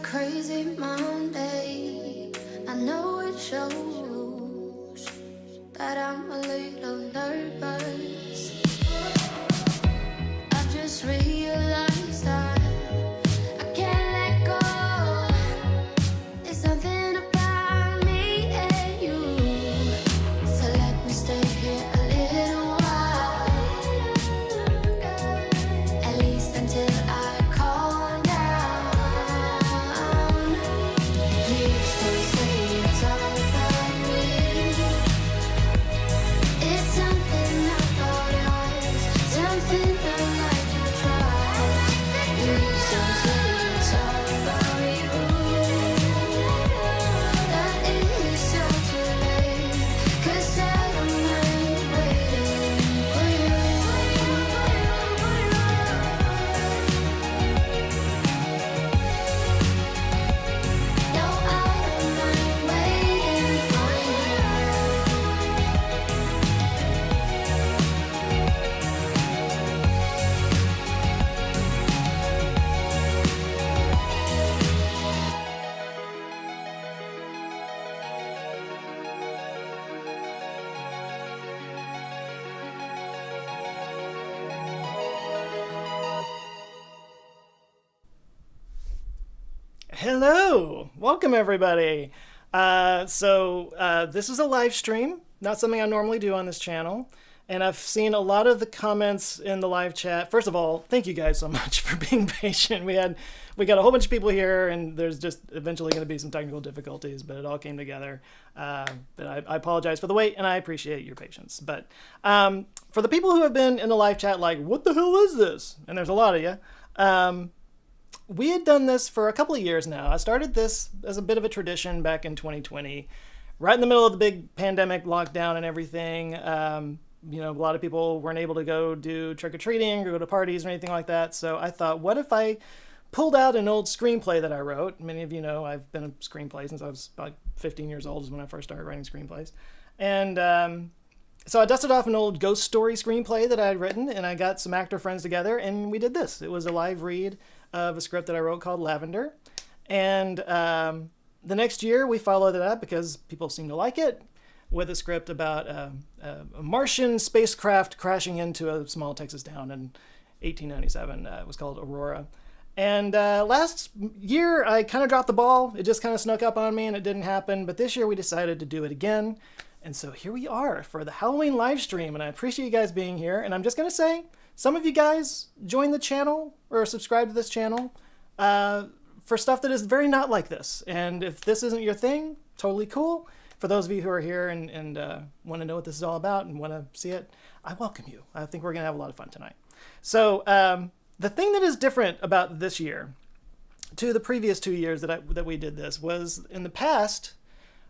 crazy Monday. I know it shows that I'm a little nervous. I've just realized that I can't let go. There's something about me and you. So let me stay here a little while, at least until I calm down. Please don't say it's all about me. It's something I thought was something I like to try. Please don't say it's all about you. That is so too late, 'cause I don't mind waiting for you. No, I don't mind waiting for you. Hello, welcome everybody. This is a live stream, not something I normally do on this channel. And I've seen a lot of the comments in the live chat. First of all, thank you guys so much for being patient. We got a whole bunch of people here, and there's just eventually going to be some technical difficulties, but it all came together. But I apologize for the wait, and I appreciate your patience. But for the people who have been in the live chat, like, what the hell is this? And there's a lot of you. We had done this for a couple of years now. I started this as a bit of a tradition back in 2020, right in the middle of the big pandemic lockdown and everything. A lot of people weren't able to go do trick-or-treating or go to parties or anything like that. So I thought, what if I pulled out an old screenplay that I wrote? Many of you know I've been a screenplay since I was about 15 years old is when I first started writing screenplays. And so I dusted off an old ghost story screenplay that I had written, and I got some actor friends together, and we did this. It was a live read of a script that I wrote called Lavender. And the next year we followed it up because people seemed to like it with a script about a Martian spacecraft crashing into a small Texas town in 1897. It was called Aurora. And last year I kind of dropped the ball. It just kind of snuck up on me and it didn't happen. But this year we decided to do it again. And so here we are for the Halloween live stream, and I appreciate you guys being here. And I'm just going to say, some of you guys joined the channel or subscribe to this channel for stuff that is very not like this. And if this isn't your thing, totally cool. For those of you who are here and want to know what this is all about and want to see it, I welcome you. I think we're going to have a lot of fun tonight. So the thing that is different about this year to the previous 2 years that we did this was in the past,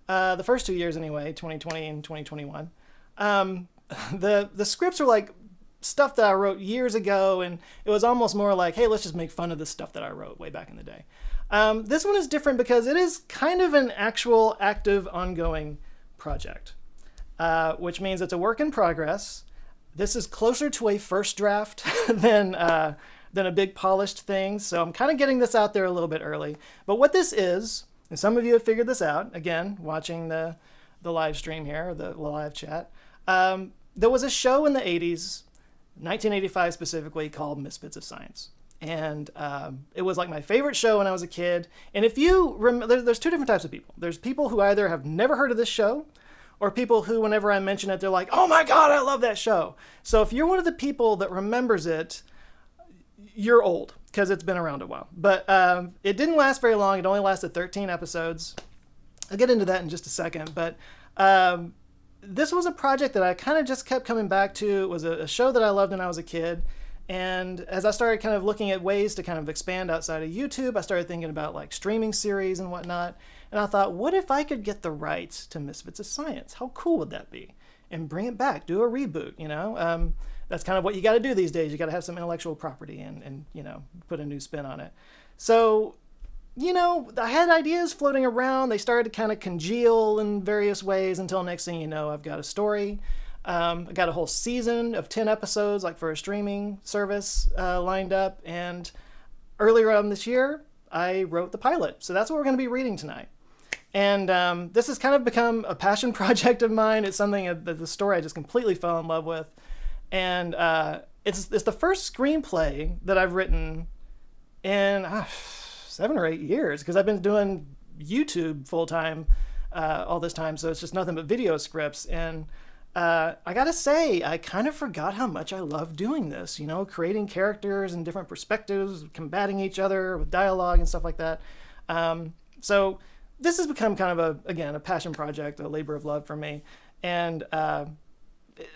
the first 2 years anyway, 2020 and 2021, the scripts are like stuff that I wrote years ago, and it was almost more like, hey, let's just make fun of the stuff that I wrote way back in the day. This one is different because it is kind of an actual, active, ongoing project, which means it's a work in progress. This is closer to a first draft than a big polished thing, so I'm kind of getting this out there a little bit early. But what this is, and some of you have figured this out, again, watching the live stream here, the live chat, there was a show in the 80s, 1985 specifically, called Misfits of Science. And it was like my favorite show when I was a kid. And if you remember, there's two different types of people. There's people who either have never heard of this show, or people who, whenever I mention it, they're like, oh my God, I love that show. So if you're one of the people that remembers it, you're old, because it's been around a while. But it didn't last very long. It only lasted 13 episodes. I'll get into that in just a second. But this was a project that I kind of just kept coming back to. It was a show that I loved when I was a kid. And as I started kind of looking at ways to kind of expand outside of YouTube, I started thinking about like streaming series and whatnot. And I thought, what if I could get the rights to Misfits of Science? How cool would that be? And bring it back, do a reboot, you know? That's kind of what you got to do these days. You got to have some intellectual property and, you know, put a new spin on it. So, you know, I had ideas floating around. They started to kind of congeal in various ways until next thing you know, I've got a story. I got a whole season of 10 episodes, like for a streaming service, lined up. And earlier on this year, I wrote the pilot. So that's what we're going to be reading tonight. And this has kind of become a passion project of mine. It's something that the story I just completely fell in love with. And it's the first screenplay that I've written in 7 or 8 years, because I've been doing YouTube full time all this time. So it's just nothing but video scripts. And I gotta say, I kind of forgot how much I love doing this, you know, creating characters and different perspectives, combating each other with dialogue and stuff like that. So this has become kind of a passion project, a labor of love for me. And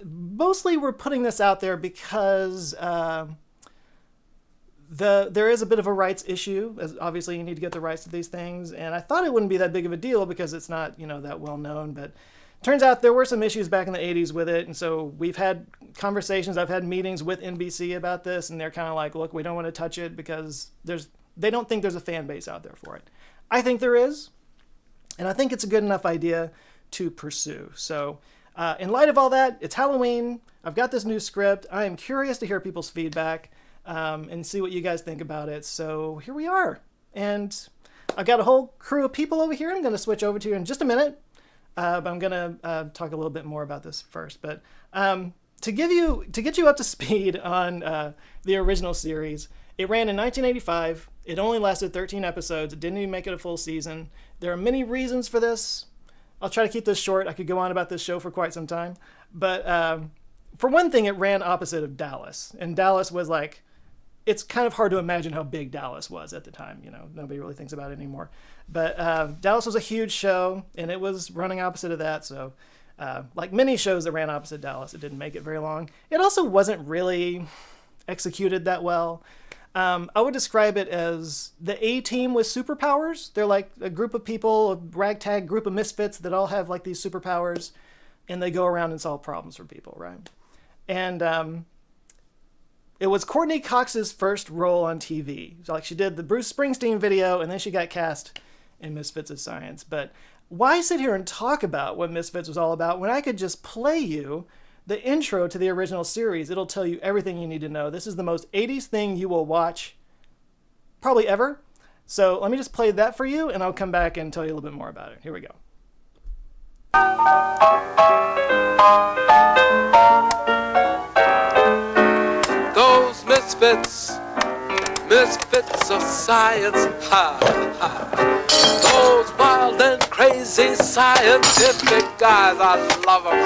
mostly we're putting this out there because there is a bit of a rights issue, as obviously you need to get the rights to these things. And I thought it wouldn't be that big of a deal because it's not, you know, that well known, but turns out there were some issues back in the 80s with it. And so we've had conversations, I've had meetings with NBC about this, and they're kind of like, look, we don't want to touch it because they don't think there's a fan base out there for it. I think there is, and I think it's a good enough idea to pursue. So in light of all that, it's Halloween. I've got this new script. I am curious to hear people's feedback and see what you guys think about it. So here we are. And I've got a whole crew of people over here I'm going to switch over to in just a minute. But I'm going to talk a little bit more about this first. But to get you up to speed on the original series, it ran in 1985. It only lasted 13 episodes. It didn't even make it a full season. There are many reasons for this. I'll try to keep this short. I could go on about this show for quite some time. But for one thing, it ran opposite of Dallas. And Dallas was like, it's kind of hard to imagine how big Dallas was at the time. You know, nobody really thinks about it anymore. But Dallas was a huge show, and it was running opposite of that. So like many shows that ran opposite Dallas, it didn't make it very long. It also wasn't really executed that well. I would describe it as the A-team with superpowers. They're like a group of people, a ragtag group of misfits that all have like these superpowers, and they go around and solve problems for people, right? And it was Courtney Cox's first role on TV. So like she did the Bruce Springsteen video, and then she got cast in Misfits of Science. But why sit here and talk about what Misfits was all about when I could just play you the intro to the original series? It'll tell you everything you need to know. This is the most 80s thing you will watch probably ever. So let me just play that for you, and I'll come back and tell you a little bit more about it. Here we go. Those misfits, misfits of science, ha, ha. Those wild and crazy scientific guys, I love them.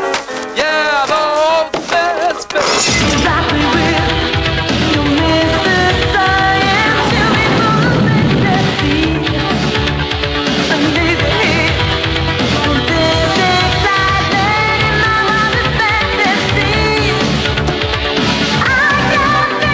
Yeah, those misfits. Exactly with your Mr. Science, you'll be full of ecstasy. And maybe from this excitement in my wildest fantasy, I can feel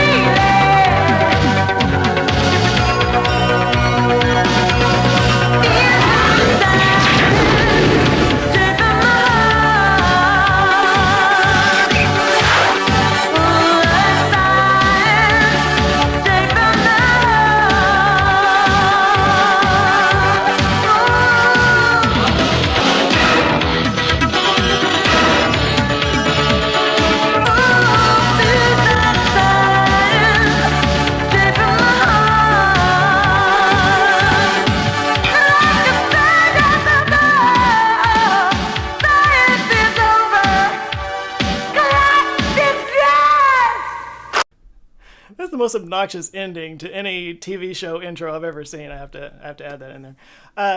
That's the most obnoxious ending to any TV show intro I've ever seen. I have to add that in there.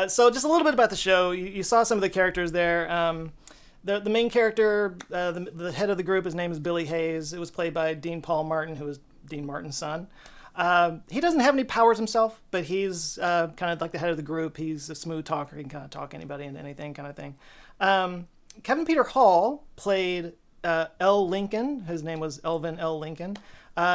So just a little bit about the show. You saw some of the characters there. The main character, the head of the group, his name is Billy Hayes. It was played by Dean Paul Martin, who was Dean Martin's son. He doesn't have any powers himself, but he's kind of like the head of the group. He's a smooth talker. He can kind of talk anybody into anything kind of thing. Kevin Peter Hall played L. Lincoln. His name was Elvin L. Lincoln.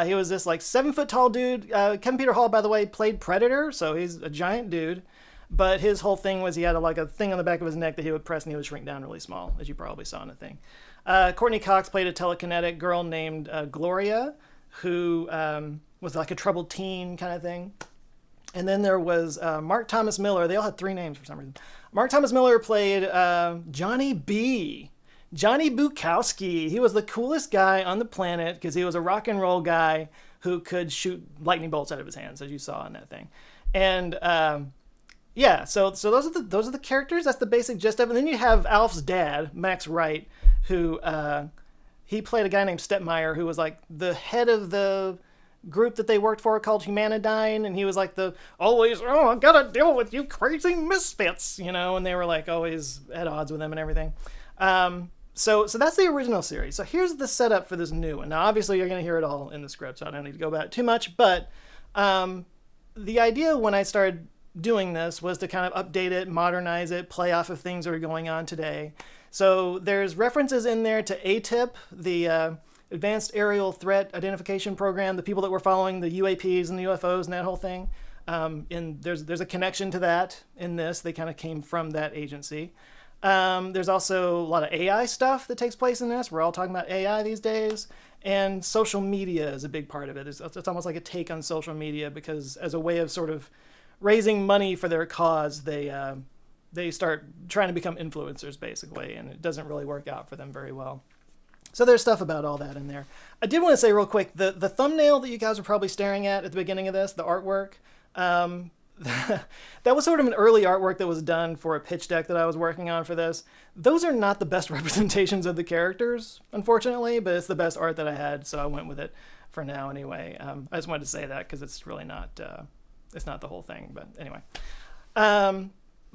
He was this like 7-foot tall dude. Kevin Peter Hall, by the way, played Predator, so he's a giant dude. But his whole thing was he had a thing on the back of his neck that he would press and he would shrink down really small, as you probably saw in the thing. Courtney Cox played a telekinetic girl named Gloria, who was like a troubled teen kind of thing. And then there was Mark Thomas Miller. They all had 3 names for some reason. Mark Thomas Miller played Johnny B. Johnny Bukowski. He was the coolest guy on the planet because he was a rock and roll guy who could shoot lightning bolts out of his hands, as you saw in that thing. And yeah, so those are the characters. That's the basic gist of it. And then you have Alf's dad, Max Wright, who he played a guy named Stepmeyer, who was like the head of the group that they worked for called Humanidyne, and he was like the always, oh, I gotta deal with you crazy misfits, you know, and they were like always at odds with him and everything. So that's the original series. So here's the setup for this new one. Now, obviously, you're going to hear it all in the script, so I don't need to go about it too much. But the idea when I started doing this was to kind of update it, modernize it, play off of things that are going on today. So there's references in there to ATIP, the Advanced Aerial Threat Identification Program, the people that were following the UAPs and the UFOs and that whole thing. And there's a connection to that in this. They kind of came from that agency. There's also a lot of AI stuff that takes place in this. We're all talking about AI these days. And social media is a big part of it. It's almost like a take on social media, because as a way of sort of raising money for their cause, they start trying to become influencers, basically, and it doesn't really work out for them very well. So there's stuff about all that in there. I did want to say real quick, the thumbnail that you guys were probably staring at the beginning of this, the artwork, that was sort of an early artwork that was done for a pitch deck that I was working on for this. Those are not the best representations of the characters, unfortunately, but it's the best art that I had, so I went with it for now anyway. I just wanted to say that because it's really not, it's not the whole thing, but anyway.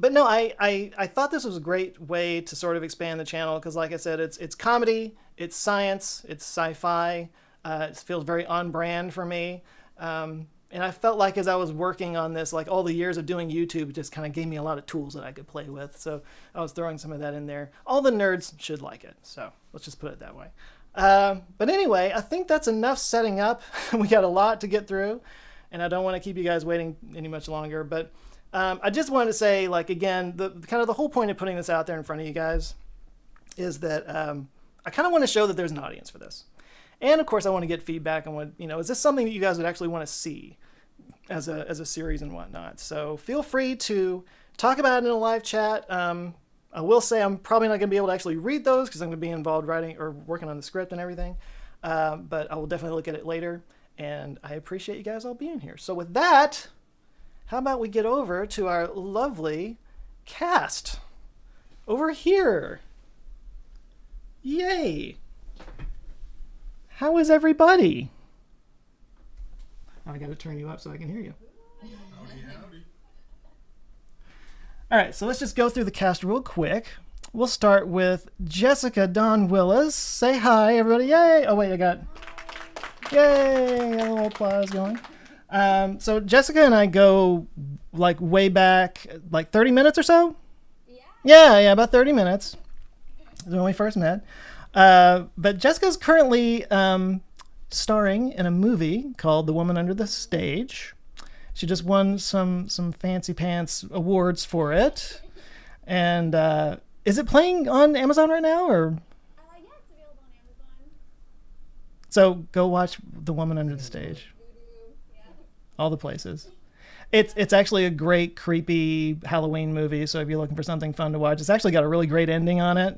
But no, I thought this was a great way to sort of expand the channel because, like I said, it's comedy, it's science, it's sci-fi. It feels very on brand for me. And I felt like as I was working on this, like all the years of doing YouTube just kind of gave me a lot of tools that I could play with. So I was throwing some of that in there. All the nerds should like it. So let's just put it that way. But anyway, I think that's enough setting up. We got a lot to get through, and I don't want to keep you guys waiting any much longer. But I just wanted to say, like, again, the kind of the whole point of putting this out there in front of you guys is that I kind of want to show that there's an audience for this. And of course, I want to get feedback on what, is this something that you guys would actually want to see as a series and whatnot? So feel free to talk about it in a live chat. I will say I'm probably not going to be able to actually read those because I'm going to be involved writing or working on the script and everything. But I will definitely look at it later. And I appreciate you guys all being here. So with that, how about we get over to our lovely cast over here? Yay! How is everybody? I got to turn you up so I can hear you. Howdy, howdy. All right, so let's just go through the cast real quick. We'll start with Jessica Dawn Willis. Say hi, everybody. Yay! Oh, wait, I got... Yay! A little applause going. So Jessica and I go, like, way back, like 30 minutes or so? Yeah, about 30 minutes. That's when we first met. But Jessica's currently starring in a movie called The Woman Under the Stage. She just won some fancy pants awards for it. And is it playing on Amazon right now? Or? Yeah, it's available on Amazon. So go watch The Woman Under the Stage. Yeah. All the places. It's actually a great, creepy Halloween movie. So if you're looking for something fun to watch, it's actually got a really great ending on it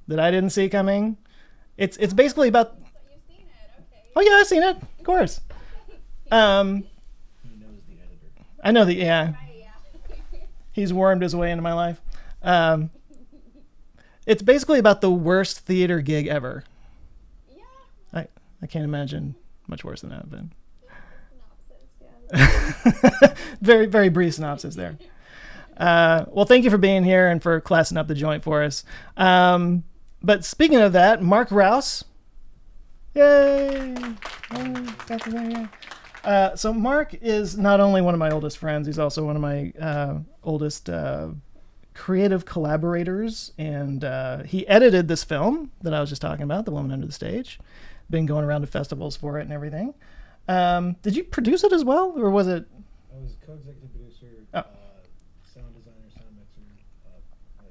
that I didn't see coming. It's basically about... So you've seen it, okay. Oh yeah, I've seen it, of course. He knows the editor. I know yeah. Right, yeah. He's wormed his way into my life. It's basically about the worst theater gig ever. Yeah. I can't imagine much worse than that, but... Synopsis, yeah. Very, very brief synopsis there. Well, thank you for being here and for classing up the joint for us. But speaking of that, Mark Rouse. Yay! So Mark is not only one of my oldest friends, he's also one of my oldest creative collaborators. And he edited this film that I was just talking about, The Woman Under the Stage. Been going around to festivals for it and everything. Did you produce it as well, or was it? I was co-executive producer, Oh. sound designer, sound mixer. I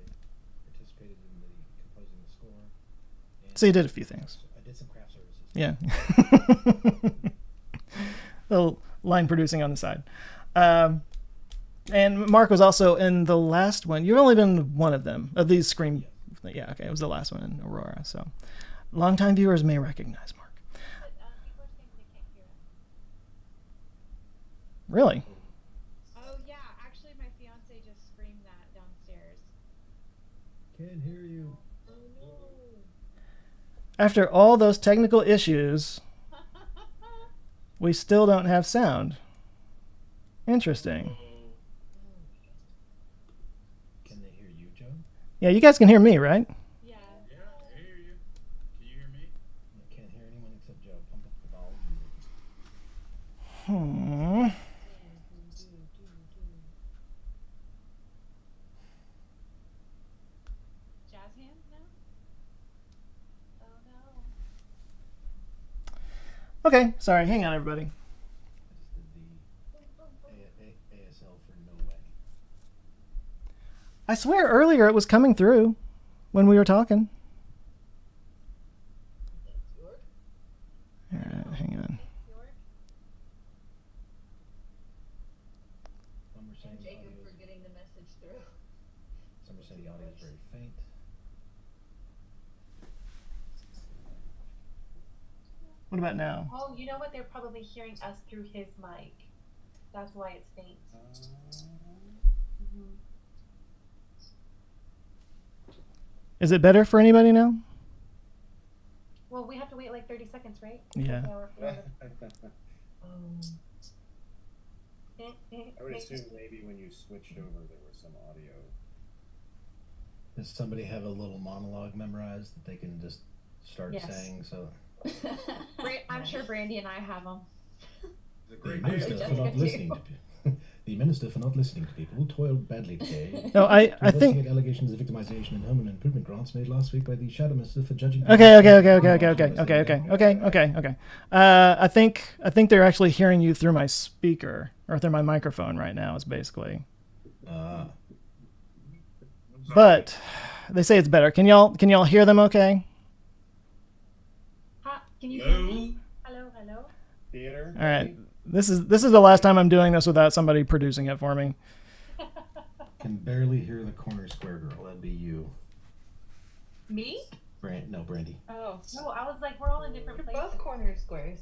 participated in the composing the score. And So you did a few things. I did some craft services. Yeah. Little line producing on the side. And Mark was also in the last one. You've only been one of them, of these Scream. Yeah, okay. It was the last one in Aurora. So longtime viewers may recognize Mark. But people are saying they can't hear us. Really? Oh, Can't hear you. After all those technical issues, we still don't have sound. Interesting. Can they hear you, Joe? Yeah, you guys can hear me, right? Yeah. Yeah, I hear you. Can you hear me? I can't hear anyone except Joe. Pump up the volume. Hmm. Jazz hands now? Oh no. Okay, sorry. Hang on, everybody. I just did the ASL for no way. I swear earlier it was coming through when we were talking. All right, hang on. Some are saying the audio is, getting the message through. some are saying the audio is very faint. What about now? Oh, you know what? They're probably hearing us through his mic. That's why it's faint. Is it better for anybody now? Well, we have to wait like 30 seconds, right? Yeah. I would assume maybe when you switched over there was some audio. Does somebody have a little monologue memorized that they can just start Yes. saying? So I'm sure Brandy and I have them. It's a the great minister day. for not listening to people. The minister for not listening to people who toiled badly today. No, I To think. investigate allegations of victimization and home and improvement grants made last week by the shadow minister for judging. Okay. I think they're actually hearing you through my speaker or through my microphone right now. Is basically. But they say it's better. Can y'all hear them? Okay. Can you hear me? Hello? Hello? Theater? All right. This is the last time I'm doing this without somebody producing it for me. Can barely hear the corner square girl. That'd be you. Me? Brandy. Oh. No, I was like, we're all in different places. Both corner squares.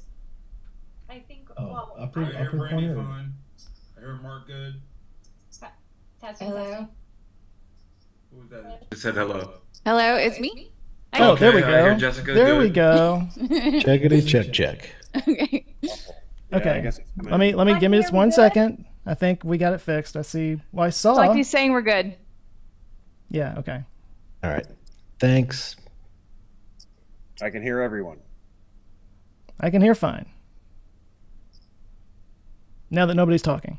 I think, Oh, well, upper I hear Brandy corner. fine. I hear Mark good. Testing, Hello? testing. Who was that? Just said hello. Hello, it's me. Oh, there we Okay, I hear go. Jessica There we good. go. Checkity check. Okay. Yeah, Okay. I guess it's Let me give me just 1 second. I think we got it fixed. I see. Well, I saw. Like he's saying we're good. Yeah. Okay. All right. Thanks. I can hear everyone. I can hear fine. Now that nobody's talking.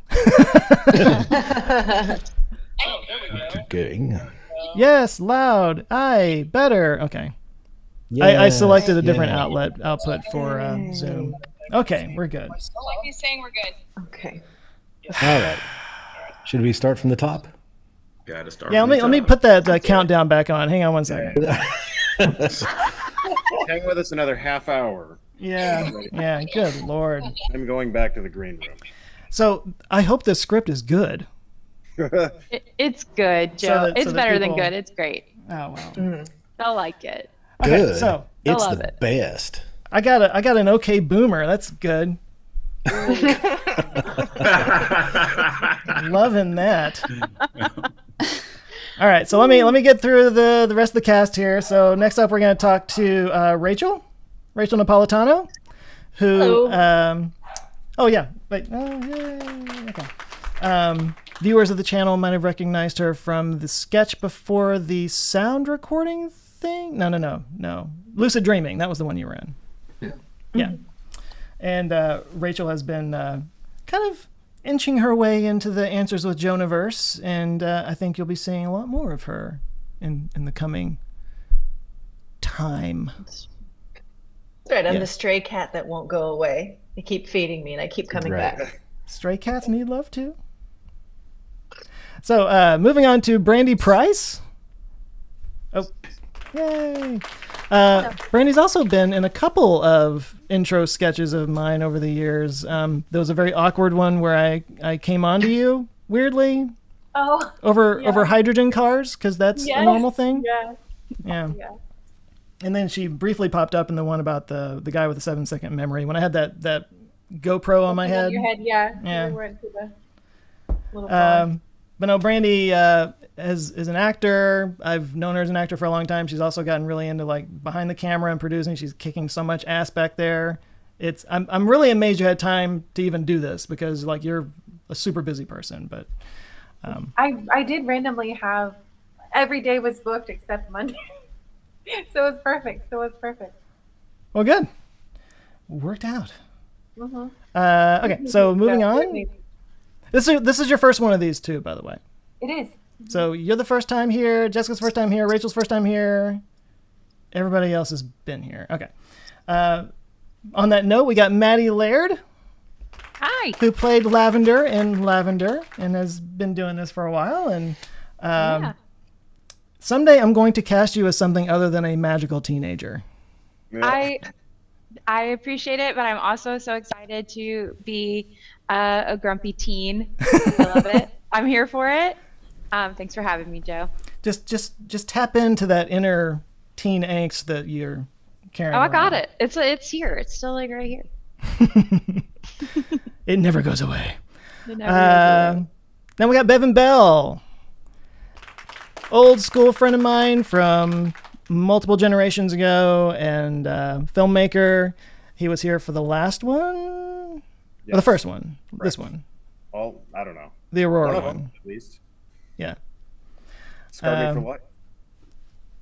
Going. Yes, loud. Aye, better. Okay. I selected a different output for Zoom. Okay, we're good. Like he's saying we're good. Okay. All right. Should we start from the top? Gotta start. Yeah, from let me the top. put that countdown back on. Hang on 1 second. Hang with us another half hour. Yeah. Yeah. Good Lord. I'm going back to the green room. So I hope this script is good. It's good, So Joe. that It's better than people- good. It's great. Oh wow. They'll like it. Okay, Good. so I It's love the it. best. I got an okay boomer. That's good. Loving that. All right, so let me get through the rest of the cast here. So next up, we're going to talk to Rachel Napolitano, who. Oh yeah, wait. Yay. Okay. Viewers of the channel might have recognized her from the sketch before the sound recording thing. No. Lucid Dreaming. That was the one you were in. Yeah. And Rachel has been kind of inching her way into the Answers with Jonah-verse, and I think you'll be seeing a lot more of her in the coming time. Right, I'm Yeah. the stray cat that won't go away. They keep feeding me and I keep coming Right. back. Stray cats need love too. So moving on to Brandy Price. Oh, yay! Brandy's also been in a couple of intro sketches of mine over the years. There was a very awkward one where I came onto you weirdly oh, over hydrogen cars because that's a Yes. normal thing. yeah. Yeah. And then she briefly popped up in the one about the guy with the 7-second memory when I had that GoPro on my head. Your head, yeah. Yeah. You went to the little bar. But no, Brandy is an actor. I've known her as an actor for a long time. She's also gotten really into like behind the camera and producing. She's kicking so much ass back there. I'm really amazed you had time to even do this because like you're a super busy person. But I did randomly have every day was booked except Monday, so it was perfect. Well, good. Worked out. Mm-hmm. Okay, so moving on. This is your first one of these too, by the way. It is. So you're the first time here. Jessica's first time here. Rachel's first time here. Everybody else has been here. Okay. On that note, we got Maddie Laird. Hi. Who played Lavender in Lavender and has been doing this for a while. And someday I'm going to cast you as something other than a magical teenager. I appreciate it, but I'm also so excited to be a grumpy teen. I love it. I'm here for it. Thanks for having me, Joe. Just tap into that inner teen angst that you're carrying. Oh, I got around. it. It's here. It's still like right here. It never goes away. It never goes away. Then we got Bevan Bell, old school friend of mine from multiple generations ago, and filmmaker. He was here for the last one, or the first one. Right. This one. Well, I don't know. The Aurora one. one. At least. Yeah. Scar me for what?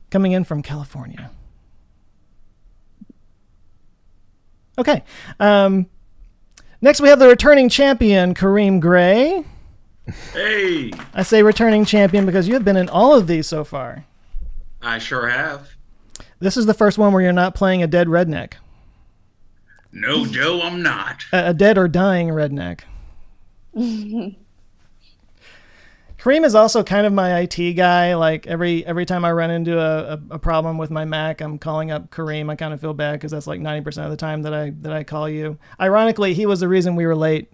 Coming in from California. Okay. Next, we have the returning champion, Kareem Gray. Hey, I say returning champion because you have been in all of these so far. I sure have. This is the first one where you're not playing a dead redneck. No, Joe, I'm not. A dead or dying redneck. Kareem is also kind of my IT guy. Like every time I run into a problem with my Mac, I'm calling up Kareem. I kind of feel bad because that's like 90% of the time that I call you. Ironically, he was the reason we were late.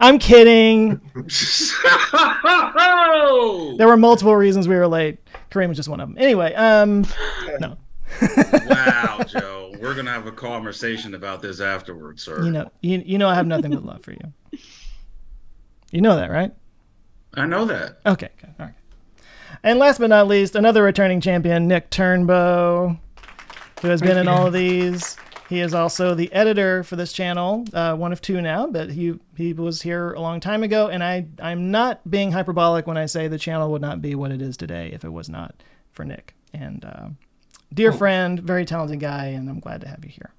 I'm kidding. There were multiple reasons we were late. Kareem was just one of them. Anyway, no. Wow, Joe. We're gonna have a conversation about this afterwards, sir. You know I have nothing but love for you. You know that, right? I know that. Okay, good. All right. And last but not least, another returning champion, Nick Turnbow, who has been in all of these. He is also the editor for this channel, one of two now, but he was here a long time ago, and I'm not being hyperbolic when I say the channel would not be what it is today if it was not for Nick. And dear friend, very talented guy, and I'm glad to have you here.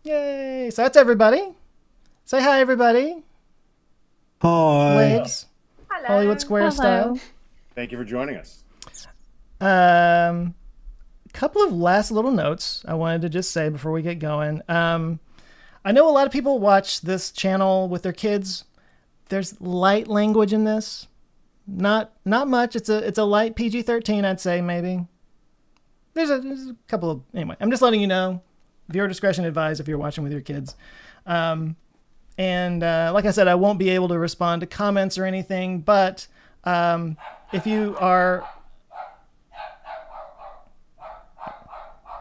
Yay! So that's everybody. Say hi, everybody. Hi. Waves. Hello. Hollywood Square style. Thank you for joining us. Couple of last little notes I wanted to just say before we get going. I know a lot of people watch this channel with their kids. There's light language in this. Not much. It's a light PG-13, I'd say, maybe. There's a couple of... Anyway, I'm just letting you know. Viewer discretion advised if you're watching with your kids. And like I said, I won't be able to respond to comments or anything, but if you are...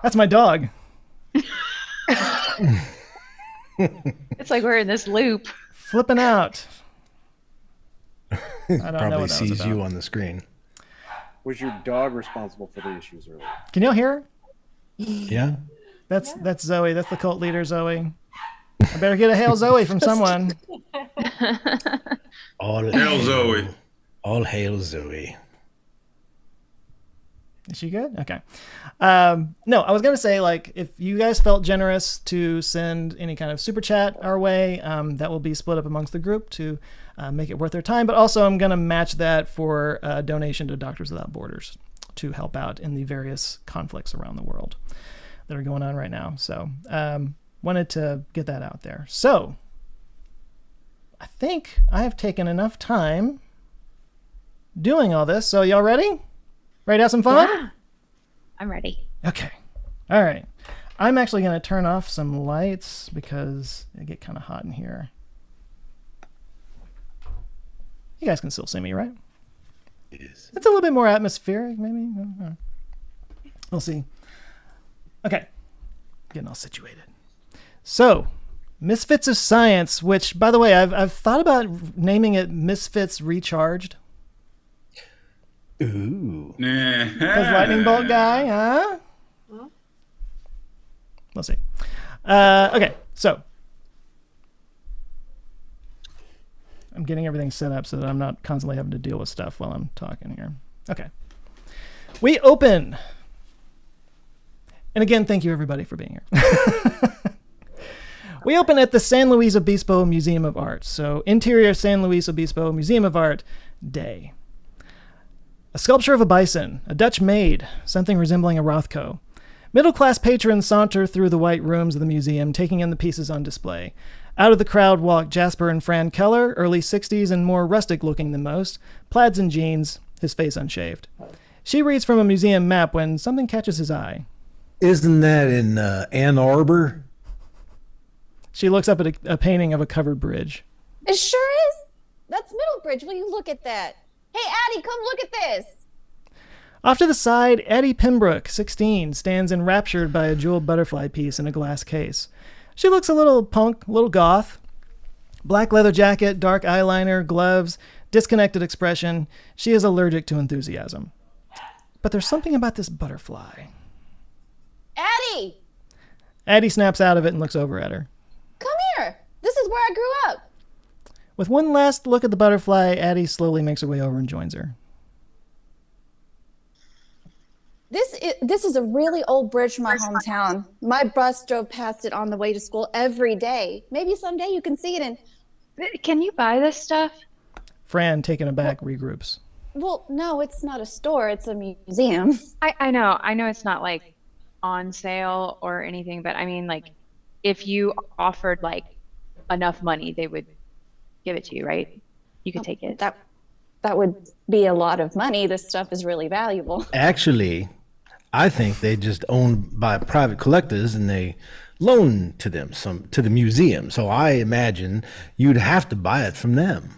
That's my dog. It's like we're in this loop. Flipping out. I don't know Probably what that was sees about. you on the screen. Was your dog responsible for the issues earlier? Can y'all hear her? Yeah. That's Zoe. That's the cult leader, Zoe. I better get a hail Zoe from someone. All Hail Zoe. All hail Zoe. Is she good? Okay. No, I was going to say, like, if you guys felt generous to send any kind of super chat our way, that will be split up amongst the group to make it worth their time. But also I'm going to match that for a donation to Doctors Without Borders to help out in the various conflicts around the world that are going on right now. So wanted to get that out there. So I think I have taken enough time doing all this. So y'all ready? Ready to have some fun? Yeah. I'm ready. Okay. All right. I'm actually going to turn off some lights because it get kind of hot in here. You guys can still see me, right? It is. It's a little bit more atmospheric, maybe. We'll see. Okay. Getting all situated. So, Misfits of Science, which, by the way, I've thought about naming it Misfits Recharged. Ooh. Because lightning bolt guy, huh? We'll see. Okay, so I'm getting everything set up so that I'm not constantly having to deal with stuff while I'm talking here. Okay. We open. And again, thank you everybody for being here. We open at the San Luis Obispo Museum of Art. So interior San Luis Obispo Museum of Art day. A sculpture of a bison, a Dutch maid, something resembling a Rothko. Middle-class patrons saunter through the white rooms of the museum, taking in the pieces on display. Out of the crowd walk Jasper and Fran Keller, early 60s and more rustic-looking than most, plaids and jeans, his face unshaved. She reads from a museum map when something catches his eye. Isn't that in Ann Arbor? She looks up at a painting of a covered bridge. It sure is. That's Middlebridge. Will you look at that? Hey, Addie, come look at this. Off to the side, Addie Pembroke, 16, stands enraptured by a jeweled butterfly piece in a glass case. She looks a little punk, a little goth. Black leather jacket, dark eyeliner, gloves, disconnected expression. She is allergic to enthusiasm. But there's something about this butterfly. Addie! Addie snaps out of it and looks over at her. Come here. This is where I grew up. With one last look at the butterfly, Addie slowly makes her way over and joins her. This is a really old bridge from my hometown. My bus drove past it on the way to school every day. Maybe someday you can see it and... Can you buy this stuff? Fran, taken aback, regroups. Well, no, it's not a store. It's a museum. I know it's not like on sale or anything, but I mean, like, if you offered like enough money, they would give it to you, right? You could take it. That would be a lot of money. This stuff is really valuable. Actually, I think they just owned by private collectors and they loan to them to the museum. So I imagine you'd have to buy it from them.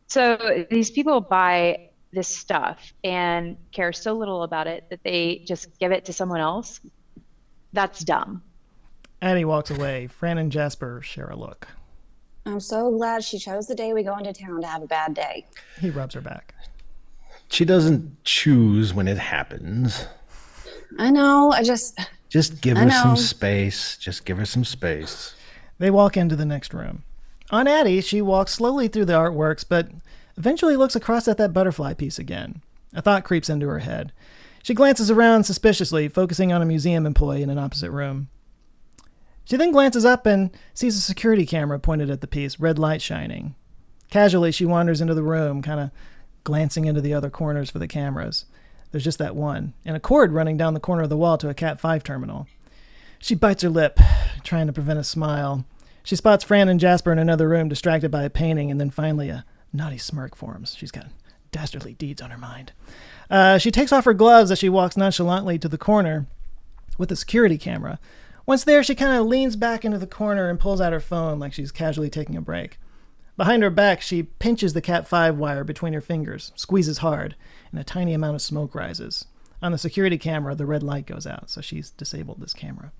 So these people buy this stuff and care so little about it that they just give it to someone else. That's dumb. Addie walks away. Fran and Jasper share a look. I'm so glad she chose the day we go into town to have a bad day. He rubs her back. She doesn't choose when it happens. I know, Just give her some space. Just give her some space. They walk into the next room. On Addie, she walks slowly through the artworks, but eventually looks across at that butterfly piece again. A thought creeps into her head. She glances around suspiciously, focusing on a museum employee in an opposite room. She then glances up and sees a security camera pointed at the piece, red light shining. Casually, she wanders into the room, kind of glancing into the other corners for the cameras. There's just that one, and a cord running down the corner of the wall to a Cat 5 terminal. She bites her lip, trying to prevent a smile. She spots Fran and Jasper in another room, distracted by a painting, and then finally a naughty smirk forms. She's got dastardly deeds on her mind. She takes off her gloves as she walks nonchalantly to the corner with the security camera. Once there, she kind of leans back into the corner and pulls out her phone like she's casually taking a break. Behind her back, she pinches the Cat 5 wire between her fingers, squeezes hard, and a tiny amount of smoke rises. On the security camera, the red light goes out, so she's disabled this camera.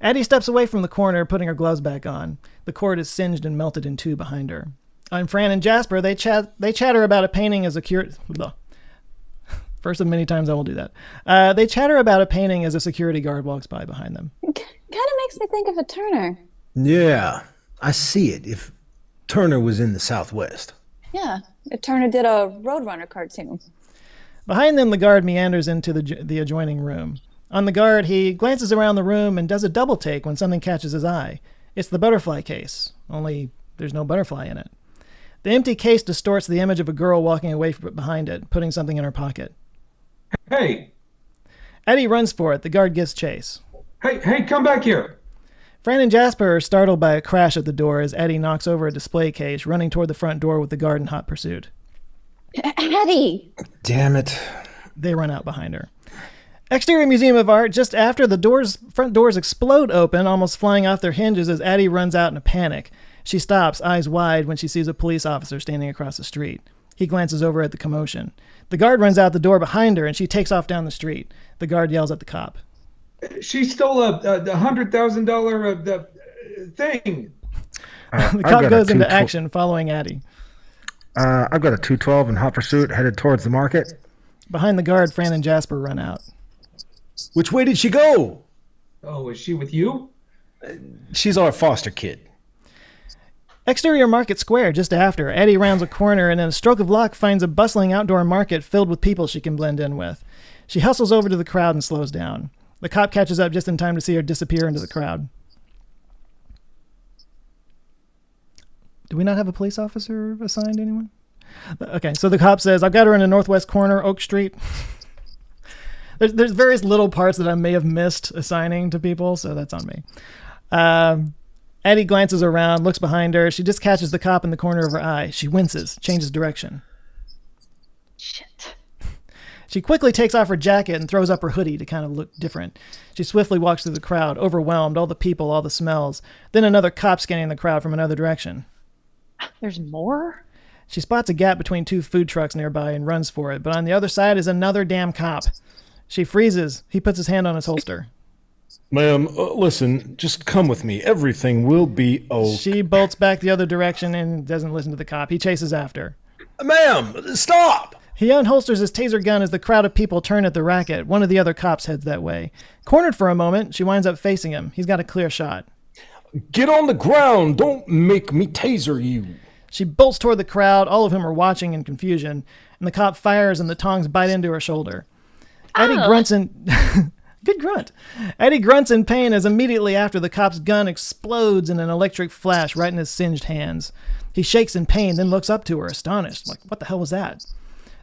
Addie steps away from the corner, putting her gloves back on. The cord is singed and melted in two behind her. On Fran and Jasper, they chatter about a painting as a First of many times I will do that. They chatter about a painting as a security guard walks by behind them. Kind of makes me think of a Turner. Yeah, I see it. If Turner was in the Southwest. Yeah, if Turner did a Roadrunner cartoon. Behind them, the guard meanders into the adjoining room. On the guard, he glances around the room and does a double take when something catches his eye. It's the butterfly case, only there's no butterfly in it. The empty case distorts the image of a girl walking away from behind it, putting something in her pocket. Hey! Eddie runs for it. The guard gives chase. Hey, come back here! Fran and Jasper are startled by a crash at the door as Eddie knocks over a display case, running toward the front door with the guard in hot pursuit. Eddie! Damn it. They run out behind her. Exterior Museum of Art, just after the front doors explode open, almost flying off their hinges as Addie runs out in a panic. She stops, eyes wide, when she sees a police officer standing across the street. He glances over at the commotion. The guard runs out the door behind her, and she takes off down the street. The guard yells at the cop. She stole a $100,000 thing? The cop goes into action following Addie. I've got a 212 in hot pursuit headed towards the market. Behind the guard, Fran and Jasper run out. Which way did she go? Oh, is she with you? She's our foster kid. Exterior Market Square, just after. Addie rounds a corner and in a stroke of luck finds a bustling outdoor market filled with people she can blend in with. She hustles over to the crowd and slows down. The cop catches up just in time to see her disappear into the crowd. Do we not have a police officer assigned, anyone? Okay, so the cop says, I've got her in the northwest corner, Oak Street. There's various little parts that I may have missed assigning to people, so that's on me. Addie glances around, looks behind her. She just catches the cop in the corner of her eye. She winces, changes direction. Shit. She quickly takes off her jacket and throws up her hoodie to kind of look different. She swiftly walks through the crowd, overwhelmed, all the people, all the smells. Then another cop scanning the crowd from another direction. There's more? She spots a gap between two food trucks nearby and runs for it, but on the other side is another damn cop. She freezes. He puts his hand on his holster. Ma'am, listen, just come with me. Everything will be okay. She bolts back the other direction and doesn't listen to the cop. He chases after. Ma'am, stop! He unholsters his taser gun as the crowd of people turn at the racket. One of the other cops heads that way. Cornered for a moment, she winds up facing him. He's got a clear shot. Get on the ground. Don't make me taser you. She bolts toward the crowd. All of them are watching in confusion. And the cop fires and the tongs bite into her shoulder. Addie grunts in... Good grunt. Addie grunts in pain as immediately after the cop's gun explodes in an electric flash right in his singed hands. He shakes in pain, then looks up to her, astonished. Like, what the hell was that?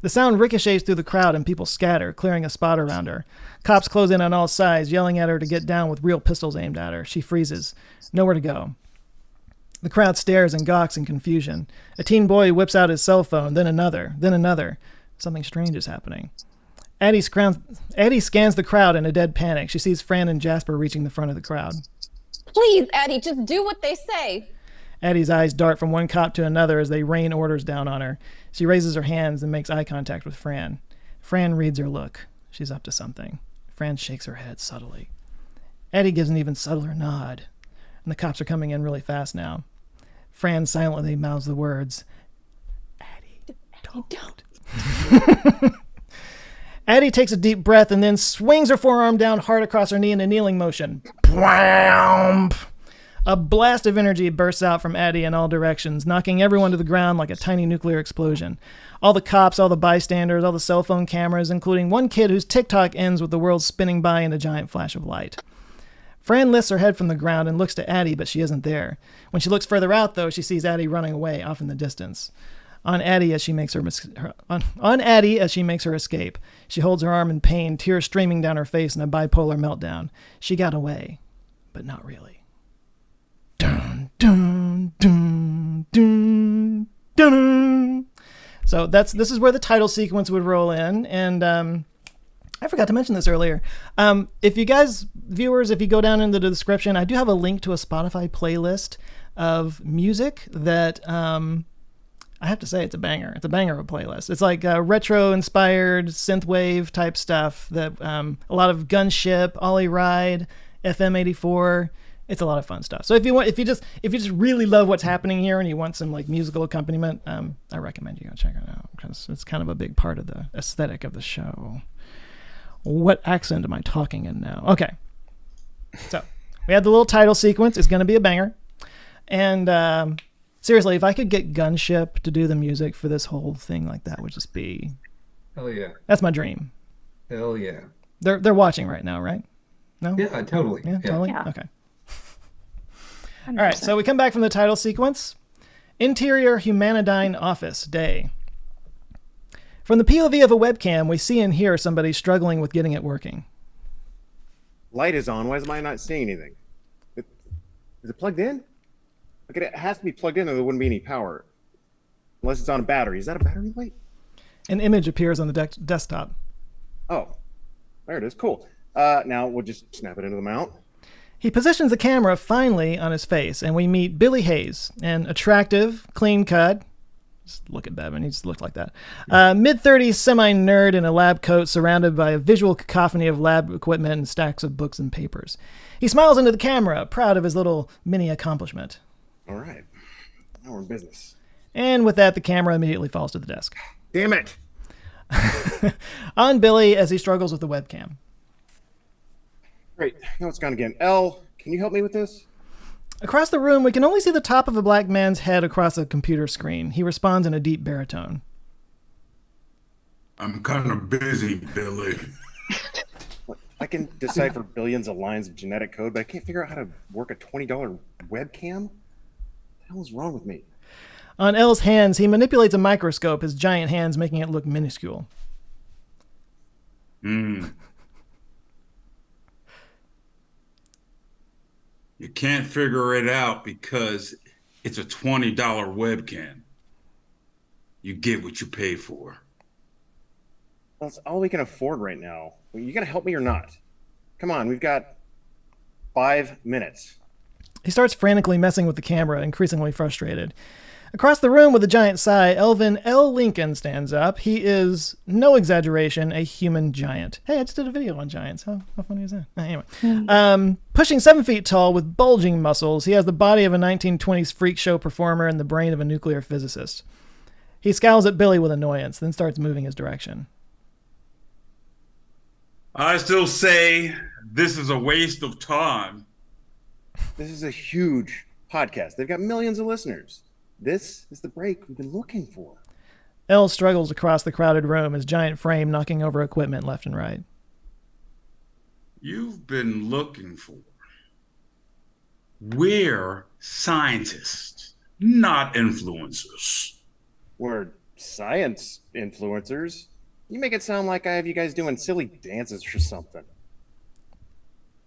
The sound ricochets through the crowd and people scatter, clearing a spot around her. Cops close in on all sides, yelling at her to get down with real pistols aimed at her. She freezes. Nowhere to go. The crowd stares and gawks in confusion. A teen boy whips out his cell phone, then another, then another. Something strange is happening. Addie scans the crowd in a dead panic. She sees Fran and Jasper reaching the front of the crowd. Please, Addie, just do what they say. Addie's eyes dart from one cop to another as they rain orders down on her. She raises her hands and makes eye contact with Fran. Fran reads her look. She's up to something. Fran shakes her head subtly. Addie gives an even subtler nod. And the cops are coming in really fast now. Fran silently mouths the words, Addie, don't. Addie takes a deep breath and then swings her forearm down hard across her knee in a kneeling motion. Bwamp! A blast of energy bursts out from Addie in all directions, knocking everyone to the ground like a tiny nuclear explosion. All the cops, all the bystanders, all the cell phone cameras, including one kid whose TikTok ends with the world spinning by in a giant flash of light. Fran lifts her head from the ground and looks to Addie, but she isn't there. When she looks further out, though, she sees Addie running away off in the distance. On Addie as she makes her escape. She holds her arm in pain, tears streaming down her face in a bipolar meltdown. She got away, but not really. Dun, dun, dun, dun, dun. So this is where the title sequence would roll in, and I forgot to mention this earlier. If you guys, viewers, if you go down into the description, I do have a link to a Spotify playlist of music that I have to say it's a banger. It's a banger of a playlist. It's like retro-inspired synthwave type stuff. That a lot of Gunship, Ollie Ride, FM84. It's a lot of fun stuff. So if you just really love what's happening here and you want some like musical accompaniment, I recommend you go check it out because it's kind of a big part of the aesthetic of the show. What accent am I talking in now? Okay. So we had the little title sequence. It's going to be a banger. And seriously, if I could get Gunship to do the music for this whole thing, like that would just be... Hell yeah. That's my dream. Hell yeah. They're watching right now, right? No? Yeah, totally. Yeah, totally? Yeah. Okay. 100%. All right, so we come back from the title sequence. Interior Humanodyne Office Day. From the POV of a webcam, we see and hear somebody struggling with getting it working. Light is on. Why am I not seeing anything? Is it plugged in? Like it has to be plugged in or there wouldn't be any power. Unless it's on a battery. Is that a battery light? An image appears on the desktop. Oh, there it is. Cool. Now we'll just snap it into the mount. He positions the camera finally on his face, and we meet Billy Hayes, an attractive, clean-cut, Just look at Bevan. He just looked like that. Mid-30s semi-nerd in a lab coat surrounded by a visual cacophony of lab equipment and stacks of books and papers. He smiles into the camera, proud of his little mini accomplishment. All right. Now we're in business. And with that, the camera immediately falls to the desk. Damn it. On Billy as he struggles with the webcam. Great. Now it's gone again. Elle, can you help me with this? Across the room, we can only see the top of a black man's head across a computer screen. He responds in a deep baritone. I'm kind of busy, Billy. I can decipher billions of lines of genetic code, but I can't figure out how to work a $20 webcam? What the hell is wrong with me? On L's hands, he manipulates a microscope, his giant hands making it look minuscule. You can't figure it out because it's a $20 webcam. You get what you pay for. Well, it's all we can afford right now. Well, you gonna help me or not? Come on, we've got 5 minutes. He starts frantically messing with the camera, increasingly frustrated. Across the room with a giant sigh, Elvin L. Lincoln stands up. He is, no exaggeration, a human giant. Hey, I just did a video on giants. How funny is that? Anyway. Pushing 7 feet tall with bulging muscles, he has the body of a 1920s freak show performer and the brain of a nuclear physicist. He scowls at Billy with annoyance, then starts moving his direction. I still say this is a waste of time. This is a huge podcast. They've got millions of listeners. This is the break we've been looking for. L struggles across the crowded room, his giant frame knocking over equipment left and right. You've been looking for. We're scientists, not influencers. We're science influencers. You make it sound like I have you guys doing silly dances or something.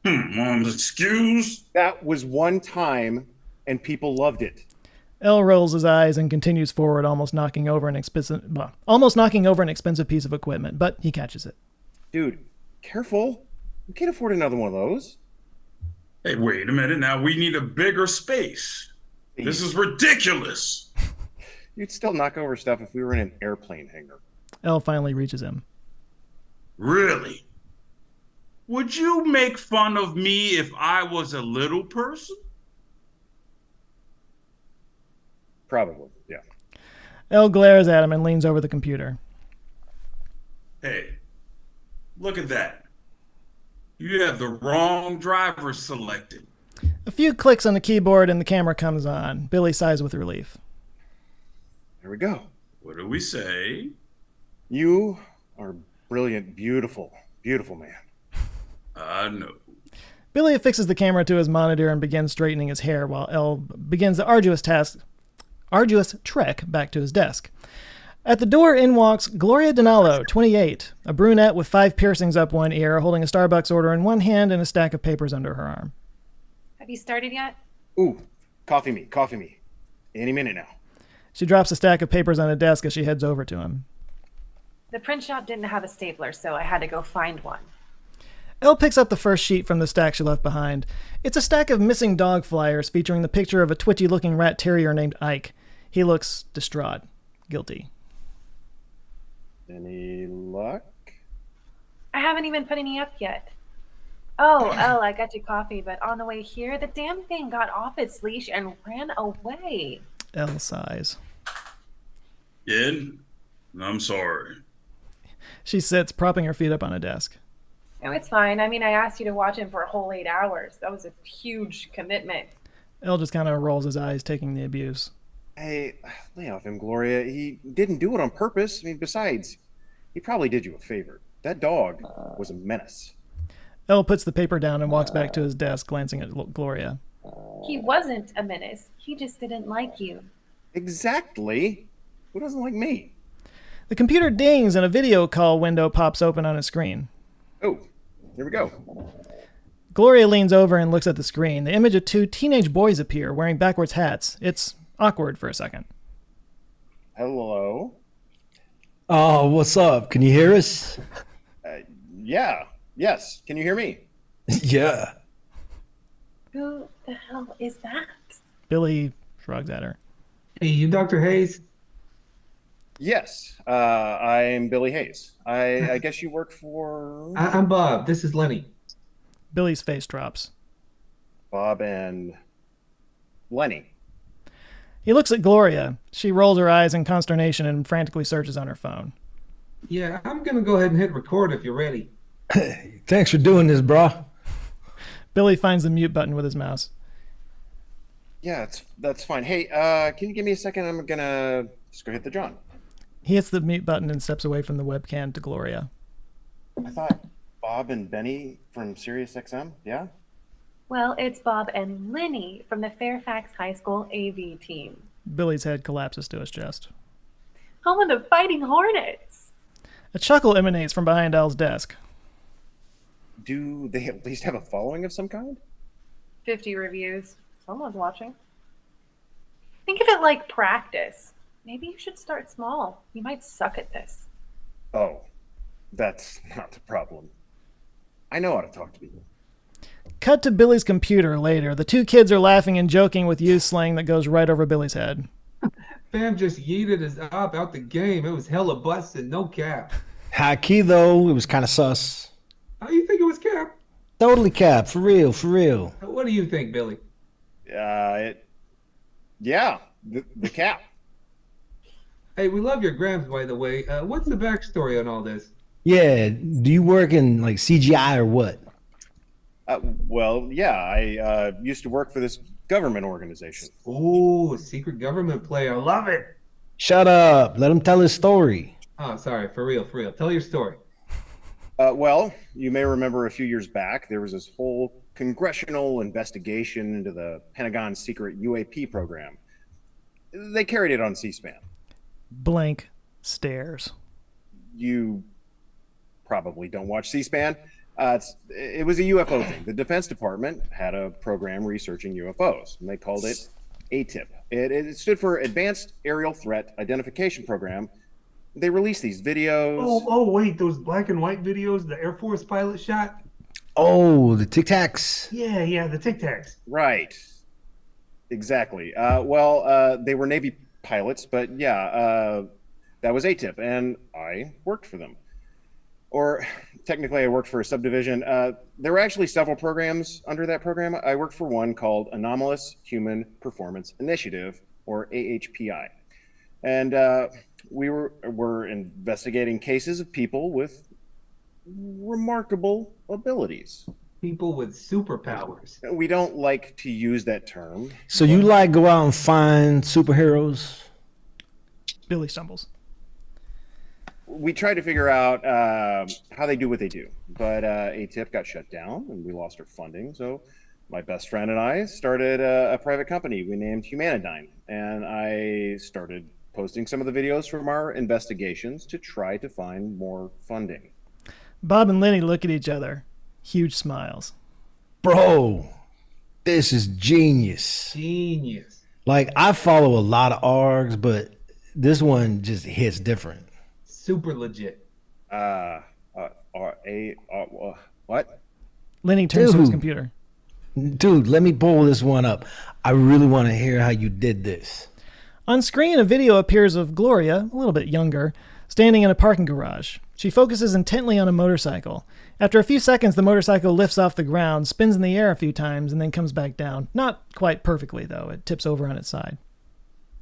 Excuse? That was one time, and people loved it. L rolls his eyes and continues forward, almost knocking over an expensive piece of equipment, but he catches it. Dude, careful. We can't afford another one of those. Hey, wait a minute. Now we need a bigger space. This is ridiculous. You'd still knock over stuff if we were in an airplane hangar. L finally reaches him. Really? Would you make fun of me if I was a little person? Probably, yeah. L glares at him and leans over the computer. Hey, look at that. You have the wrong driver selected. A few clicks on the keyboard and the camera comes on. Billy sighs with relief. There we go. What do we say? You are brilliant, beautiful, beautiful man. I know. Billy affixes the camera to his monitor and begins straightening his hair while L begins the arduous trek back to his desk. At the door in walks Gloria Dinalo, 28, a brunette with 5 piercings up one ear, holding a Starbucks order in one hand and a stack of papers under her arm. Have you started yet? Ooh, coffee me. Any minute now. She drops a stack of papers on a desk as she heads over to him. The print shop didn't have a stapler, so I had to go find one. Elle picks up the first sheet from the stack she left behind. It's a stack of missing dog flyers featuring the picture of a twitchy-looking rat terrier named Ike. He looks distraught, guilty. Any luck? I haven't even put any up yet. Oh, I got you coffee, but on the way here, the damn thing got off its leash and ran away. Elle sighs. Ed, I'm sorry. She sits, propping her feet up on a desk. No, it's fine. I mean, I asked you to watch him for a whole 8 hours. That was a huge commitment. Elle just kind of rolls his eyes, taking the abuse. Hey, lay off him, Gloria. He didn't do it on purpose. I mean, besides, he probably did you a favor. That dog was a menace. Elle puts the paper down and walks back to his desk, glancing at Gloria. He wasn't a menace. He just didn't like you. Exactly. Who doesn't like me? The computer dings and a video call window pops open on his screen. Oh, here we go. Gloria leans over and looks at the screen. The image of 2 teenage boys appear, wearing backwards hats. It's awkward for a second. Hello? Oh, what's up? Can you hear us? Yeah. Yes. Can you hear me? Yeah. Who the hell is that? Billy shrugs at her. Hey, you Dr. Hayes? Yes, I'm Billy Hayes. I guess you work for I'm Bob. This is Lenny. Billy's face drops. Bob and Lenny. He looks at Gloria. She rolls her eyes in consternation and frantically searches on her phone. Yeah, I'm gonna go ahead and hit record if you're ready. Thanks for doing this, bro. Billy finds the mute button with his mouse. Yeah, that's fine. Hey, can you give me a second? I'm gonna just go hit the John. He hits the mute button and steps away from the webcam to Gloria. I thought Bob and Benny from Sirius XM, yeah? Well, it's Bob and Lenny from the Fairfax High School AV team. Billy's head collapses to his chest. Home of the Fighting Hornets. A chuckle emanates from behind Al's desk. Do they at least have a following of some kind? 50 reviews. Someone's watching. Think of it like practice. Maybe you should start small. You might suck at this. Oh, that's not the problem. I know how to talk to people. Cut to Billy's computer later. The two kids are laughing and joking with youth slang that goes right over Billy's head. Fam just yeeted his op out the game. It was hella busted, no cap. High key though, it was kind of sus. How you think it was cap? Totally cap, for real, for real. What do you think, Billy? The cap. Hey, we love your grams, by the way. What's the backstory on all this? Yeah, do you work in like CGI or what? Well, yeah, I used to work for this government organization. Ooh, secret government play. I love it. Shut up. Let him tell his story. Oh, sorry. For real, for real. Tell your story. Well, you may remember a few years back, there was this whole congressional investigation into the Pentagon's secret UAP program. They carried it on C-SPAN. Blank stares. You probably don't watch C-SPAN. It was a UFO thing. The Defense Department had a program researching UFOs, and they called it ATIP. It stood for Advanced Aerial Threat Identification Program. They released these videos. Oh, wait, those black and white videos the Air Force pilot shot? Oh, the Tic Tacs. Yeah, the Tic Tacs. Right. Exactly. They were Navy pilots, but yeah, that was ATIP, and I worked for them. Or technically, I worked for a subdivision. There were actually several programs under that program. I worked for one called Anomalous Human Performance Initiative, or AHPI. And we were investigating cases of people with remarkable abilities. People with superpowers. We don't like to use that term. So you like go out and find superheroes? Billy stumbles. We tried to figure out how they do what they do, but ATIP got shut down and we lost our funding. So my best friend and I started a private company we named Humanityne, and I started posting some of the videos from our investigations to try to find more funding. Bob and Lenny look at each other. Huge smiles. Bro, this is genius. Genius. Like, I follow a lot of ARGs, but this one just hits different. Super legit. What? Lenny turns to his computer. Dude, let me pull this one up. I really want to hear how you did this. On screen, a video appears of Gloria, a little bit younger, standing in a parking garage. She focuses intently on a motorcycle. After a few seconds, the motorcycle lifts off the ground, spins in the air a few times, and then comes back down. Not quite perfectly, though. It tips over on its side.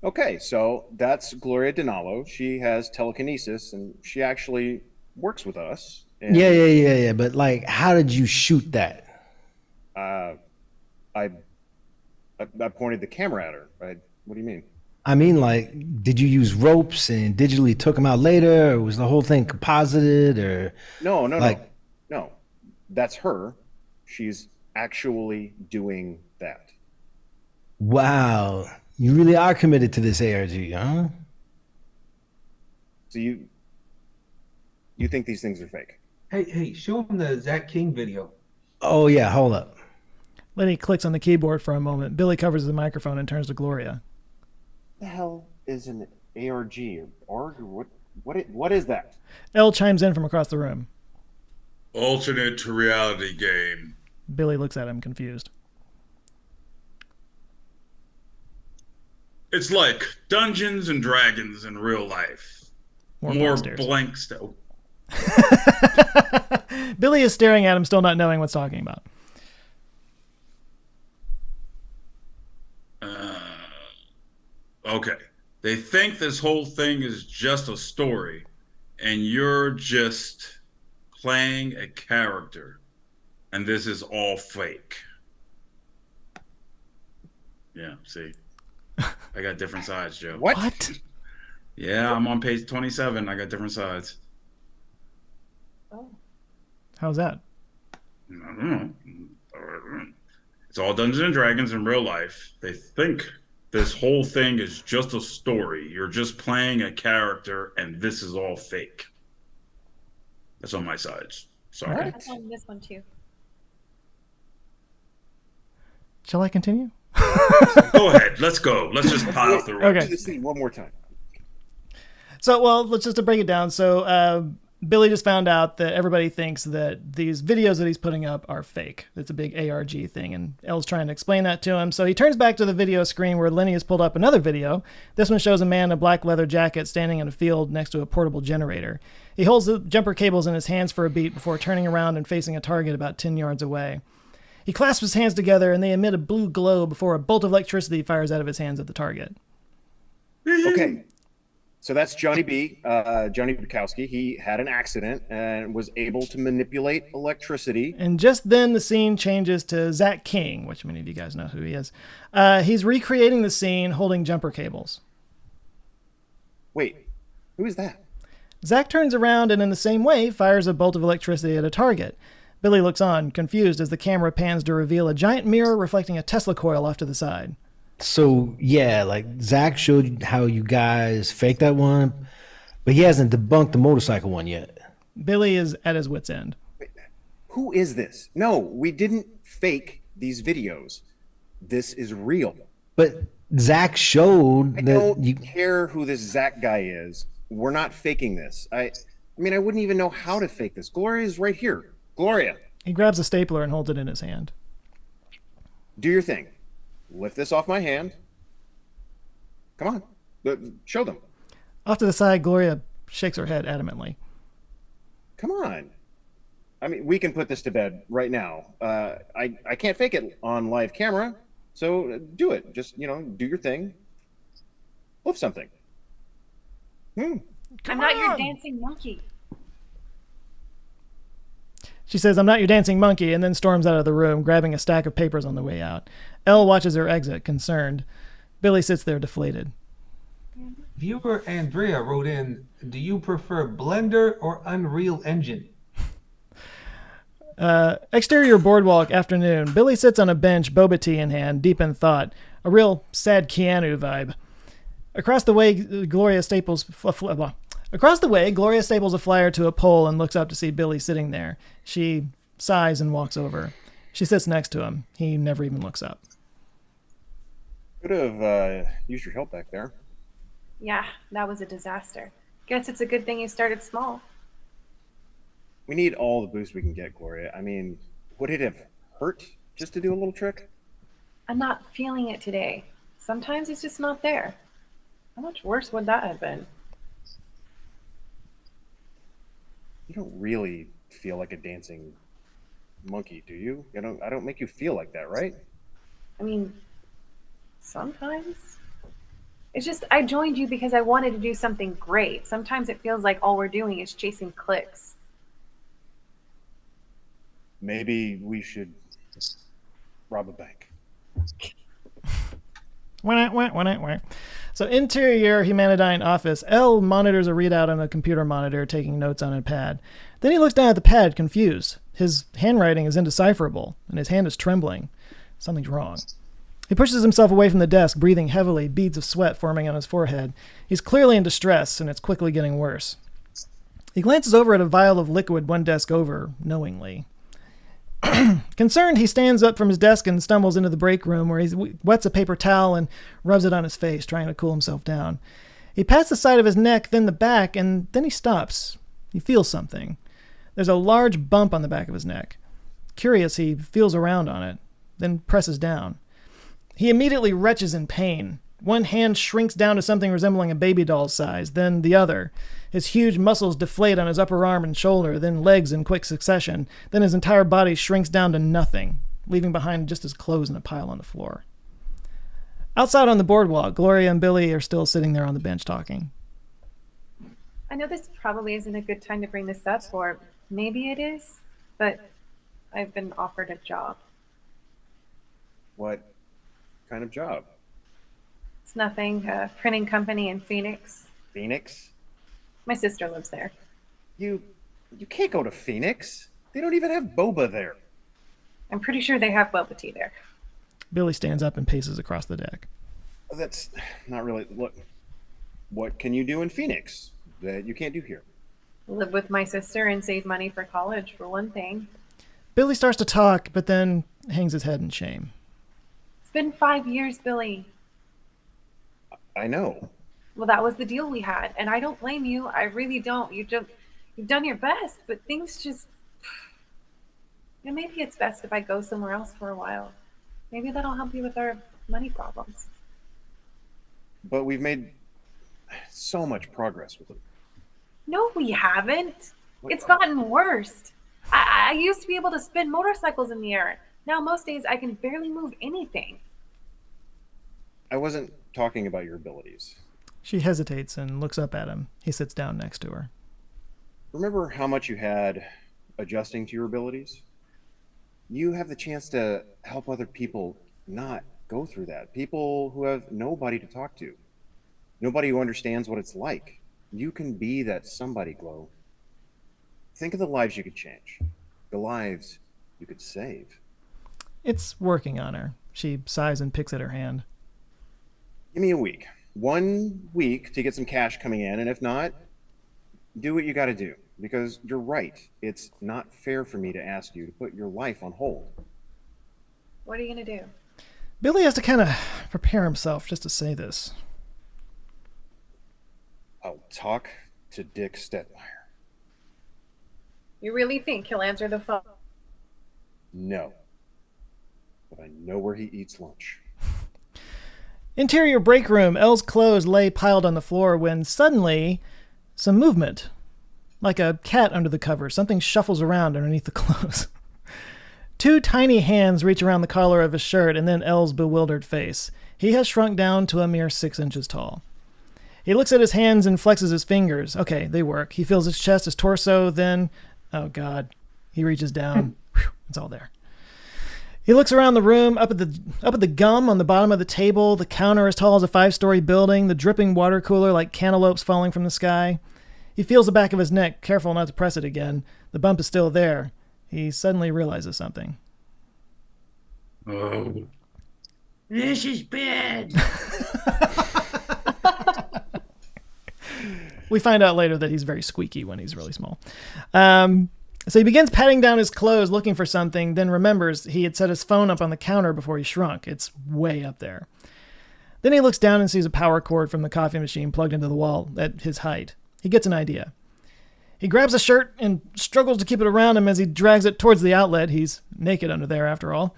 Okay, so that's Gloria Dinalo. She has telekinesis, and she actually works with us. And, Yeah. But, like, how did you shoot that? I pointed the camera at her. What do you mean? I mean, like, did you use ropes and digitally took them out later, or was the whole thing composited, or? No. Like, No, that's her. She's actually doing that. wow. You really are committed to this ARG, huh? So you think these things are fake? Hey, show him the Zach King video. Oh, yeah, hold up. Lenny clicks on the keyboard for a moment. Billy covers the microphone and turns to Gloria. The hell is an ARG or ARG? What is that? Elle chimes in from across the room. Alternate to reality game. Billy looks at him, confused. It's like Dungeons and Dragons in real life. More More blank stares. blank stuff. Billy is staring at him, still not knowing what's talking about. Okay. They think this whole thing is just a story, and you're just playing a character, and this is all fake. Yeah, see? I got different sides, Joe. What? Yeah, I'm on page 27. I got different sides. Oh. How's that? I don't know. It's all Dungeons and Dragons in real life. They think this whole thing is just a story. You're just playing a character, and this is all fake. That's on my sides. Sorry. That's on this one too. Shall I continue? Go ahead. Let's go. Let's just pile through it. Okay. Do the scene one more time. So, well, let's just to break it down. So, Billy just found out that everybody thinks that these videos that he's putting up are fake. It's a big ARG thing, and Elle's trying to explain that to him. So he turns back to the video screen where Lenny has pulled up another video. This one shows a man in a black leather jacket standing in a field next to a portable generator. He holds the jumper cables in his hands for a beat before turning around and facing a target about 10 yards away. He clasps his hands together, and they emit a blue glow before a bolt of electricity fires out of his hands at the target. Okay. So that's Johnny B. Johnny Bukowski. He had an accident and was able to manipulate electricity. And just then the scene changes to Zach King, which many of you guys know who he is. He's recreating the scene holding jumper cables. Wait, who is that? Zach turns around and in the same way fires a bolt of electricity at a target. Billy looks on, confused, as the camera pans to reveal a giant mirror reflecting a Tesla coil off to the side. So, yeah, like Zach showed you how you guys faked that one, but he hasn't debunked the motorcycle one yet. Billy is at his wit's end. Wait, who is this? No, we didn't fake these videos. This is real. But Zach showed I that don't you... care who this Zach guy is. We're not faking this. I mean, I wouldn't even know how to fake this. Gloria's right here. Gloria. He grabs a stapler and holds it in his hand. Do your thing. Lift this off my hand. Come on. Show them. Off to the side, Gloria shakes her head adamantly. Come on. I mean, we can put this to bed right now. I can't fake it on live camera, so do it. Just, do your thing. Lift something. I'm not your dancing monkey. She says, "I'm not your dancing monkey," and then storms out of the room, grabbing a stack of papers on the way out. Elle watches her exit, concerned. Billy sits there deflated. Viewer Andrea wrote in, do you prefer Blender or Unreal Engine? Exterior boardwalk, afternoon. Billy sits on a bench, boba tea in hand, deep in thought. A real sad Keanu vibe. Across the way, Gloria staples a flyer to a pole and looks up to see Billy sitting there. She sighs and walks over. She sits next to him. He never even looks up. Could have used your help back there. Yeah, that was a disaster. Guess it's a good thing you started small. We need all the boost we can get, Gloria. I mean, would it have hurt just to do a little trick? I'm not feeling it today. Sometimes it's just not there. How much worse would that have been? You don't really feel like a dancing monkey, do you? I don't make you feel like that, right? I mean, sometimes. It's just, I joined you because I wanted to do something great. Sometimes it feels like all we're doing is chasing clicks. Maybe we should rob a bank. So interior Humanityne office. Elle monitors a readout on a computer monitor, taking notes on a pad. Then he looks down at the pad, confused. His handwriting is indecipherable, and his hand is trembling. Something's wrong. He pushes himself away from the desk, breathing heavily, beads of sweat forming on his forehead. He's clearly in distress, and it's quickly getting worse. He glances over at a vial of liquid one desk over, knowingly. Concerned, he stands up from his desk and stumbles into the break room where he wets a paper towel and rubs it on his face, trying to cool himself down. He pats the side of his neck, then the back, and then he stops. He feels something. There's a large bump on the back of his neck. Curious, he feels around on it, then presses down. He immediately retches in pain. One hand shrinks down to something resembling a baby doll's size, then the other. His huge muscles deflate on his upper arm and shoulder, then legs in quick succession. Then his entire body shrinks down to nothing, leaving behind just his clothes in a pile on the floor. Outside on the boardwalk, Gloria and Billy are still sitting there on the bench talking. I know this probably isn't a good time to bring this up, or maybe it is, but I've been offered a job. What kind of job? It's nothing. A printing company in Phoenix. Phoenix? My sister lives there. You can't go to Phoenix. They don't even have boba there. I'm pretty sure they have boba tea there. Billy stands up and paces across the deck. That's not really... What can you do in Phoenix that you can't do here? Live with my sister and save money for college, for one thing. Billy starts to talk, but then hangs his head in shame. It's been 5 years, Billy. I know. Well, that was the deal we had, and I don't blame you. I really don't. You've done your best, but things just... maybe it's best if I go somewhere else for a while. Maybe that'll help you with our money problems. But we've made so much progress with it. No, we haven't. It's gotten worse. I used to be able to spin motorcycles in the air. Now most days I can barely move anything. I wasn't talking about your abilities. She hesitates and looks up at him. He sits down next to her. Remember how much you had adjusting to your abilities? You have the chance to help other people not go through that. People who have nobody to talk to. Nobody who understands what it's like. You can be that somebody, Glow. Think of the lives you could change. The lives you could save. It's working on her. She sighs and picks at her hand. Give me a week. 1 week to get some cash coming in, and if not, do what you got to do. Because you're right. It's not fair for me to ask you to put your life on hold. What are you going to do? Billy has to kind of prepare himself just to say this. I'll talk to Dick Stetmeyer. You really think he'll answer the phone? No. But I know where he eats lunch. Interior break room. Elle's clothes lay piled on the floor when suddenly some movement. Like a cat under the covers. Something shuffles around underneath the clothes. 2 tiny hands reach around the collar of his shirt and then Elle's bewildered face. He has shrunk down to a mere 6 inches tall. He looks at his hands and flexes his fingers. Okay, they work. He feels his chest, his torso, then... Oh, God. He reaches down. Whew, it's all there. He looks around the room, up at the gum on the bottom of the table, the counter as tall as a 5-story building, the dripping water cooler like cantaloupes falling from the sky. He feels the back of his neck, careful not to press it again. The bump is still there. He suddenly realizes something. Oh. This is bad. We find out later that he's very squeaky when he's really small. So he begins patting down his clothes looking for something, then remembers he had set his phone up on the counter before he shrunk. It's way up there. Then he looks down and sees a power cord from the coffee machine plugged into the wall at his height. He gets an idea. He grabs a shirt and struggles to keep it around him as he drags it towards the outlet. He's naked under there, after all.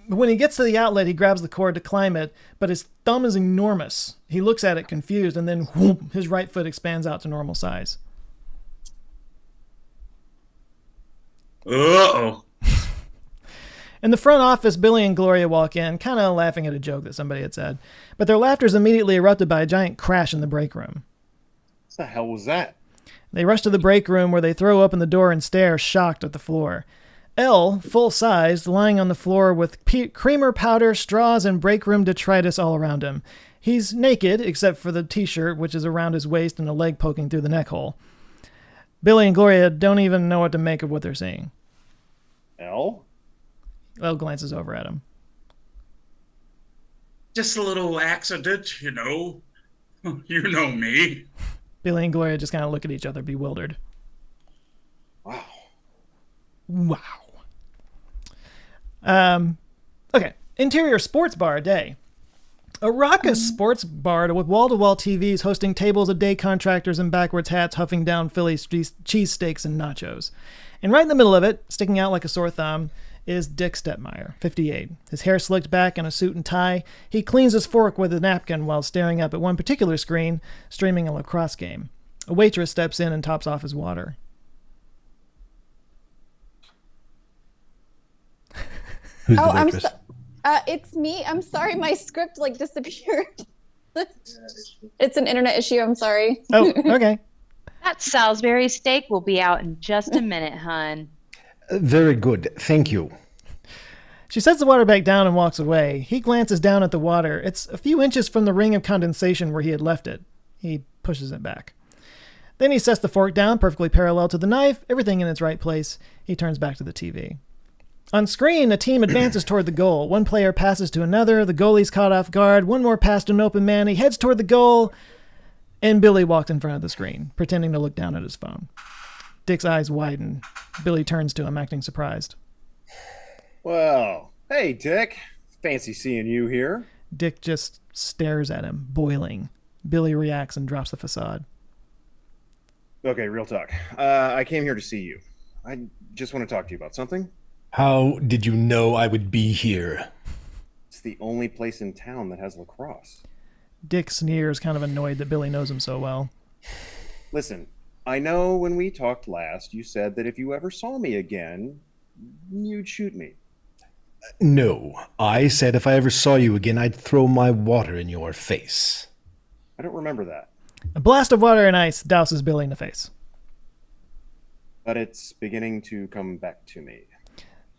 But when he gets to the outlet, he grabs the cord to climb it, but his thumb is enormous. He looks at it confused, and then whoop, his right foot expands out to normal size. Uh-oh. In the front office, Billy and Gloria walk in, kind of laughing at a joke that somebody had said. But their laughter is immediately erupted by a giant crash in the break room. What the hell was that? They rush to the break room where they throw open the door and stare, shocked, at the floor. Elle, full-sized, lying on the floor with creamer powder, straws, and break room detritus all around him. He's naked, except for the t-shirt, which is around his waist and a leg poking through the neck hole. Billy and Gloria don't even know what to make of what they're seeing. Elle? Elle glances over at him. Just a little accident, you know. You know me. Billy and Gloria just kind of look at each other, bewildered. Wow. Okay. Interior sports bar day. A raucous sports bar with wall-to-wall TVs hosting tables of day contractors in backwards hats huffing down Philly cheesesteaks and nachos. And right in the middle of it, sticking out like a sore thumb, is Dick Stepmeyer, 58. His hair slicked back in a suit and tie. He cleans his fork with a napkin while staring up at one particular screen, streaming a lacrosse game. A waitress steps in and tops off his water. Who's the I'm waitress? it's me. I'm sorry, my script like disappeared. It's an internet issue. I'm sorry. Oh, okay. That Salisbury steak will be out in just a minute, hun. Very good. Thank you. She sets the water back down and walks away. He glances down at the water. It's a few inches from the ring of condensation where he had left it. He pushes it back. Then he sets the fork down perfectly parallel to the knife, everything in its right place. He turns back to the TV. On screen, a team advances toward the goal. One player passes to another. The goalie's caught off guard. One more pass to an open man. He heads toward the goal. And Billy walked in front of the screen, pretending to look down at his phone. Dick's eyes widen. Billy turns to him, acting surprised. Well, hey, Dick. Fancy seeing you here. Dick just stares at him, boiling. Billy reacts and drops the facade. Okay, real talk. I came here to see you. I just want to talk to you about something. How did you know I would be here? It's the only place in town that has lacrosse. Dick sneers, kind of annoyed that Billy knows him so well. Listen, I know when we talked last, you said that if you ever saw me again, you'd shoot me. No, I said if I ever saw you again, I'd throw my water in your face. I don't remember that. A blast of water and ice douses Billy in the face. But it's beginning to come back to me.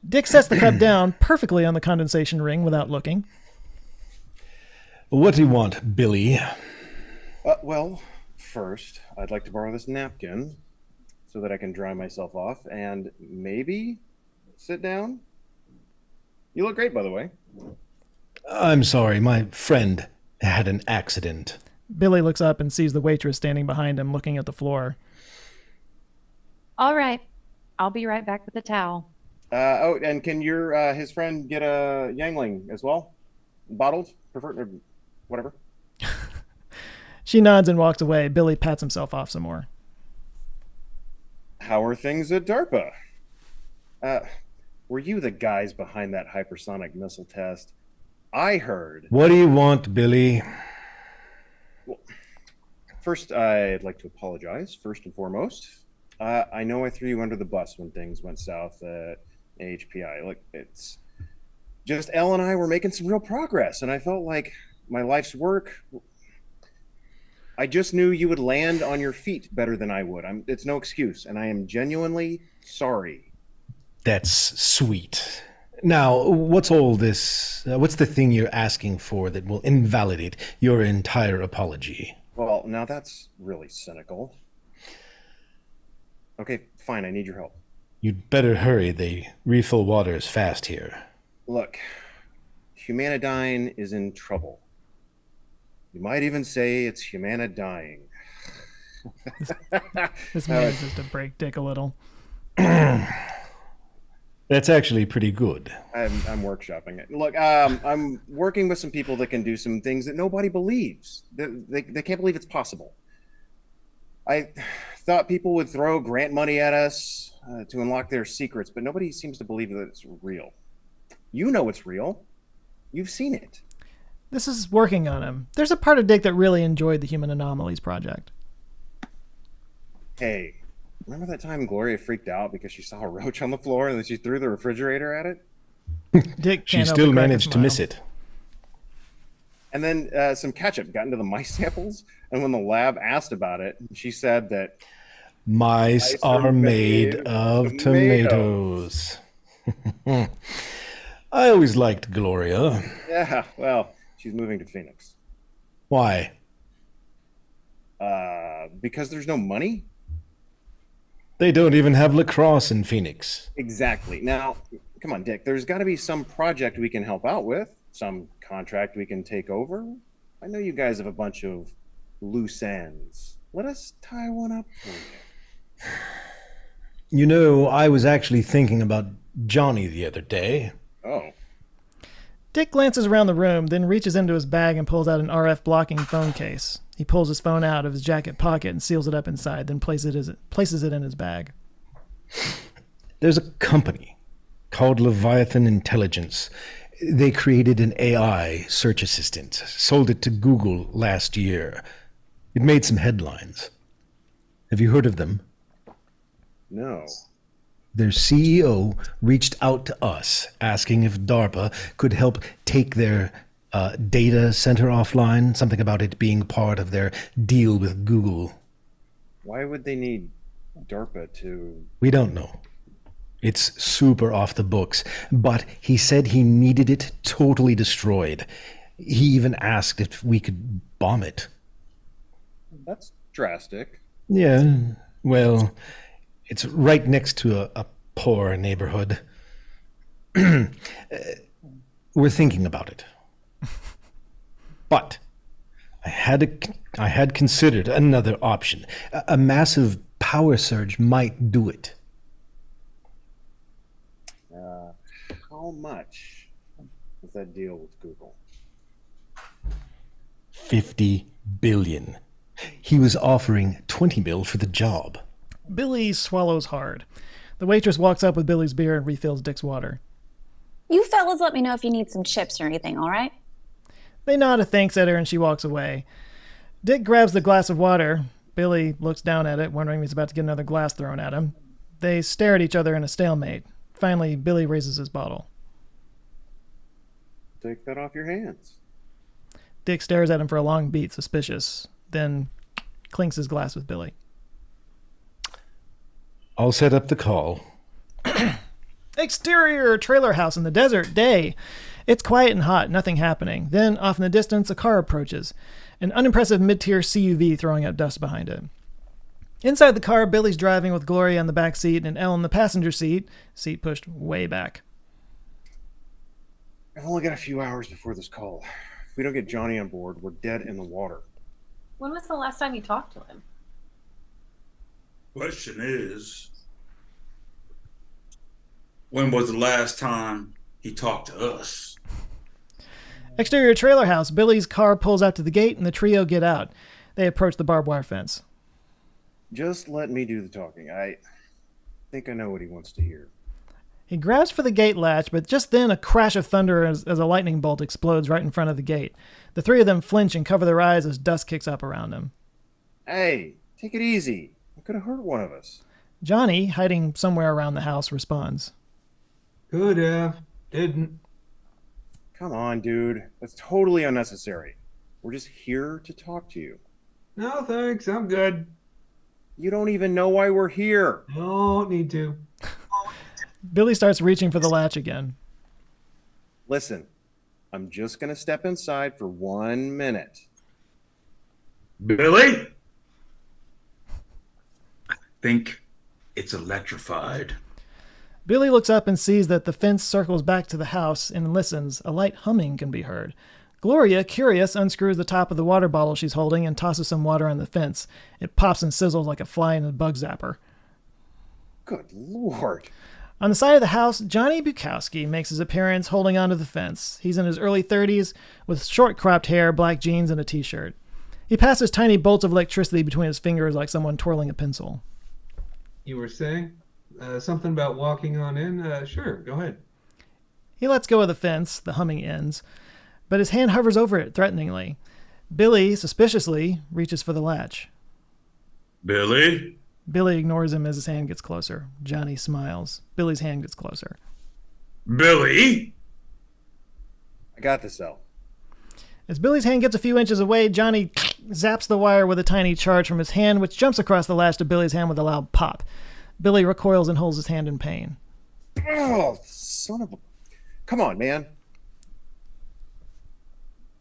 Dick sets the cup down perfectly on the condensation ring without looking. What do you want, Billy? Well, first, I'd like to borrow this napkin so that I can dry myself off and maybe sit down. You look great, by the way. I'm sorry, my friend had an accident. Billy looks up and sees the waitress standing behind him looking at the floor. All right. I'll be right back with the towel. Oh, and can your his friend get a Yangling as well? Bottled? Preferred, or whatever. She nods and walks away. Billy pats himself off some more. How are things at DARPA? Were you the guys behind that hypersonic missile test? I heard. What do you want, Billy? Well, first, I'd like to apologize, first and foremost. I know I threw you under the bus when things went south at AHPI. Look, it's just Elle and I were making some real progress, and I felt like my life's work. I just knew you would land on your feet better than I would. It's no excuse, and I am genuinely sorry. That's sweet. Now, what's all this? What's the thing you're asking for that will invalidate your entire apology? Well, now that's really cynical. Okay, fine, I need your help. You'd better hurry. They refill waters fast here. Look, Humanidyne is in trouble. You might even say it's Humanidying. This manages to break Dick a little. That's actually pretty good. I'm workshopping it. Look, I'm working with some people that can do some things that nobody believes. They can't believe it's possible. I thought people would throw grant money at us to unlock their secrets, but nobody seems to believe that it's real. You know it's real. You've seen it. This is working on him. There's a part of Dick that really enjoyed the Human Anomalies project. Hey, remember that time Gloria freaked out because she saw a roach on the floor and then she threw the refrigerator at it? Dick She can't help still but crack a managed to smile. miss it. And then some ketchup got into the mice samples, and when the lab asked about it, she said that Mice are made of tomatoes. I always liked Gloria. yeah, well, she's moving to Phoenix. Why? Because there's no money? They don't even have lacrosse in Phoenix. Exactly. Now, come on, Dick, there's got to be some project we can help out with, some contract we can take over. I know you guys have a bunch of loose ends. Let us tie one up for you. You know, I was actually thinking about Johnny the other day. Oh. Dick glances around the room, then reaches into his bag and pulls out an RF blocking phone case. He pulls his phone out of his jacket pocket and seals it up inside, then places it in his bag. There's a company called Leviathan Intelligence. They created an AI search assistant, sold it to Google last year. It made some headlines. Have you heard of them? No. Their CEO reached out to us asking if DARPA could help take their data center offline, something about it being part of their deal with Google. Why would they need DARPA to... We don't know. It's super off the books, but he said he needed it totally destroyed. He even asked if we could bomb it. That's drastic. Yeah, well, it's right next to a poor neighborhood. We're thinking about it. But I had considered another option. A massive power surge might do it. How much is that deal with Google? 50 billion. He was offering 20 mil for the job. Billy swallows hard. The waitress walks up with Billy's beer and refills Dick's water. You fellas let me know if you need some chips or anything, all right? They nod a thanks at her and she walks away. Dick grabs the glass of water. Billy looks down at it, wondering if he's about to get another glass thrown at him. They stare at each other in a stalemate. Finally, Billy raises his bottle. Take that off your hands. Dick stares at him for a long beat, suspicious, then clinks his glass with Billy. I'll set up the call. Exterior trailer house in the desert, day. It's quiet and hot, nothing happening. Then, off in the distance, a car approaches. An unimpressive mid-tier CUV throwing out dust behind it. Inside the car, Billy's driving with Gloria in the back seat and Elle in the passenger seat pushed way back. I've only got a few hours before this call. If we don't get Johnny on board, we're dead in the water. When was the last time you talked to him? Question is, when was the last time he talked to us? Exterior trailer house. Billy's car pulls out to the gate and the trio get out. They approach the barbed wire fence. Just let me do the talking. I think I know what he wants to hear. He grabs for the gate latch, but just then a crash of thunder as a lightning bolt explodes right in front of the gate. The three of them flinch and cover their eyes as dust kicks up around them. Hey, take it easy. It could have hurt one of us. Johnny, hiding somewhere around the house, responds. Could have. Didn't. Come on, dude. That's totally unnecessary. We're just here to talk to you. No, thanks. I'm good. You don't even know why we're here. Don't need to. Billy starts reaching for the latch again. Listen, I'm just going to step inside for 1 minute. Billy? I think it's electrified. Billy looks up and sees that the fence circles back to the house and listens. A light humming can be heard. Gloria, curious, unscrews the top of the water bottle she's holding and tosses some water on the fence. It pops and sizzles like a fly in a bug zapper. Good Lord. On the side of the house, Johnny Bukowski makes his appearance holding onto the fence. He's in his early 30s with short cropped hair, black jeans, and a t-shirt. He passes tiny bolts of electricity between his fingers like someone twirling a pencil. You were saying? Something about walking on in? Sure, go ahead. He lets go of the fence, the humming ends, but his hand hovers over it threateningly. Billy, suspiciously, reaches for the latch. Billy? Billy ignores him as his hand gets closer. Johnny smiles. Billy's hand gets closer. Billy? I got this, Elle. As Billy's hand gets a few inches away, Johnny zaps the wire with a tiny charge from his hand, which jumps across the latch to Billy's hand with a loud pop. Billy recoils and holds his hand in pain. Oh, son of a... Come on, man.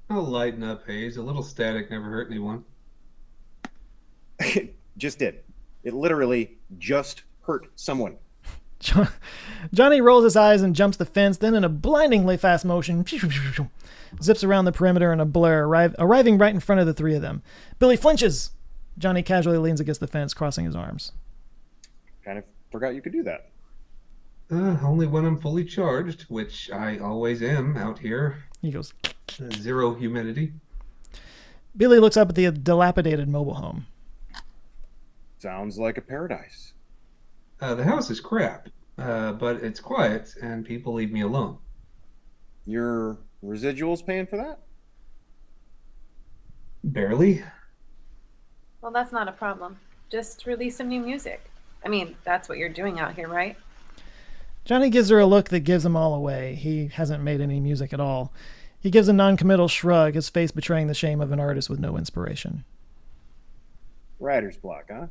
I'll lighten up, Hayes. A little static never hurt anyone. Just did. It literally just hurt someone. Johnny rolls his eyes and jumps the fence, then in a blindingly fast motion, zips around the perimeter in a blur, arriving right in front of the three of them. Billy flinches. Johnny casually leans against the fence, crossing his arms. Kind of forgot you could do that. Only when I'm fully charged, which I always am out here. He goes. Zero humidity. Billy looks up at the dilapidated mobile home. Sounds like a paradise. The house is crap. but it's quiet and people leave me alone. Your residuals paying for that? Barely. Well, that's not a problem. Just release some new music. I mean, that's what you're doing out here, right? Johnny gives her a look that gives them all away. He hasn't made any music at all. He gives a non-committal shrug, his face betraying the shame of an artist with no inspiration. Writer's block, huh?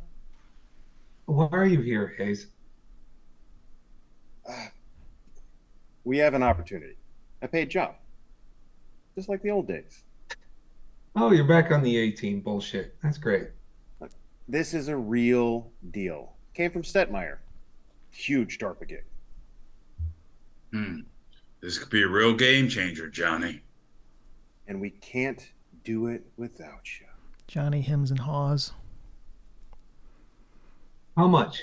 Why are you here, Hayes? We have an opportunity. A paid job. Just like the old days. Oh, you're back on the A-team. Bullshit. That's great. This is a real deal. Came from Stetmeyer. Huge DARPA gig. This could be a real game changer, Johnny. And we can't do it without you. Johnny hems and haws. How much?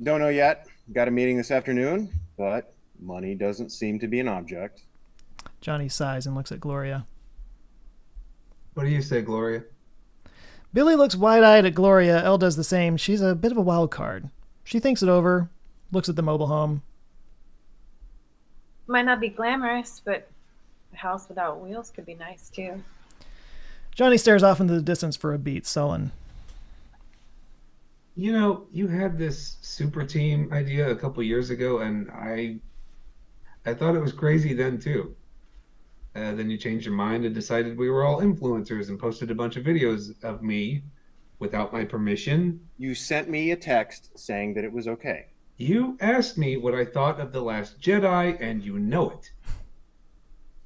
Don't know yet. Got a meeting this afternoon, but money doesn't seem to be an object. Johnny sighs and looks at Gloria. What do you say, Gloria? Billy looks wide-eyed at Gloria. Elle does the same. She's a bit of a wild card. She thinks it over, looks at the mobile home. Might not be glamorous, but a house without wheels could be nice too. Johnny stares off into the distance for a beat, sullen. You know, you had this super team idea a couple years ago, and I thought it was crazy then too. Then you changed your mind and decided we were all influencers and posted a bunch of videos of me without my permission. You sent me a text saying that it was okay. You asked me what I thought of The Last Jedi, and you know it.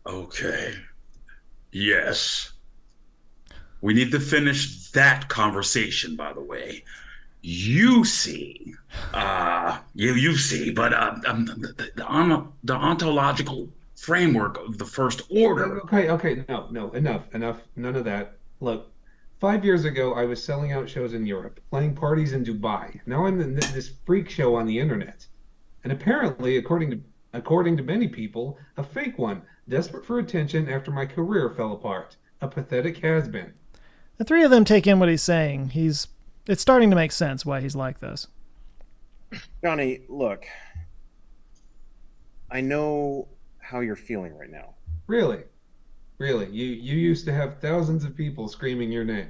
Okay. Yes. We need to finish that conversation, by the way. You see, but the ontological framework of the First Order. Okay, no, enough, none of that. Look, 5 years ago, I was selling out shows in Europe, playing parties in Dubai. Now I'm in this freak show on the internet. And apparently, according to many people, a fake one, desperate for attention after my career fell apart. A pathetic has-been. The three of them take in what he's saying. It's starting to make sense why he's like this. Johnny, look. I know how you're feeling right now. Really? You used to have thousands of people screaming your name.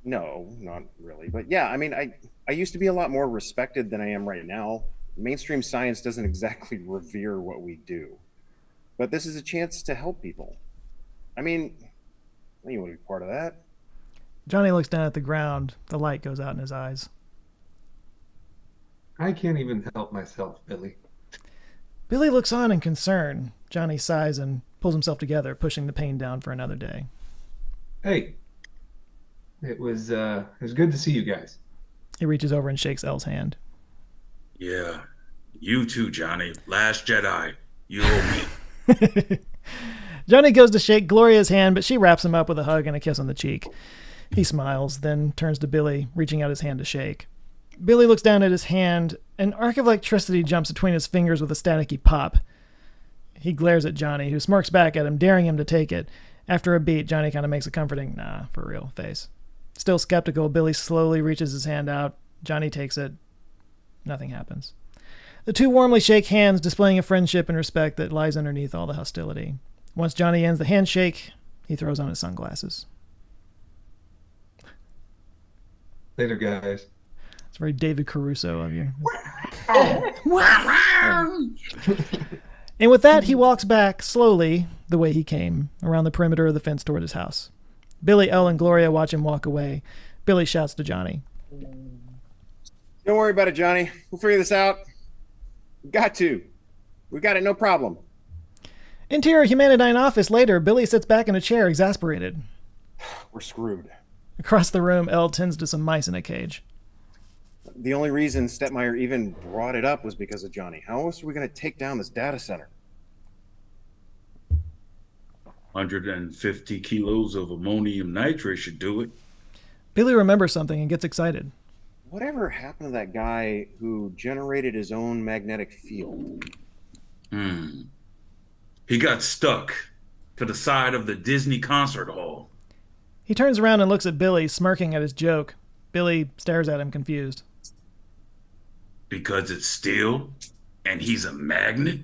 No, not really. But yeah, I mean, I used to be a lot more respected than I am right now. Mainstream science doesn't exactly revere what we do. But this is a chance to help people. I mean, you want to be part of that? Johnny looks down at the ground. The light goes out in his eyes. I can't even help myself, Billy. Billy looks on in concern. Johnny sighs and pulls himself together, pushing the pain down for another day. Hey, it was good to see you guys. He reaches over and shakes Elle's hand. Yeah, you too, Johnny. Last Jedi. You owe me. Johnny goes to shake Gloria's hand, but she wraps him up with a hug and a kiss on the cheek. He smiles, then turns to Billy, reaching out his hand to shake. Billy looks down at his hand. An arc of electricity jumps between his fingers with a staticky pop. He glares at Johnny, who smirks back at him, daring him to take it. After a beat, Johnny kind of makes a comforting, nah, for real, face. Still skeptical, Billy slowly reaches his hand out. Johnny takes it. Nothing happens. The two warmly shake hands, displaying a friendship and respect that lies underneath all the hostility. Once Johnny ends the handshake, he throws on his sunglasses. Later, guys. It's very David Caruso of you. And with that, he walks back slowly, the way he came, around the perimeter of the fence toward his house. Billy, Elle, and Gloria watch him walk away. Billy shouts to Johnny. Don't worry about it, Johnny. We'll figure this out. Got to. We got it, no problem. Interior Humanityne office later, Billy sits back in a chair, exasperated. We're screwed. Across the room, Elle tends to some mice in a cage. The only reason Stetmeyer even brought it up was because of Johnny. How else are we going to take down this data center? 150 kilos of ammonium nitrate should do it. Billy remembers something and gets excited. Whatever happened to that guy who generated his own magnetic field? He got stuck to the side of the Disney concert hall. He turns around and looks at Billy, smirking at his joke. Billy stares at him, confused. Because it's steel and he's a magnet?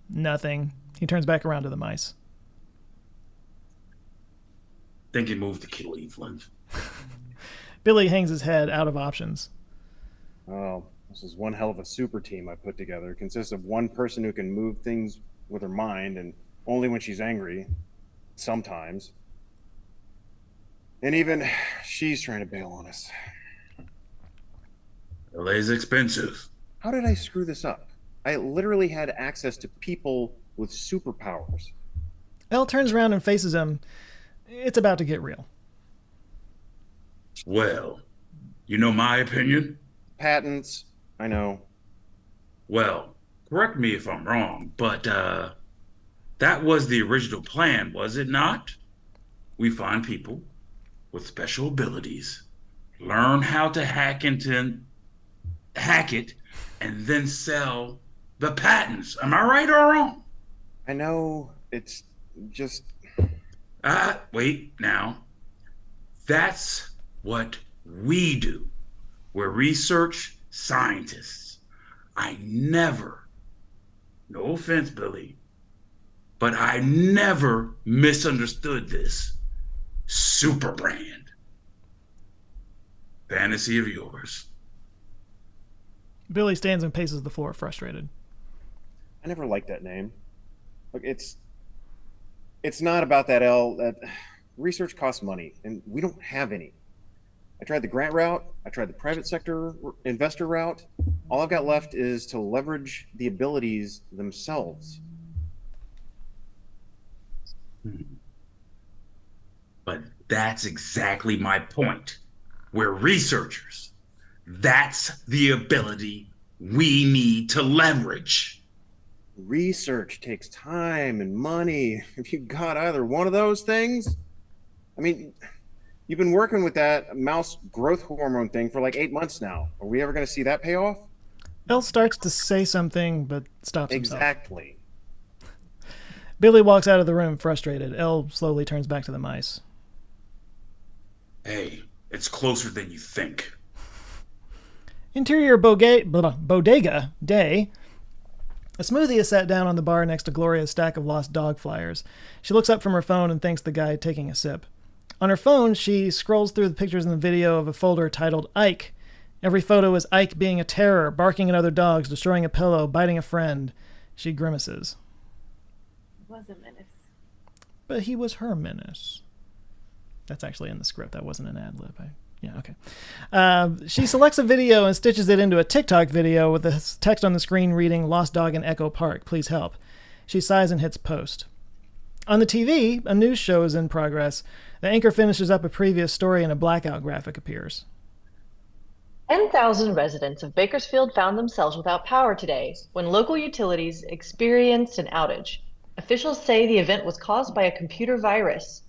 Nothing. He turns back around to the mice. Think he moved to Cleveland. Billy hangs his head, out of options. Oh, this is one hell of a super team I put together. It consists of one person who can move things with her mind, and only when she's angry. Sometimes. And even she's trying to bail on us. LA's expensive. How did I screw this up? I literally had access to people with superpowers. Elle turns around and faces him. It's about to get real. Well, you know my opinion? Patents, I know. Well, correct me if I'm wrong, but that was the original plan, was it not? We find people with special abilities, learn how to hack it, and then sell the patents. Am I right or wrong? I know, it's just... Wait now. That's what we do. We're research scientists. I never, no offense, Billy, but I never misunderstood this super brand. Fantasy of yours. Billy stands and paces the floor, frustrated. I never liked that name. Look, it's not about that, L. That research costs money, and we don't have any. I tried the grant route. I tried the private sector investor route. All I've got left is to leverage the abilities themselves. But that's exactly my point. We're researchers. That's the ability we need to leverage. Research takes time and money. If you got either one of those things, I mean, you've been working with that mouse growth hormone thing for like 8 months now. Are we ever going to see that pay off? Elle starts to say something, but stops himself. Exactly. Billy walks out of the room, frustrated. Elle slowly turns back to the mice. Hey, it's closer than you think. Interior bodega day. A smoothie is set down on the bar next to Gloria's stack of lost dog flyers. She looks up from her phone and thanks the guy taking a sip. On her phone, she scrolls through the pictures in the video of a folder titled Ike. Every photo is Ike being a terror, barking at other dogs, destroying a pillow, biting a friend. She grimaces. It was a menace. But he was her menace. That's actually in the script. That wasn't an ad lib. Yeah, okay. She selects a video and stitches it into a TikTok video with the text on the screen reading, "Lost dog in Echo Park, please help." She sighs and hits post. On the TV, a news show is in progress. The anchor finishes up a previous story and a blackout graphic appears. 10,000 residents of Bakersfield found themselves without power today when local utilities experienced an outage. Officials say the event was caused by a computer virus.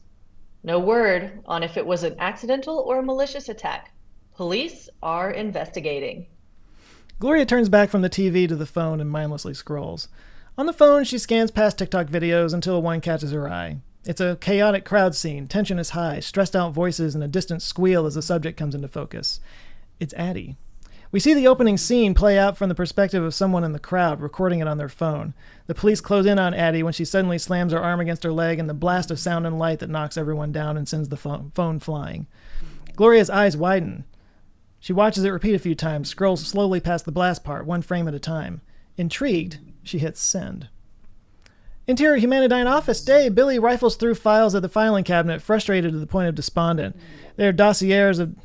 No word on if it was an accidental or a malicious attack. Police are investigating. Gloria turns back from the TV to the phone and mindlessly scrolls. On the phone, she scans past TikTok videos until one catches her eye. It's a chaotic crowd scene. Tension is high, stressed out voices, and a distant squeal as the subject comes into focus. It's Addie. We see the opening scene play out from the perspective of someone in the crowd, recording it on their phone. The police close in on Addie when she suddenly slams her arm against her leg in the blast of sound and light that knocks everyone down and sends the phone flying. Gloria's eyes widen. She watches it repeat a few times, scrolls slowly past the blast part, one frame at a time. Intrigued, she hits send. Interior Humanityne office day. Billy rifles through files at the filing cabinet, frustrated to the point of despondent. They are dossiers of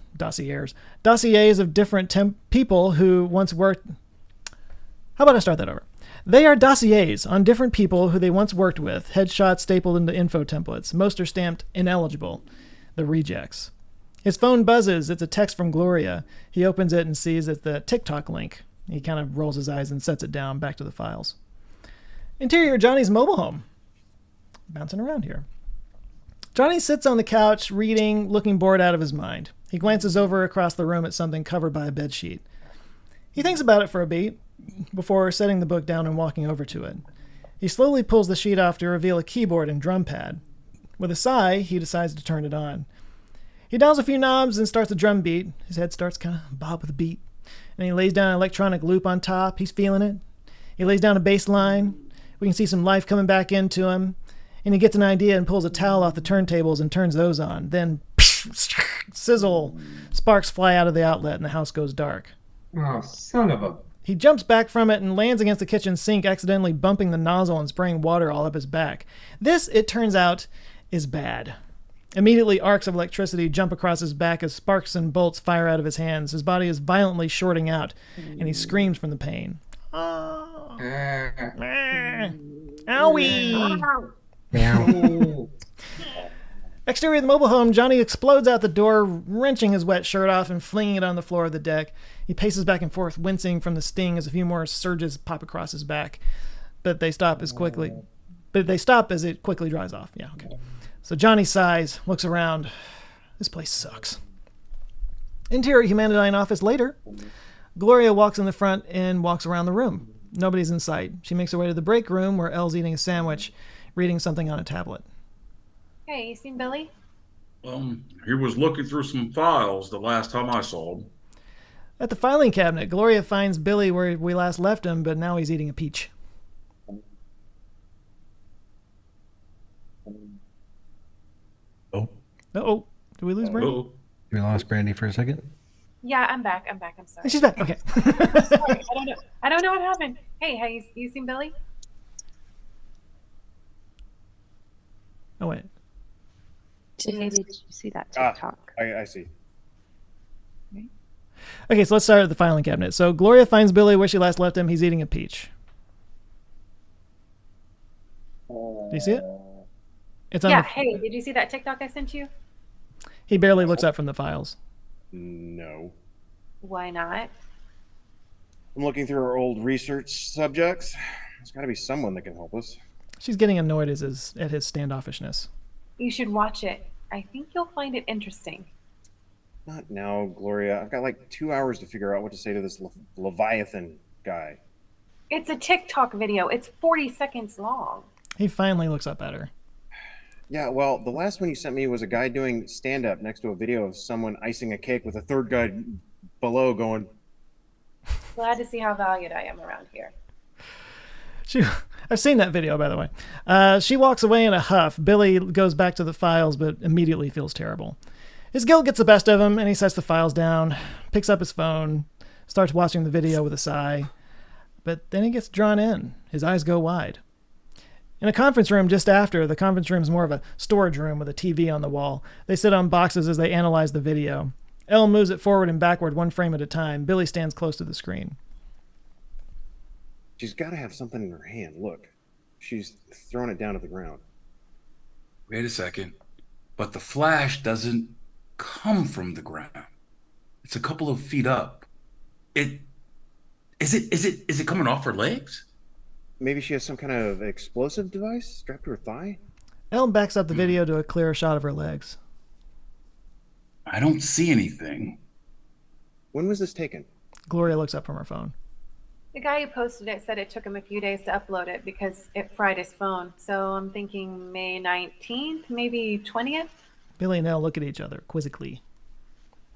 different people who once worked... How about I start that over? They are dossiers on different people who they once worked with, headshots stapled into info templates. Most are stamped ineligible, the rejects. His phone buzzes. It's a text from Gloria. He opens it and sees it's the TikTok link. He kind of rolls his eyes and sets it down back to the files. Interior Johnny's mobile home. Bouncing around here. Johnny sits on the couch, reading, looking bored out of his mind. He glances over across the room at something covered by a bedsheet. He thinks about it for a beat before setting the book down and walking over to it. He slowly pulls the sheet off to reveal a keyboard and drum pad. With a sigh, he decides to turn it on. He dials a few knobs and starts a drum beat. His head starts kind of bob with the beat. and he lays down an electronic loop on top. He's feeling it. He lays down a bass line. We can see some life coming back into him. And he gets an idea and pulls a towel off the turntables and turns those on. Then, sizzle, sparks fly out of the outlet and the house goes dark. Oh, son of a... He jumps back from it and lands against the kitchen sink, accidentally bumping the nozzle and spraying water all up his back. This, it turns out, is bad. Immediately, arcs of electricity jump across his back as sparks and bolts fire out of his hands. His body is violently shorting out, and he screams from the pain. Oh. Owie! Exterior of the mobile home, Johnny explodes out the door, wrenching his wet shirt off and flinging it on the floor of the deck. He paces back and forth, wincing from the sting as a few more surges pop across his back. But they stop as it quickly dries off. Yeah, okay. So Johnny sighs, looks around. This place sucks. Interior Humanidine office later. Gloria walks in the front and walks around the room. Nobody's in sight. She makes her way to the break room where Elle's eating a sandwich, reading something on a tablet. Hey, you seen Billy? He was looking through some files the last time I saw him. At the filing cabinet, Gloria finds Billy where we last left him, but now he's eating a peach. Oh. Uh-oh. Did we lose Brandy? Uh-oh. We lost Brandy for a second. Yeah, I'm back. I'm sorry. She's back. Okay. Sorry, I don't know what happened. Hey, have you seen Billy? Oh, wait. Did you see that TikTok? I see. Okay, so let's start at the filing cabinet. So Gloria finds Billy where she last left him. He's eating a peach. Do you see it? It's on. Yeah. Hey, did you see that TikTok I sent you? He barely looks up from the files. No. Why not? I'm looking through our old research subjects. There's got to be someone that can help us. She's getting annoyed at his standoffishness. You should watch it. I think you'll find it interesting. Not now, Gloria. I've got like 2 hours to figure out what to say to this Leviathan guy. It's a TikTok video. It's 40 seconds long. He finally looks up at her. Yeah, well, the last one you sent me was a guy doing stand-up next to a video of someone icing a cake with a third guy below going... Glad to see how valued I am around here. I've seen that video, by the way. She walks away in a huff. Billy goes back to the files, but immediately feels terrible. His guilt gets the best of him, and he sets the files down, picks up his phone, starts watching the video with a sigh. But then he gets drawn in. His eyes go wide. In a conference room just after, the conference room is more of a storage room with a TV on the wall. They sit on boxes as they analyze the video. Elle moves it forward and backward one frame at a time. Billy stands close to the screen. She's got to have something in her hand. Look. She's throwing it down to the ground. Wait a second. But the flash doesn't come from the ground. It's a couple of feet up. Is it coming off her legs? Maybe she has some kind of explosive device strapped to her thigh? Elle backs up the video to a clearer shot of her legs. I don't see anything. When was this taken? Gloria looks up from her phone. The guy who posted it said it took him a few days to upload it because it fried his phone. So I'm thinking May 19th, maybe 20th? Billy and Elle look at each other quizzically.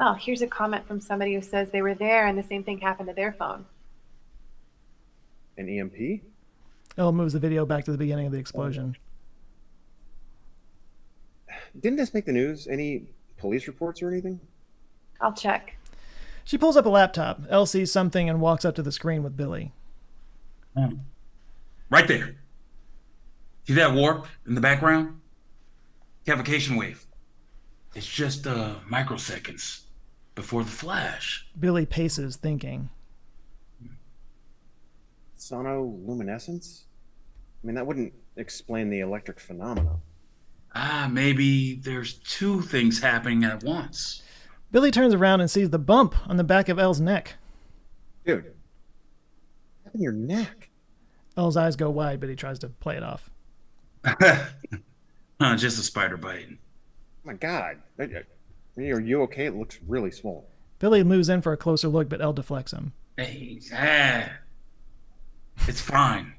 Oh, here's a comment from somebody who says they were there and the same thing happened to their phone. An EMP? Elle moves the video back to the beginning of the explosion. Didn't this make the news? Any police reports or anything? I'll check. She pulls up a laptop. Elle sees something and walks up to the screen with Billy. Right there. See that warp in the background? Cavitation wave. It's just microseconds before the flash. Billy paces, thinking. Sonoluminescence? I mean, that wouldn't explain the electric phenomena. Maybe there's two things happening at once. Billy turns around and sees the bump on the back of Elle's neck. Dude, what happened to your neck? Elle's eyes go wide, but he tries to play it off. Just a spider bite. Oh my God. Are you okay? It looks really swollen. Billy moves in for a closer look, but Elle deflects him. Hey, it's fine.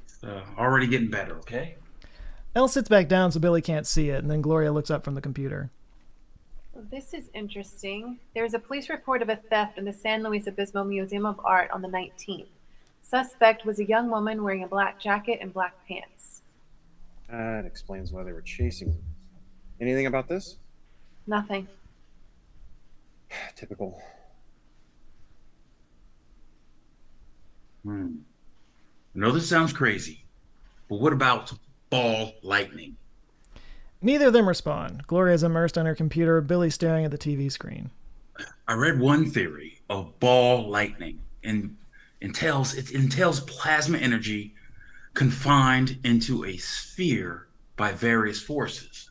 It's already getting better, okay? Elle sits back down so Billy can't see it, and then Gloria looks up from the computer. This is interesting. There's a police report of a theft in the San Luis Obispo Museum of Art on the 19th. Suspect was a young woman wearing a black jacket and black pants. That explains why they were chasing me. Anything about this? Nothing. Typical. I know this sounds crazy, but what about ball lightning? Neither of them respond. Gloria's immersed on her computer, Billy staring at the TV screen. I read one theory of ball lightning, and it entails plasma energy confined into a sphere by various forces.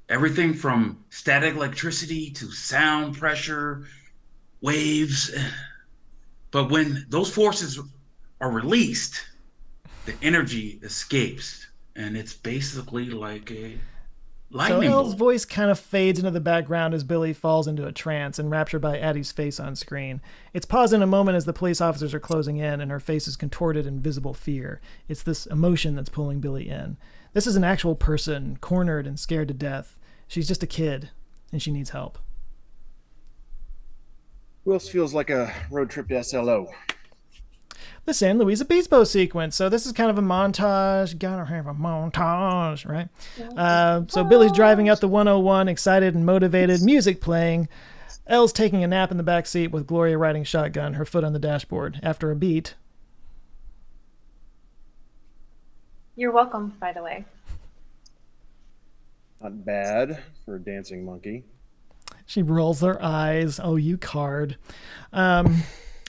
Everything from static electricity to sound pressure, waves. But when those forces are released, the energy escapes, and it's basically like a lightning So Elle's bolt. voice kind of fades into the background as Billy falls into a trance, enraptured by Addie's face on screen. It's paused in a moment as the police officers are closing in, and her face is contorted in visible fear. It's this emotion that's pulling Billy in. This is an actual person, cornered and scared to death. She's just a kid, and she needs help. Who else feels like a road trip to SLO? The San Luis Obispo sequence. So this is kind of a montage. Gotta have a montage, right? So Billy's driving up the 101, excited and motivated, music playing. Elle's taking a nap in the back seat with Gloria riding shotgun, her foot on the dashboard. After a beat, You're welcome, by the way. Not bad for a dancing monkey. she rolls her eyes. Oh, you card.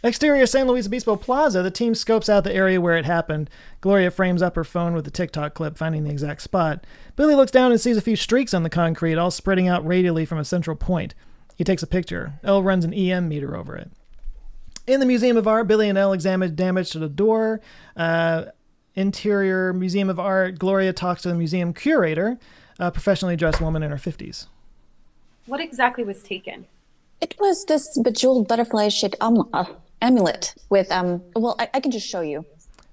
Exterior San Luis Obispo Plaza, the team scopes out the area where it happened. Gloria frames up her phone with the TikTok clip, finding the exact spot. Billy looks down and sees a few streaks on the concrete, all spreading out radially from a central point. He takes a picture. Elle runs an EM meter over it. In the Museum of Art, Billy and Elle examine damage to the door. Interior Museum of Art, Gloria talks to the museum curator, a professionally dressed woman in her 50s. What exactly was taken? It was this bejeweled butterfly-shaped amulet with, I can just show you.